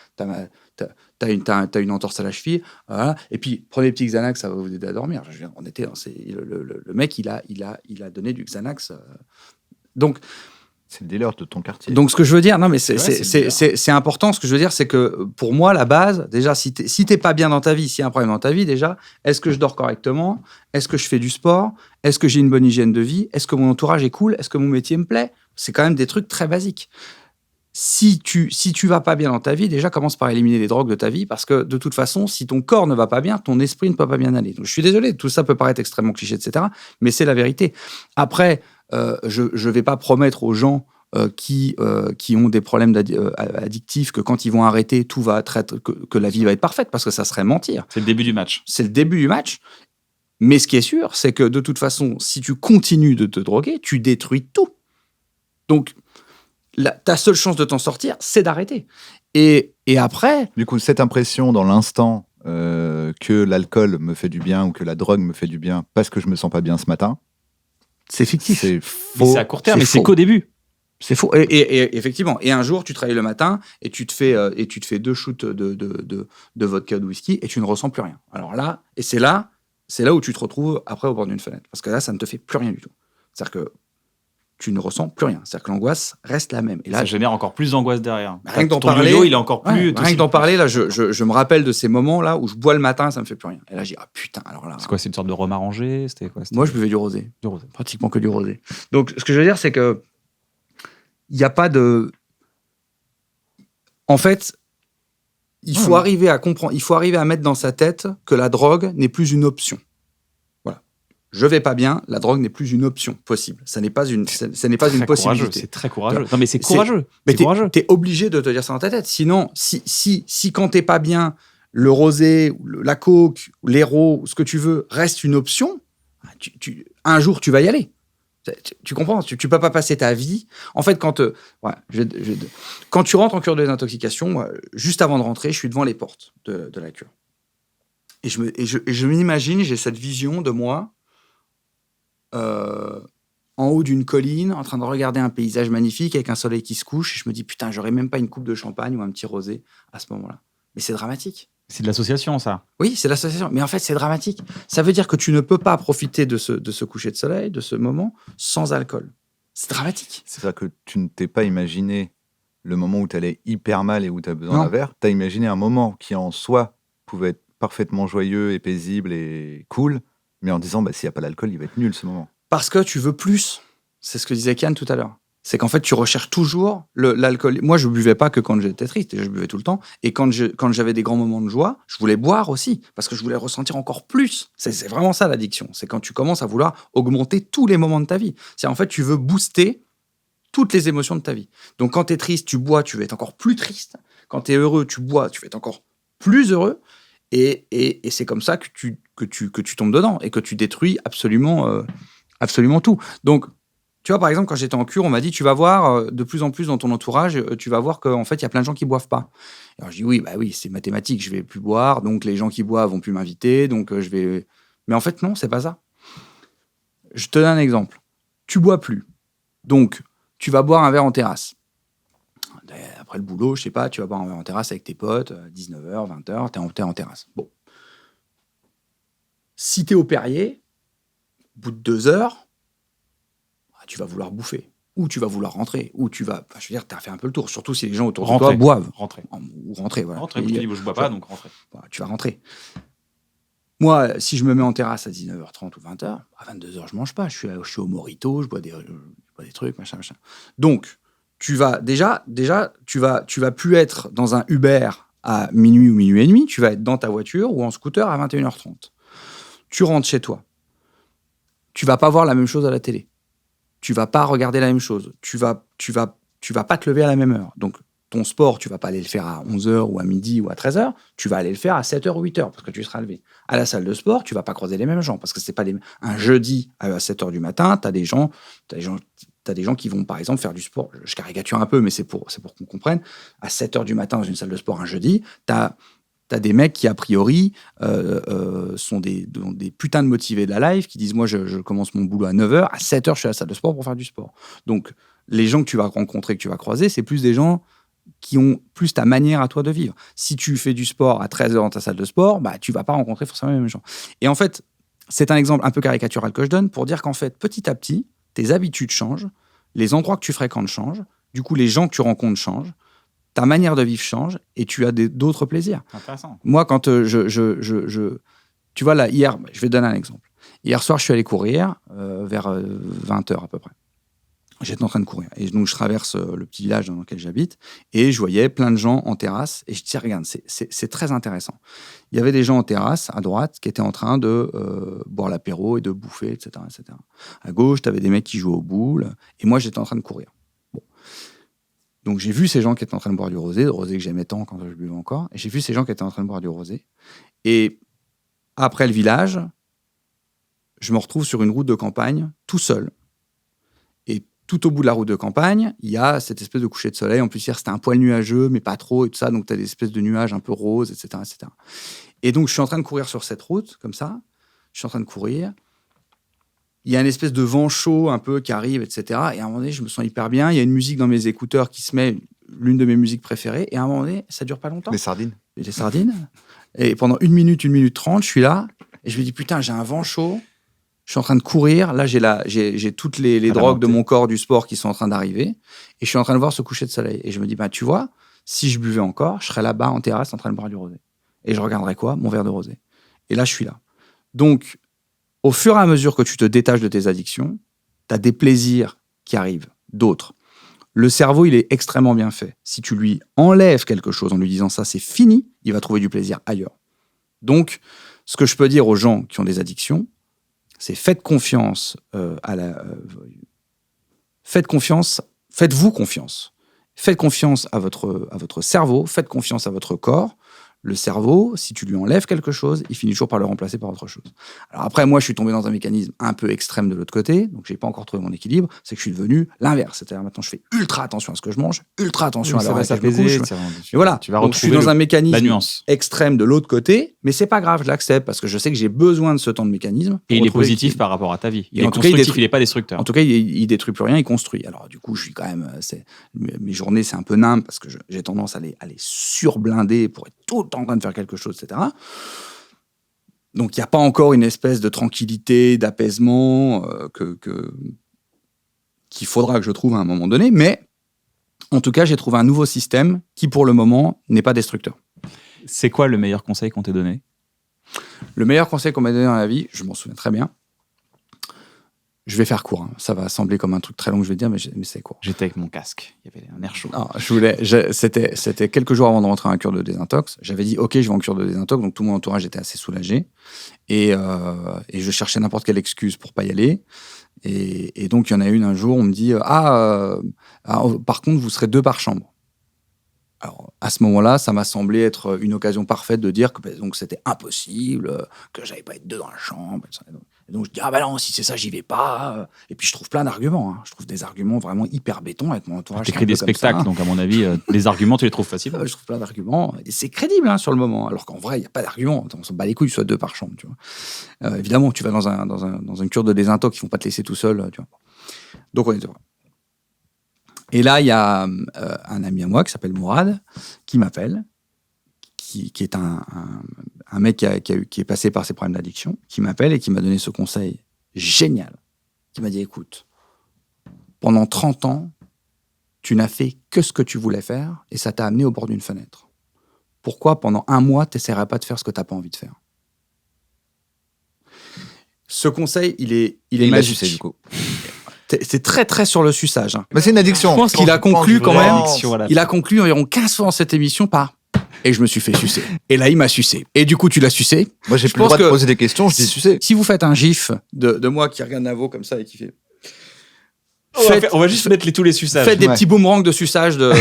S2: T'as une entorse à la cheville, voilà. Et puis prenez des petits Xanax, ça va vous aider à dormir. Je veux dire, on était le mec, il a donné du Xanax. Donc,
S4: C'est le dealer de ton quartier.
S2: Donc, ce que je veux dire, non, mais
S1: vrai,
S2: c'est important. Ce que je veux dire, c'est que pour moi, la base, déjà, si t'es pas bien dans ta vie, s'il y a un problème dans ta vie, déjà, est-ce que je dors correctement? Est-ce que je fais du sport? Est-ce que j'ai une bonne hygiène de vie? Est-ce que mon entourage est cool? Est-ce que mon métier me plaît? C'est quand même des trucs très basiques. Si tu vas pas bien dans ta vie, déjà, commence par éliminer les drogues de ta vie, parce que de toute façon, si ton corps ne va pas bien, ton esprit ne peut pas bien aller. Donc, je suis désolé, tout ça peut paraître extrêmement cliché, etc., mais c'est la vérité. Après, je vais pas promettre aux gens qui ont des problèmes addictifs que quand ils vont arrêter, tout va que la vie va être parfaite, parce que ça serait mentir.
S1: C'est le début du match.
S2: C'est le début du match. Mais ce qui est sûr, c'est que de toute façon, si tu continues de te droguer, tu détruis tout. Donc, ta seule chance de t'en sortir, c'est d'arrêter. Et après...
S4: Du coup, cette impression dans l'instant que l'alcool me fait du bien ou que la drogue me fait du bien parce que je me sens pas bien ce matin,
S2: c'est fictif.
S4: c'est
S1: Mais
S4: faux.
S1: c'est à court terme,
S2: c'est
S1: mais c'est
S2: faux.
S1: qu'au début.
S2: C'est faux. Et effectivement. Et un jour, tu travailles le matin et tu te fais 2 shoots de vodka ou de whisky et tu ne ressens plus rien. Alors là, et c'est là où tu te retrouves après au bord d'une fenêtre. Parce que là, ça ne te fait plus rien du tout. C'est-à-dire que tu ne ressens plus rien. C'est-à-dire que l'angoisse reste la même. Et là,
S1: Ça génère encore plus d'angoisse derrière.
S2: Rien que d'en
S1: Ton
S2: parler,
S1: yo-yo, il est encore plus.
S2: ouais, rien que d'en parler, là, je me rappelle de ces moments là où je bois le matin, ça me fait plus rien. Et là, j'ai dit, ah putain, alors là.
S1: C'est quoi, c'est une sorte de rhum arrangé? C'était quoi?
S2: Moi, je buvais du rosé.
S1: Du rosé.
S2: Pratiquement que du rosé. Donc, ce que je veux dire, c'est que il n'y a pas de... En fait, il faut arriver à comprendre, il faut arriver à mettre dans sa tête que la drogue n'est plus une option. Voilà. Je vais pas bien, la drogue n'est plus une option possible. Ça n'est pas une possibilité.
S1: C'est très courageux. Non, mais c'est courageux.
S2: Mais
S1: C'est courageux.
S2: t'es obligé de te dire ça dans ta tête. Sinon, si quand t'es pas bien, le rosé, la coke, l'héro, ce que tu veux, reste une option, un jour tu vas y aller. Tu comprends? Tu peux pas passer ta vie. En fait, quand tu rentres en cure de désintoxication, moi, juste avant de rentrer, je suis devant les portes de la cure. Et je m'imagine, j'ai cette vision de moi en haut d'une colline, en train de regarder un paysage magnifique avec un soleil qui se couche. Et je me dis, putain, j'aurais même pas une coupe de champagne ou un petit rosé à ce moment-là. Mais c'est dramatique.
S1: C'est de l'association, ça.
S2: Oui, c'est l'association. Mais en fait, c'est dramatique. Ça veut dire que tu ne peux pas profiter de ce coucher de soleil, de ce moment, sans alcool. C'est dramatique.
S4: C'est-à-dire que tu ne t'es pas imaginé le moment où tu allais hyper mal et où tu as besoin d'un verre. Tu as imaginé un moment qui, en soi, pouvait être parfaitement joyeux et paisible et cool, mais en disant, s'il n'y a pas l'alcool, il va être nul ce moment.
S2: Parce que tu veux plus. C'est ce que disait Kian tout à l'heure. C'est qu'en fait, tu recherches toujours l'alcool. Moi, je ne buvais pas que quand j'étais triste, je buvais tout le temps. Et quand j'avais des grands moments de joie, je voulais boire aussi, parce que je voulais ressentir encore plus. C'est vraiment ça, l'addiction. C'est quand tu commences à vouloir augmenter tous les moments de ta vie. C'est en fait, tu veux booster toutes les émotions de ta vie. Donc, quand tu es triste, tu bois, tu vas être encore plus triste. Quand tu es heureux, tu bois, tu vas être encore plus heureux. Et c'est comme ça que tu tombes dedans et que tu détruis absolument tout. Donc, tu vois, par exemple, quand j'étais en cure, on m'a dit, tu vas voir de plus en plus dans ton entourage, tu vas voir qu'en fait, il y a plein de gens qui boivent pas. Alors, je dis, oui, c'est mathématique, je vais plus boire, donc les gens qui boivent vont plus m'inviter, donc je vais... Mais en fait, non, c'est pas ça. Je te donne un exemple. Tu bois plus, donc tu vas boire un verre en terrasse. Après le boulot, je sais pas, tu vas boire un verre en terrasse avec tes potes, 19h, 20h, t'es en terrasse. Bon. Si t'es au Perrier, au bout de 2 heures, tu vas vouloir bouffer, ou tu vas vouloir rentrer, ou tu vas... je veux dire, tu as fait un peu le tour, surtout si les gens autour de toi boivent. Ou rentrer, voilà.
S1: Rentrer, tu dis, je bois pas, donc rentrer.
S2: Voilà, tu vas rentrer. Moi, si je me mets en terrasse à 19h30 ou 20h, à 22h, je mange pas. Je suis au Morito, je bois des trucs, machin. Donc, tu vas tu vas plus être dans un Uber à minuit ou minuit et demi, tu vas être dans ta voiture ou en scooter à 21h30. Tu rentres chez toi. Tu vas pas voir la même chose à la télé. Tu vas pas regarder la même chose. Tu vas pas te lever à la même heure. Donc, ton sport, tu vas pas aller le faire à 11h ou à midi ou à 13h. Tu vas aller le faire à 7h ou 8h parce que tu seras levé. À la salle de sport, tu vas pas croiser les mêmes gens parce que c'est pas un jeudi à 7h du matin, t'as des gens qui vont, par exemple, faire du sport. Je caricature un peu, mais c'est pour qu'on comprenne. À 7h du matin dans une salle de sport un jeudi, t'as des mecs qui, a priori, sont des putains de motivés de la life, qui disent, moi, je commence mon boulot à 9h, à 7h, je suis à la salle de sport pour faire du sport. Donc, les gens que tu vas rencontrer, que tu vas croiser, c'est plus des gens qui ont plus ta manière à toi de vivre. Si tu fais du sport à 13h dans ta salle de sport, tu vas pas rencontrer forcément les mêmes gens. Et en fait, c'est un exemple un peu caricatural que je donne pour dire qu'en fait, petit à petit, tes habitudes changent, les endroits que tu fréquentes changent, du coup, les gens que tu rencontres changent, ta manière de vivre change et tu as d'autres plaisirs.
S1: Intéressant.
S2: Moi, quand tu vois, là, hier, je vais te donner un exemple. Hier soir, je suis allé courir vers 20h à peu près. J'étais en train de courir. Et donc, je traverse le petit village dans lequel j'habite et je voyais plein de gens en terrasse. Et je dis, regarde, c'est très intéressant. Il y avait des gens en terrasse, à droite, qui étaient en train de boire l'apéro et de bouffer, etc., etc. À gauche, tu avais des mecs qui jouaient aux boules. Et moi, j'étais en train de courir. Bon. Donc, j'ai vu ces gens qui étaient en train de boire du rosé que j'aimais tant quand je buvais encore. Et j'ai vu ces gens qui étaient en train de boire du rosé. Et après le village, je me retrouve sur une route de campagne, tout seul. Et tout au bout de la route de campagne, il y a cette espèce de coucher de soleil. En plus, hier, c'était un poil nuageux, mais pas trop, et tout ça. Donc, tu as des espèces de nuages un peu roses, etc., etc. Et donc, je suis en train de courir sur cette route, comme ça. Je suis en train de courir. Il y a une espèce de vent chaud un peu qui arrive, etc. Et à un moment donné, je me sens hyper bien. Il y a une musique dans mes écouteurs qui se met, l'une de mes musiques préférées. Et à un moment donné, ça dure pas longtemps.
S4: Les sardines.
S2: Les sardines. Et pendant 1 minute 30, je suis là. Et je me dis, putain, j'ai un vent chaud. Je suis en train de courir. Là, j'ai toutes les drogues de mon corps, du sport qui sont en train d'arriver. Et je suis en train de voir ce coucher de soleil. Et je me dis, tu vois, si je buvais encore, je serais là-bas en terrasse en train de boire du rosé. Et je regarderais quoi? Mon verre de rosé. Et là, je suis là. Donc, au fur et à mesure que tu te détaches de tes addictions, tu as des plaisirs qui arrivent, d'autres. le cerveau, il est extrêmement bien fait. Si tu lui enlèves quelque chose en lui disant ça, c'est fini, il va trouver du plaisir ailleurs. Donc, ce que je peux dire aux gens qui ont des addictions, c'est faites confiance faites-vous confiance. Faites confiance à votre cerveau, faites confiance à votre corps. Le cerveau, si tu lui enlèves quelque chose, il finit toujours par le remplacer par autre chose. Alors après, moi, je suis tombé dans un mécanisme un peu extrême de l'autre côté, donc j'ai pas encore trouvé mon équilibre, c'est que je suis devenu l'inverse. C'est-à-dire maintenant, je fais ultra attention à ce que je mange, ultra attention à l'heure à laquelle je me couche. Et voilà,
S1: tu vas
S2: donc, je suis
S1: retrouver
S2: dans un mécanisme
S1: la nuance.
S2: extrême de l'autre côté, mais c'est pas grave, je l'accepte parce que je sais que j'ai besoin de ce temps de mécanisme.
S1: Et il est
S2: retrouver
S1: positif
S2: l'équilibre.
S1: par rapport à ta vie. Il
S2: Et
S1: est
S2: en tout cas, il
S1: constructif,
S2: détruit-
S1: il n'est pas destructeur.
S2: En tout cas, il détruit plus rien, il construit. Alors du coup, je suis quand même, mes journées, c'est un peu nimble parce que j'ai tendance à les surblinder pour être tout le temps en train de faire quelque chose, etc. Donc il n'y a pas encore une espèce de tranquillité, d'apaisement qu'il faudra que je trouve à un moment donné, mais en tout cas, j'ai trouvé un nouveau système qui, pour le moment, n'est pas destructeur.
S1: C'est quoi le meilleur conseil qu'on t'ait donné?
S2: Le meilleur conseil qu'on m'a donné dans la vie, je m'en souviens très bien. Je vais faire court. Hein. Ça va sembler comme un truc très long que je vais dire, mais c'est court.
S1: J'étais avec mon casque. Il y avait un air chaud.
S2: Non, c'était quelques jours avant de rentrer en cure de désintox. J'avais dit, OK, je vais en cure de désintox. Donc, tout mon entourage était assez soulagé. Et je cherchais n'importe quelle excuse pour pas y aller. Et donc, il y en a une un jour, on me dit, par contre, vous serez 2 par chambre. Alors, à ce moment-là, ça m'a semblé être une occasion parfaite de dire que donc c'était impossible, que j'allais pas être 2 dans la chambre. Et donc, je dis, non, si c'est ça, j'y vais pas. Et puis, je trouve plein d'arguments. Hein. Je trouve des arguments vraiment hyper béton avec mon entourage.
S1: Tu écris des spectacles, donc à mon avis, les arguments, tu les trouves facilement.
S2: Je trouve plein d'arguments. Et c'est crédible sur le moment. Alors qu'en vrai, il n'y a pas d'arguments. On s'en bat les couilles, que ce soit 2 par chambre. Tu vois. Évidemment, tu vas dans une cure de désintox, ils ne vont pas te laisser tout seul. Tu vois. Donc, on est heureux. Et là, il y a un ami à moi qui s'appelle Mourad, qui m'appelle, qui est un mec qui est passé par ses problèmes d'addiction, qui m'appelle et qui m'a donné ce conseil génial. Qui m'a dit, écoute, pendant 30 ans, tu n'as fait que ce que tu voulais faire et ça t'a amené au bord d'une fenêtre. Pourquoi, pendant 1 mois, tu n'essaierais pas de faire ce que tu n'as pas envie de faire? Ce conseil, il est magique.
S4: Sucé, du coup.
S2: C'est très, très sur le suçage. Hein.
S4: Mais c'est une addiction.
S2: Je pense qu'il a conclu quand même.
S1: Voilà.
S2: Il a conclu environ 15 fois dans cette émission par « et je me suis fait sucer ». Et là, il m'a sucé. Et du coup, tu l'as sucé.
S4: Moi, j'ai
S2: Je
S4: plus le
S2: pense
S4: droit de
S2: que
S4: poser des questions, je dis sucer.
S2: Si vous faites un gif de moi qui regarde Navo comme ça et qui fait...
S1: On va juste mettre tous les suçages.
S2: Faites des petits boomerangs de suçage de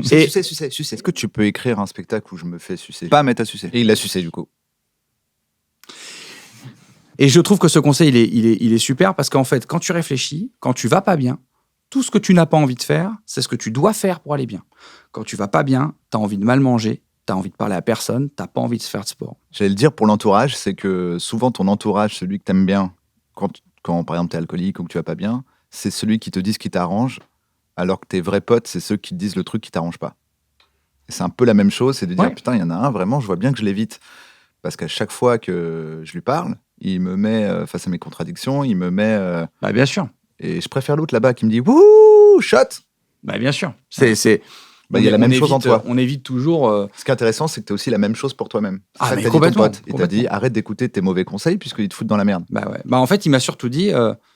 S4: Sucer. Est-ce que tu peux écrire un spectacle où je me fais sucer? Pas mettre à sucer. Et il l'a sucé, du coup.
S2: Et je trouve que ce conseil, il est super parce qu'en fait, quand tu réfléchis, quand tu vas pas bien, tout ce que tu n'as pas envie de faire, c'est ce que tu dois faire pour aller bien. Quand tu vas pas bien, tu as envie de mal manger, tu as envie de parler à personne, tu n'as pas envie de faire de sport.
S4: J'allais le dire pour l'entourage, c'est que souvent ton entourage, celui que t'aimes bien, quand par exemple t'es alcoolique ou que tu vas pas bien, c'est celui qui te dit ce qui t'arrange, alors que tes vrais potes, c'est ceux qui te disent le truc qui t'arrange pas. Et c'est un peu la même chose, c'est de dire, putain, il y en a un, vraiment, je vois bien que je l'évite. Parce qu'à chaque fois que je lui parle, il me met face à mes contradictions, il me met...
S2: Bah, bien sûr.
S4: Et je préfère l'autre là-bas qui me dit, wouh, shot.
S2: Bah, bien sûr.
S4: Il y a la même chose en toi.
S2: On évite toujours...
S4: Ce qui est intéressant, c'est que tu as aussi la même chose pour toi-même.
S2: Ah,
S4: ça
S2: mais
S4: que t'as dit ton
S2: complètement,
S4: pote. Et t'as dit, arrête d'écouter tes mauvais conseils puisqu'ils te foutent dans la merde.
S2: Bah ouais. Bah en fait, il m'a surtout dit,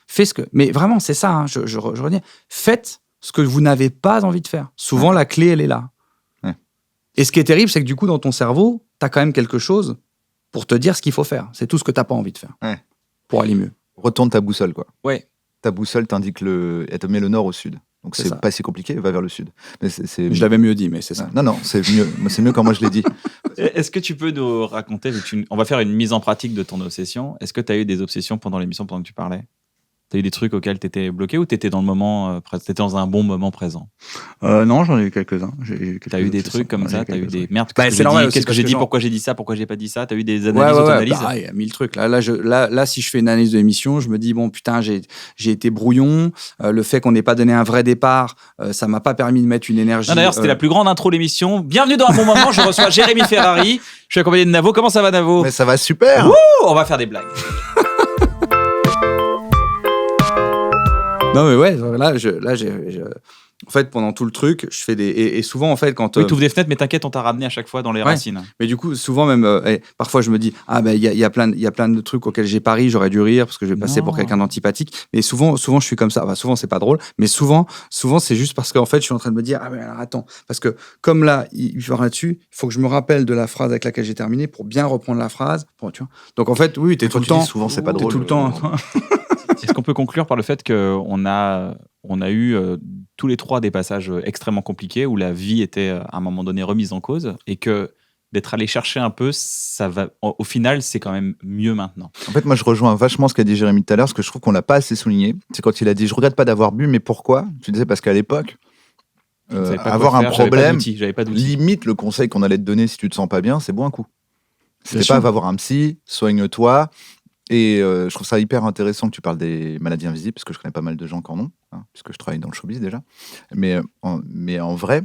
S2: fais ce que... Mais vraiment, c'est ça, hein, je rediens. Faites ce que vous n'avez pas envie de faire. Souvent, la clé, elle est là.
S4: Ouais.
S2: Et ce qui est terrible, c'est que du coup, dans ton cerveau, tu as quand même quelque chose pour te dire ce qu'il faut faire. C'est tout ce que tu n'as pas envie de faire.
S4: Ouais.
S2: Pour aller mieux.
S4: Retourne ta boussole, quoi.
S2: Ouais.
S4: Ta boussole t'indique elle te met le nord au sud. Donc
S2: C'est
S4: c'est
S2: ça.
S4: pas si compliqué, va vers le sud. Mais
S2: Je l'avais mieux dit, mais c'est ça.
S4: Non, c'est mieux. C'est mieux quand moi je l'ai dit.
S1: Est-ce que tu peux nous raconter, on va faire une mise en pratique de ton obsession. Est-ce que tu as eu des obsessions pendant l'émission, pendant que tu parlais? Tu as eu des trucs auxquels tu étais bloqué ou tu étais dans le moment, t'étais dans un bon moment présent?
S2: Non, j'en ai eu quelques-uns.
S1: Tu as eu des trucs comme ça? Tu as eu des merdes?
S2: Bah, c'est normal aussi,
S1: Qu'est-ce que
S2: parce
S1: j'ai
S2: que
S1: dit?
S2: genre-
S1: Pourquoi j'ai dit ça? Pourquoi j'ai pas dit ça? Tu as eu des analyses, auto-analyses?
S2: Bah, il y a 1000 trucs. Là, si je fais une analyse de l'émission, je me dis, bon, putain, j'ai été brouillon. Le fait qu'on n'ait pas donné un vrai départ, ça m'a pas permis de mettre une énergie.
S1: Non, d'ailleurs, c'était la plus grande intro de l'émission. Bienvenue dans un bon moment. Je reçois Jérémy Ferrari. Je suis accompagné de Navo. Comment ça va, Navo?
S4: Mais ça va super.
S1: Ouh, on va faire des blagues.
S2: Non, mais ouais, En fait, pendant tout le truc, je fais des. Et souvent, en fait, quand.
S1: Oui, tu ouvres des fenêtres, mais t'inquiète, on t'a ramené à chaque fois dans les racines.
S2: Mais du coup, souvent même, parfois je me dis, il y a plein de trucs auxquels j'ai pari, j'aurais dû rire parce que je vais passer pour quelqu'un d'antipathique. Mais souvent, je suis comme ça. Souvent, c'est pas drôle, mais souvent, c'est juste parce qu'en fait, je suis en train de me dire, mais alors attends, parce que comme là, il va là-dessus, il faut que je me rappelle de la phrase avec laquelle j'ai terminé pour bien reprendre la phrase. Tu vois. Donc en fait, oui, t'es tout le temps.
S4: Souvent, c'est pas
S2: T'es
S4: drôle.
S2: tout le temps.
S1: Est-ce qu'on peut conclure par le fait qu'on a eu tous les trois des passages extrêmement compliqués où la vie était à un moment donné remise en cause et que d'être allé chercher un peu, ça va, au final, c'est quand même mieux maintenant.
S4: En fait, moi, je rejoins vachement ce qu'a dit Jérémy tout à l'heure, parce que je trouve qu'on l'a pas assez souligné. C'est quand il a dit, je regrette pas d'avoir bu, mais pourquoi ? Tu disais parce qu'à l'époque, avoir un problème,
S1: j'avais pas d'outils.
S4: limite le conseil qu'on allait te donner si tu te sens pas bien, c'est bon un coup. C'était
S2: Bien
S4: pas
S2: sûr.
S4: va voir un psy, soigne-toi. Et je trouve ça hyper intéressant que tu parles des maladies invisibles, parce que je connais pas mal de gens qui en ont, puisque je travaille dans le showbiz déjà. Mais en vrai,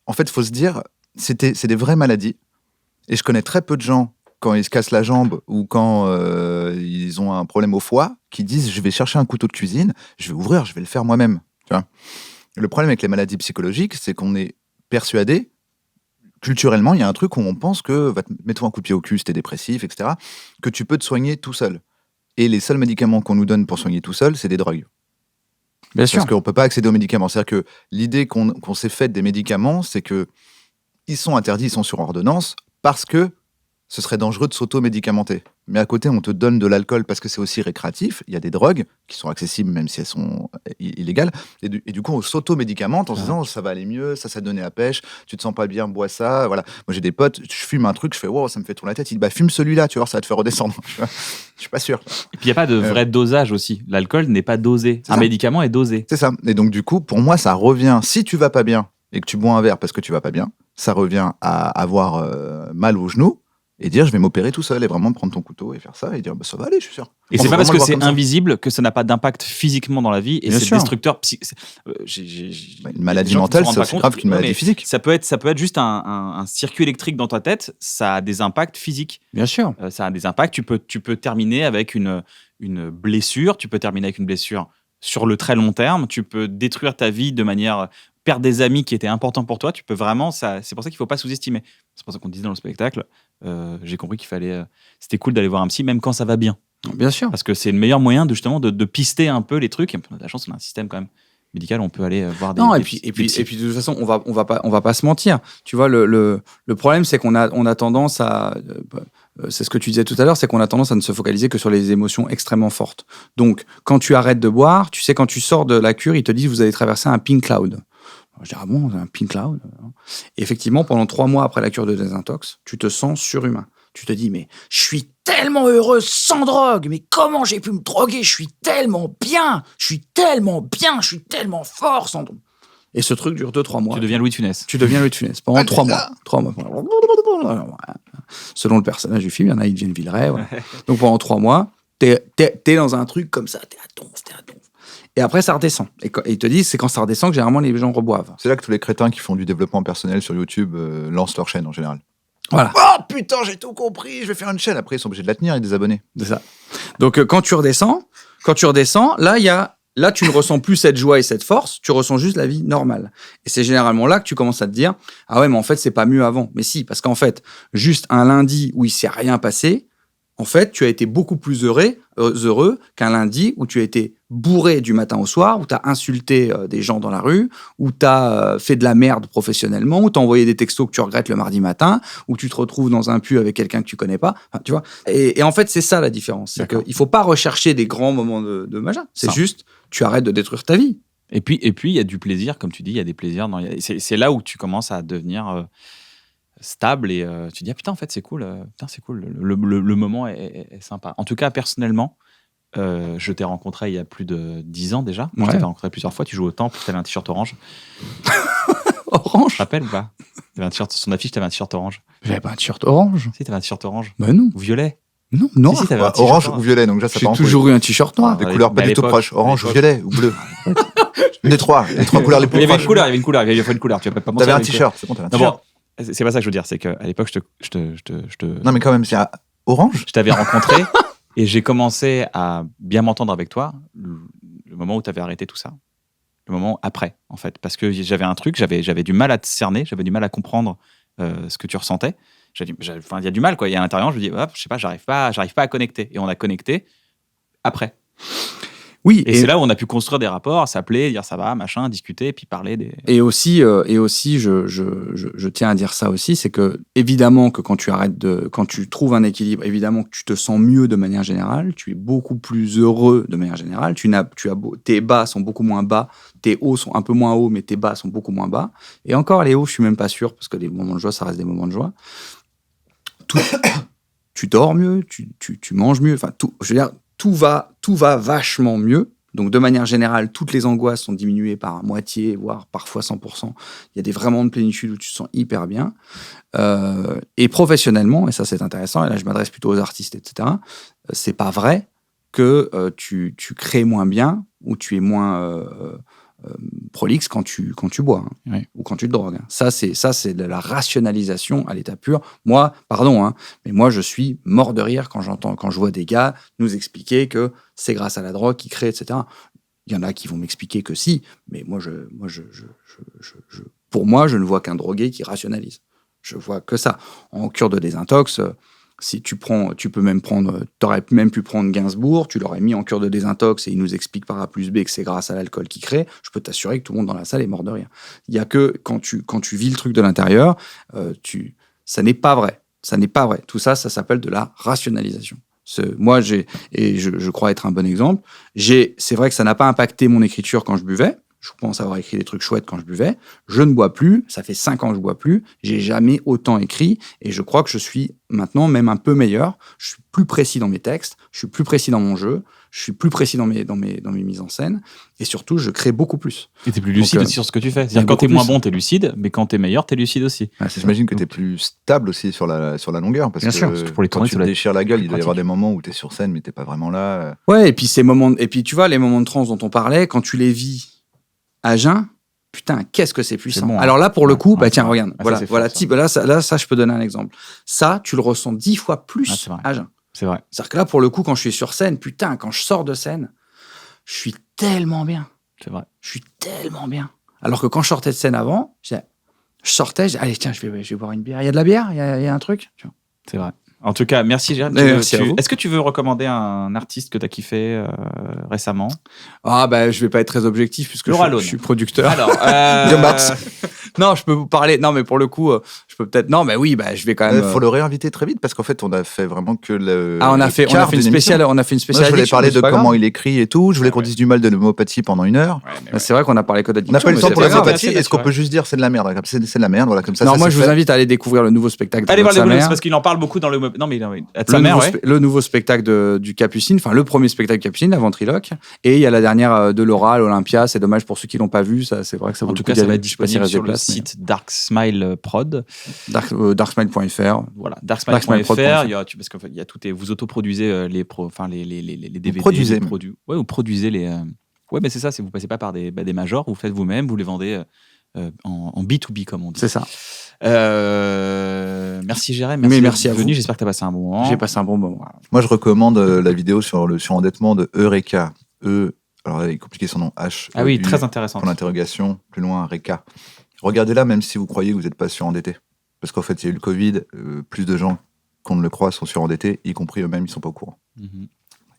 S4: en fait, il faut se dire, c'est des vraies maladies. Et je connais très peu de gens, quand ils se cassent la jambe ou quand ils ont un problème au foie, qui disent, je vais chercher un couteau de cuisine, je vais ouvrir, je vais le faire moi-même. Tu vois. Le problème avec les maladies psychologiques, c'est qu'on est persuadé, culturellement, il y a un truc où on pense que, mets-toi un coup de pied au cul si t'es dépressif, etc., que tu peux te soigner tout seul. Et les seuls médicaments qu'on nous donne pour soigner tout seul, c'est des drogues.
S2: Bien sûr.
S4: Parce qu'on ne peut pas accéder aux médicaments. C'est-à-dire que l'idée qu'on s'est faite des médicaments, c'est qu'ils sont interdits, ils sont sur ordonnance, parce que ce serait dangereux de s'auto-médicamenter. Mais à côté, on te donne de l'alcool parce que c'est aussi récréatif. Il y a des drogues qui sont accessibles, même si elles sont illégales. Et du coup, on s'auto-médicamente en se disant, ça va aller mieux, ça donnait à pêche, tu te sens pas bien, bois ça. Voilà. Moi, j'ai des potes, je fume un truc, je fais, wow, ça me fait tourner la tête. Ils disent, fume celui-là, tu vois, ça va te faire redescendre. Je suis pas sûr.
S1: Et puis, il n'y a pas de vrai dosage aussi. L'alcool n'est pas dosé. Un médicament est dosé.
S4: C'est ça. Et donc, du coup, pour moi, ça revient, si tu vas pas bien et que tu bois un verre parce que tu vas pas bien, ça revient à avoir mal au genou et dire je vais m'opérer tout seul et vraiment prendre ton couteau et faire ça et dire ça va aller, je suis sûr.
S1: Et c'est pas parce que c'est invisible que ça n'a pas d'impact physiquement dans la vie et c'est destructeur.
S4: Une maladie mentale, c'est aussi grave qu'une maladie physique.
S1: Ça peut être juste un circuit électrique dans ta tête, ça a des impacts physiques.
S2: Bien sûr.
S1: Ça a des impacts. Tu peux terminer avec une blessure, tu peux terminer avec une blessure sur le très long terme, tu peux détruire ta vie de manière perdre des amis qui étaient importants pour toi, tu peux vraiment c'est pour ça qu'il faut pas sous-estimer. C'est pour ça qu'on disait dans le spectacle, j'ai compris qu'il fallait c'était cool d'aller voir un psy même quand ça va bien.
S2: Bien sûr.
S1: Parce que c'est le meilleur moyen de pister un peu les trucs. Et on a de la chance, on a un système quand même médical, on peut aller voir des.
S2: Non, et puis de toute façon, on va pas se mentir. Tu vois, le problème, c'est qu'on a tendance à, c'est ce que tu disais tout à l'heure, c'est qu'on a tendance à ne se focaliser que sur les émotions extrêmement fortes. Donc, quand tu arrêtes de boire, tu sais, quand tu sors de la cure, ils te disent vous allez traverser un pink cloud. Je dis, ah bon, un pink cloud? Et effectivement, pendant 3 mois après la cure de désintox, tu te sens surhumain. Tu te dis, mais je suis tellement heureux sans drogue, mais comment j'ai pu me droguer? Je suis tellement bien, je suis tellement fort sans drogue. Et ce truc dure 2-3 mois.
S1: Tu deviens Louis de Funès.
S2: Pendant 3 mois. 3 mois. Selon le personnage du film, il y en a, ils deviennent Villeray. Voilà. Donc pendant 3 mois, t'es dans un truc comme ça, t'es à donf. Et après, ça redescend. Et ils te disent, c'est quand ça redescend que généralement les gens reboivent.
S4: C'est là que tous les crétins qui font du développement personnel sur YouTube lancent leur chaîne en général.
S2: Voilà.
S4: Oh putain, j'ai tout compris, je vais faire une chaîne. Après, ils sont obligés de la tenir avec des abonnés.
S2: C'est ça. Donc, quand tu redescends, là, tu ne ressens plus cette joie et cette force, tu ressens juste la vie normale. Et c'est généralement là que tu commences à te dire, ah ouais, mais en fait, c'est pas mieux avant. Mais si, parce qu'en fait, juste un lundi où il s'est rien passé, en fait, tu as été beaucoup plus heureux qu'un lundi où tu as été bourré du matin au soir, où tu as insulté des gens dans la rue, où tu as fait de la merde professionnellement, où tu as envoyé des textos que tu regrettes le mardi matin, où tu te retrouves dans un pu avec quelqu'un que tu connais pas. Enfin, tu vois. Et en fait, c'est ça la différence. C'est qu'il faut pas rechercher des grands moments de machin. C'est juste, tu arrêtes de détruire ta vie.
S1: Et puis, il y a du plaisir, comme tu dis, il y a des plaisirs. C'est là où tu commences à devenir stable et tu te dis, ah, putain, en fait, c'est cool. C'est cool. Le moment est sympa. En tout cas, personnellement, je t'ai rencontré il y a plus de 10 ans déjà. Ouais. Je t'avais rencontré plusieurs fois. Tu joues au Temple, tu avais un t-shirt orange.
S2: Orange?
S1: Tu te rappelles ou pas? T'avais un t-shirt, sur son affiche, tu avais un t-shirt orange.
S2: J'avais pas un t-shirt orange.
S1: Si, tu avais un t-shirt orange.
S2: Bah non.
S1: Ou violet.
S2: Non.
S1: Si,
S4: orange ou violet, donc déjà ça part en
S2: J'ai toujours eu un t-shirt noir.
S4: Des couleurs pas du tout proches. Orange ou violet ou bleu. Les trois couleurs les plus proches.
S1: Il y avait une couleur. Tu vas pas
S4: T'avais un t-shirt, c'est bon, t'avais un t-shirt.
S1: C'est pas ça que je veux dire, c'est qu'à l'époque, je te.
S4: Non, mais quand même, c'est orange.
S1: Je t'avais rencontré et j'ai commencé à bien m'entendre avec toi le moment où tu avais arrêté tout ça. le moment après, en fait. Parce que j'avais un truc, j'avais du mal à te cerner, j'avais du mal à comprendre ce que tu ressentais. Il y a du mal, quoi. Il y a à l'intérieur, je me dis, hop, je sais pas, j'arrive pas à connecter. Et on a connecté après.
S2: Oui,
S1: Et c'est là où on a pu construire des rapports, s'appeler, dire ça va, machin, discuter, et puis parler des...
S2: Et aussi, je tiens à dire ça aussi, c'est que évidemment que quand tu trouves un équilibre, évidemment que tu te sens mieux de manière générale, tu es beaucoup plus heureux de manière générale. Tes bas sont beaucoup moins bas, tes hauts sont un peu moins hauts, mais tes bas sont beaucoup moins bas. Et encore les hauts, je suis même pas sûr parce que les moments de joie, ça reste des moments de joie. Tu dors mieux, tu manges mieux. Enfin, je veux dire, tout va vachement mieux. Donc, de manière générale, toutes les angoisses sont diminuées par moitié, voire parfois 100%. Il y a des vraies moments de plénitude où tu te sens hyper bien. Et professionnellement, et ça c'est intéressant, et là je m'adresse plutôt aux artistes, etc., c'est pas vrai que tu crées moins bien ou tu es moins prolixe quand tu bois
S1: Oui.
S2: ou quand tu te drogues. Ça, c'est de la rationalisation à l'état pur. Moi, pardon, mais moi, je suis mort de rire quand je vois des gars nous expliquer que c'est grâce à la drogue qu'ils créent, etc. Il y en a qui vont m'expliquer que si, mais pour moi, je ne vois qu'un drogué qui rationalise. Je vois que ça. En cure de désintox, si tu peux même prendre, t'aurais même pu prendre Gainsbourg, tu l'aurais mis en cure de désintox et il nous explique par A plus B que c'est grâce à l'alcool qu'il crée. Je peux t'assurer que tout le monde dans la salle est mort de rire. Il y a que quand tu vis le truc de l'intérieur, ça n'est pas vrai. Ça n'est pas vrai. Tout ça, ça s'appelle de la rationalisation. Moi, je crois être un bon exemple. C'est vrai que ça n'a pas impacté mon écriture quand je buvais. Je pense avoir écrit des trucs chouettes quand je buvais. Je ne bois plus. Ça fait 5 ans que je bois plus. J'ai jamais autant écrit. Et je crois que je suis maintenant même un peu meilleur. Je suis plus précis dans mes textes. Je suis plus précis dans mon jeu. Je suis plus précis dans mes mises en scène. Et surtout, je crée beaucoup plus.
S1: Et t'es plus lucide aussi sur ce que tu fais. C'est-à-dire quand t'es moins bon, t'es lucide. Mais quand t'es meilleur, t'es lucide aussi.
S4: J'imagine que t'es plus stable aussi sur la longueur. Parce
S2: Bien
S4: que
S2: sûr,
S1: parce que pour les
S4: quand
S1: tournées,
S4: tu te déchires la gueule, il doit y avoir des moments où t'es sur scène, mais t'es pas vraiment là.
S2: Ouais, et puis tu vois, les moments de transe dont on parlait, quand tu les vis à jeun, putain, qu'est-ce que c'est puissant.
S1: Bon, hein.
S2: Alors là, pour le coup, tiens, regarde,
S1: Ah, ça,
S2: voilà,
S1: c'est fort, ça.
S2: là, ça, je peux donner un exemple. Ça, tu le ressens 10 fois plus
S1: c'est vrai.
S2: à jeun.
S1: C'est vrai.
S2: C'est-à-dire que là, pour le coup, quand je suis sur scène, putain, quand je sors de scène, je suis tellement bien.
S1: C'est vrai.
S2: Je suis tellement bien. Alors que quand je sortais de scène avant, je sortais, je dis, allez, tiens, je vais boire une bière. Il y a de la bière? Il y a un truc? Tu vois.
S1: C'est vrai. En tout cas, merci Gérard.
S2: Merci à vous.
S1: Est-ce que tu veux recommander un artiste que tu as kiffé récemment?
S2: Ah, je vais pas être très objectif puisque je suis producteur.
S1: Alors,
S2: non, je peux vous parler. Non, mais pour le coup, je peux peut-être. Non, mais oui, je vais quand même.
S4: Faut le réinviter très vite parce qu'en fait, on a fait vraiment que le.
S2: Ah, on a fait une spéciale. On a fait une spéciale.
S4: Moi, je voulais parler de comment il écrit et tout. Je voulais qu'on dise du mal de l'homéopathie pendant 1 heure.
S2: Ouais, c'est vrai qu'on a parlé que d'addiction.
S4: On n'a pas eu le temps pour l'homéopathie.
S1: grave.
S4: Est-ce qu'on peut juste dire c'est de la merde? C'est de la merde, voilà, comme ça.
S2: Non, moi, je vous invite à aller découvrir le nouveau spectacle.
S1: Allez voir les parce qu'il en parle beaucoup dans le. Non, mais
S2: le nouveau spectacle du Capucine, enfin le premier spectacle Capucine, la ventriloque, et il y a la dernière de Laura, l'Olympia. C'est dommage pour ceux qui l'ont pas vu, ça c'est vrai que ça vaut
S1: en
S2: le
S1: tout
S2: coup
S1: cas, ça va être
S2: d'y aller,
S1: disponible sur le site Dark Smile Prod,
S2: darksmile.fr.
S1: Voilà, darksmile.fr. Parce qu'il y a tout, vous autoproduisez les DVD,
S4: produisez.
S1: Ouais, vous produisez les. Ouais, mais c'est ça, vous passez pas par des majors, vous faites vous-même, vous les vendez en B2B comme on dit.
S2: C'est ça.
S1: Merci Jérémy,
S2: merci à vous.
S1: J'espère que tu as passé un bon moment.
S2: J'ai passé un bon moment.
S4: Moi, je recommande la vidéo sur le surendettement de Eureka. Alors, il est compliqué son nom. H.
S1: Ah oui, très intéressant.
S4: Pour l'interrogation, plus loin, Reka. Regardez-la, même si vous croyez que vous n'êtes pas surendetté. Parce qu'en fait, il y a eu le Covid, plus de gens qu'on ne le croit sont surendettés, y compris eux-mêmes, ils ne sont pas au courant.
S1: Mm-hmm.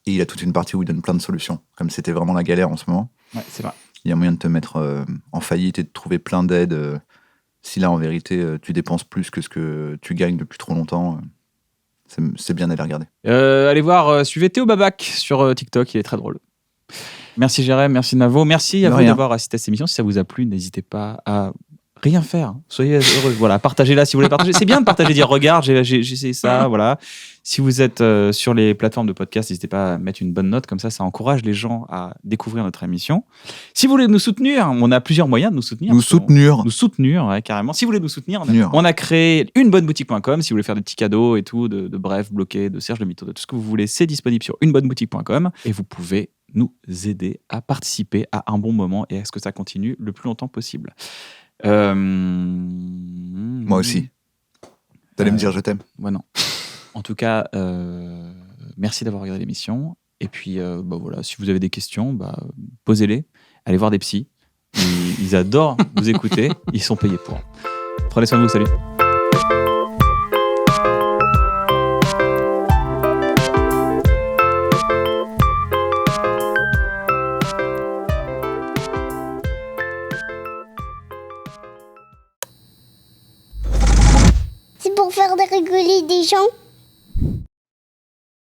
S4: Et il y a toute une partie où il donne plein de solutions. Comme c'était vraiment la galère en ce moment.
S1: Ouais, c'est vrai.
S4: Il y a moyen de te mettre en faillite et de trouver plein d'aides. Si là, en vérité, tu dépenses plus que ce que tu gagnes depuis trop longtemps, c'est bien d'aller regarder.
S1: Allez voir, suivez Théo Babac sur TikTok, il est très drôle. Merci Jérémy, merci Navo, merci à vous d'avoir assisté à cette émission. Si ça vous a plu, n'hésitez pas à rien faire. Soyez heureux. Voilà, partagez-la si vous voulez partager. C'est bien de partager, dire regarde, j'ai essayé ça, voilà. Si vous êtes sur les plateformes de podcast, n'hésitez pas à mettre une bonne note, comme ça encourage les gens à découvrir notre émission. Si vous voulez nous soutenir, on a plusieurs moyens de nous soutenir. Nous soutenir, ouais, carrément. Si vous voulez nous soutenir, on a créé unebonneboutique.com. Si vous voulez faire des petits cadeaux et tout, de Bref, Bloqué, de Serge Le Mito, de tout ce que vous voulez, c'est disponible sur unebonneboutique.com et vous pouvez nous aider à participer à un bon moment et à ce que ça continue le plus longtemps possible.
S4: Moi aussi. T'allais me dire je t'aime.
S1: Ouais, non. En tout cas, merci d'avoir regardé l'émission. Et puis, voilà, si vous avez des questions, posez-les. Allez voir des psys. Ils adorent vous écouter. Ils sont payés pour. Prenez soin de vous. Salut.
S3: C'est pour faire rigoler des gens.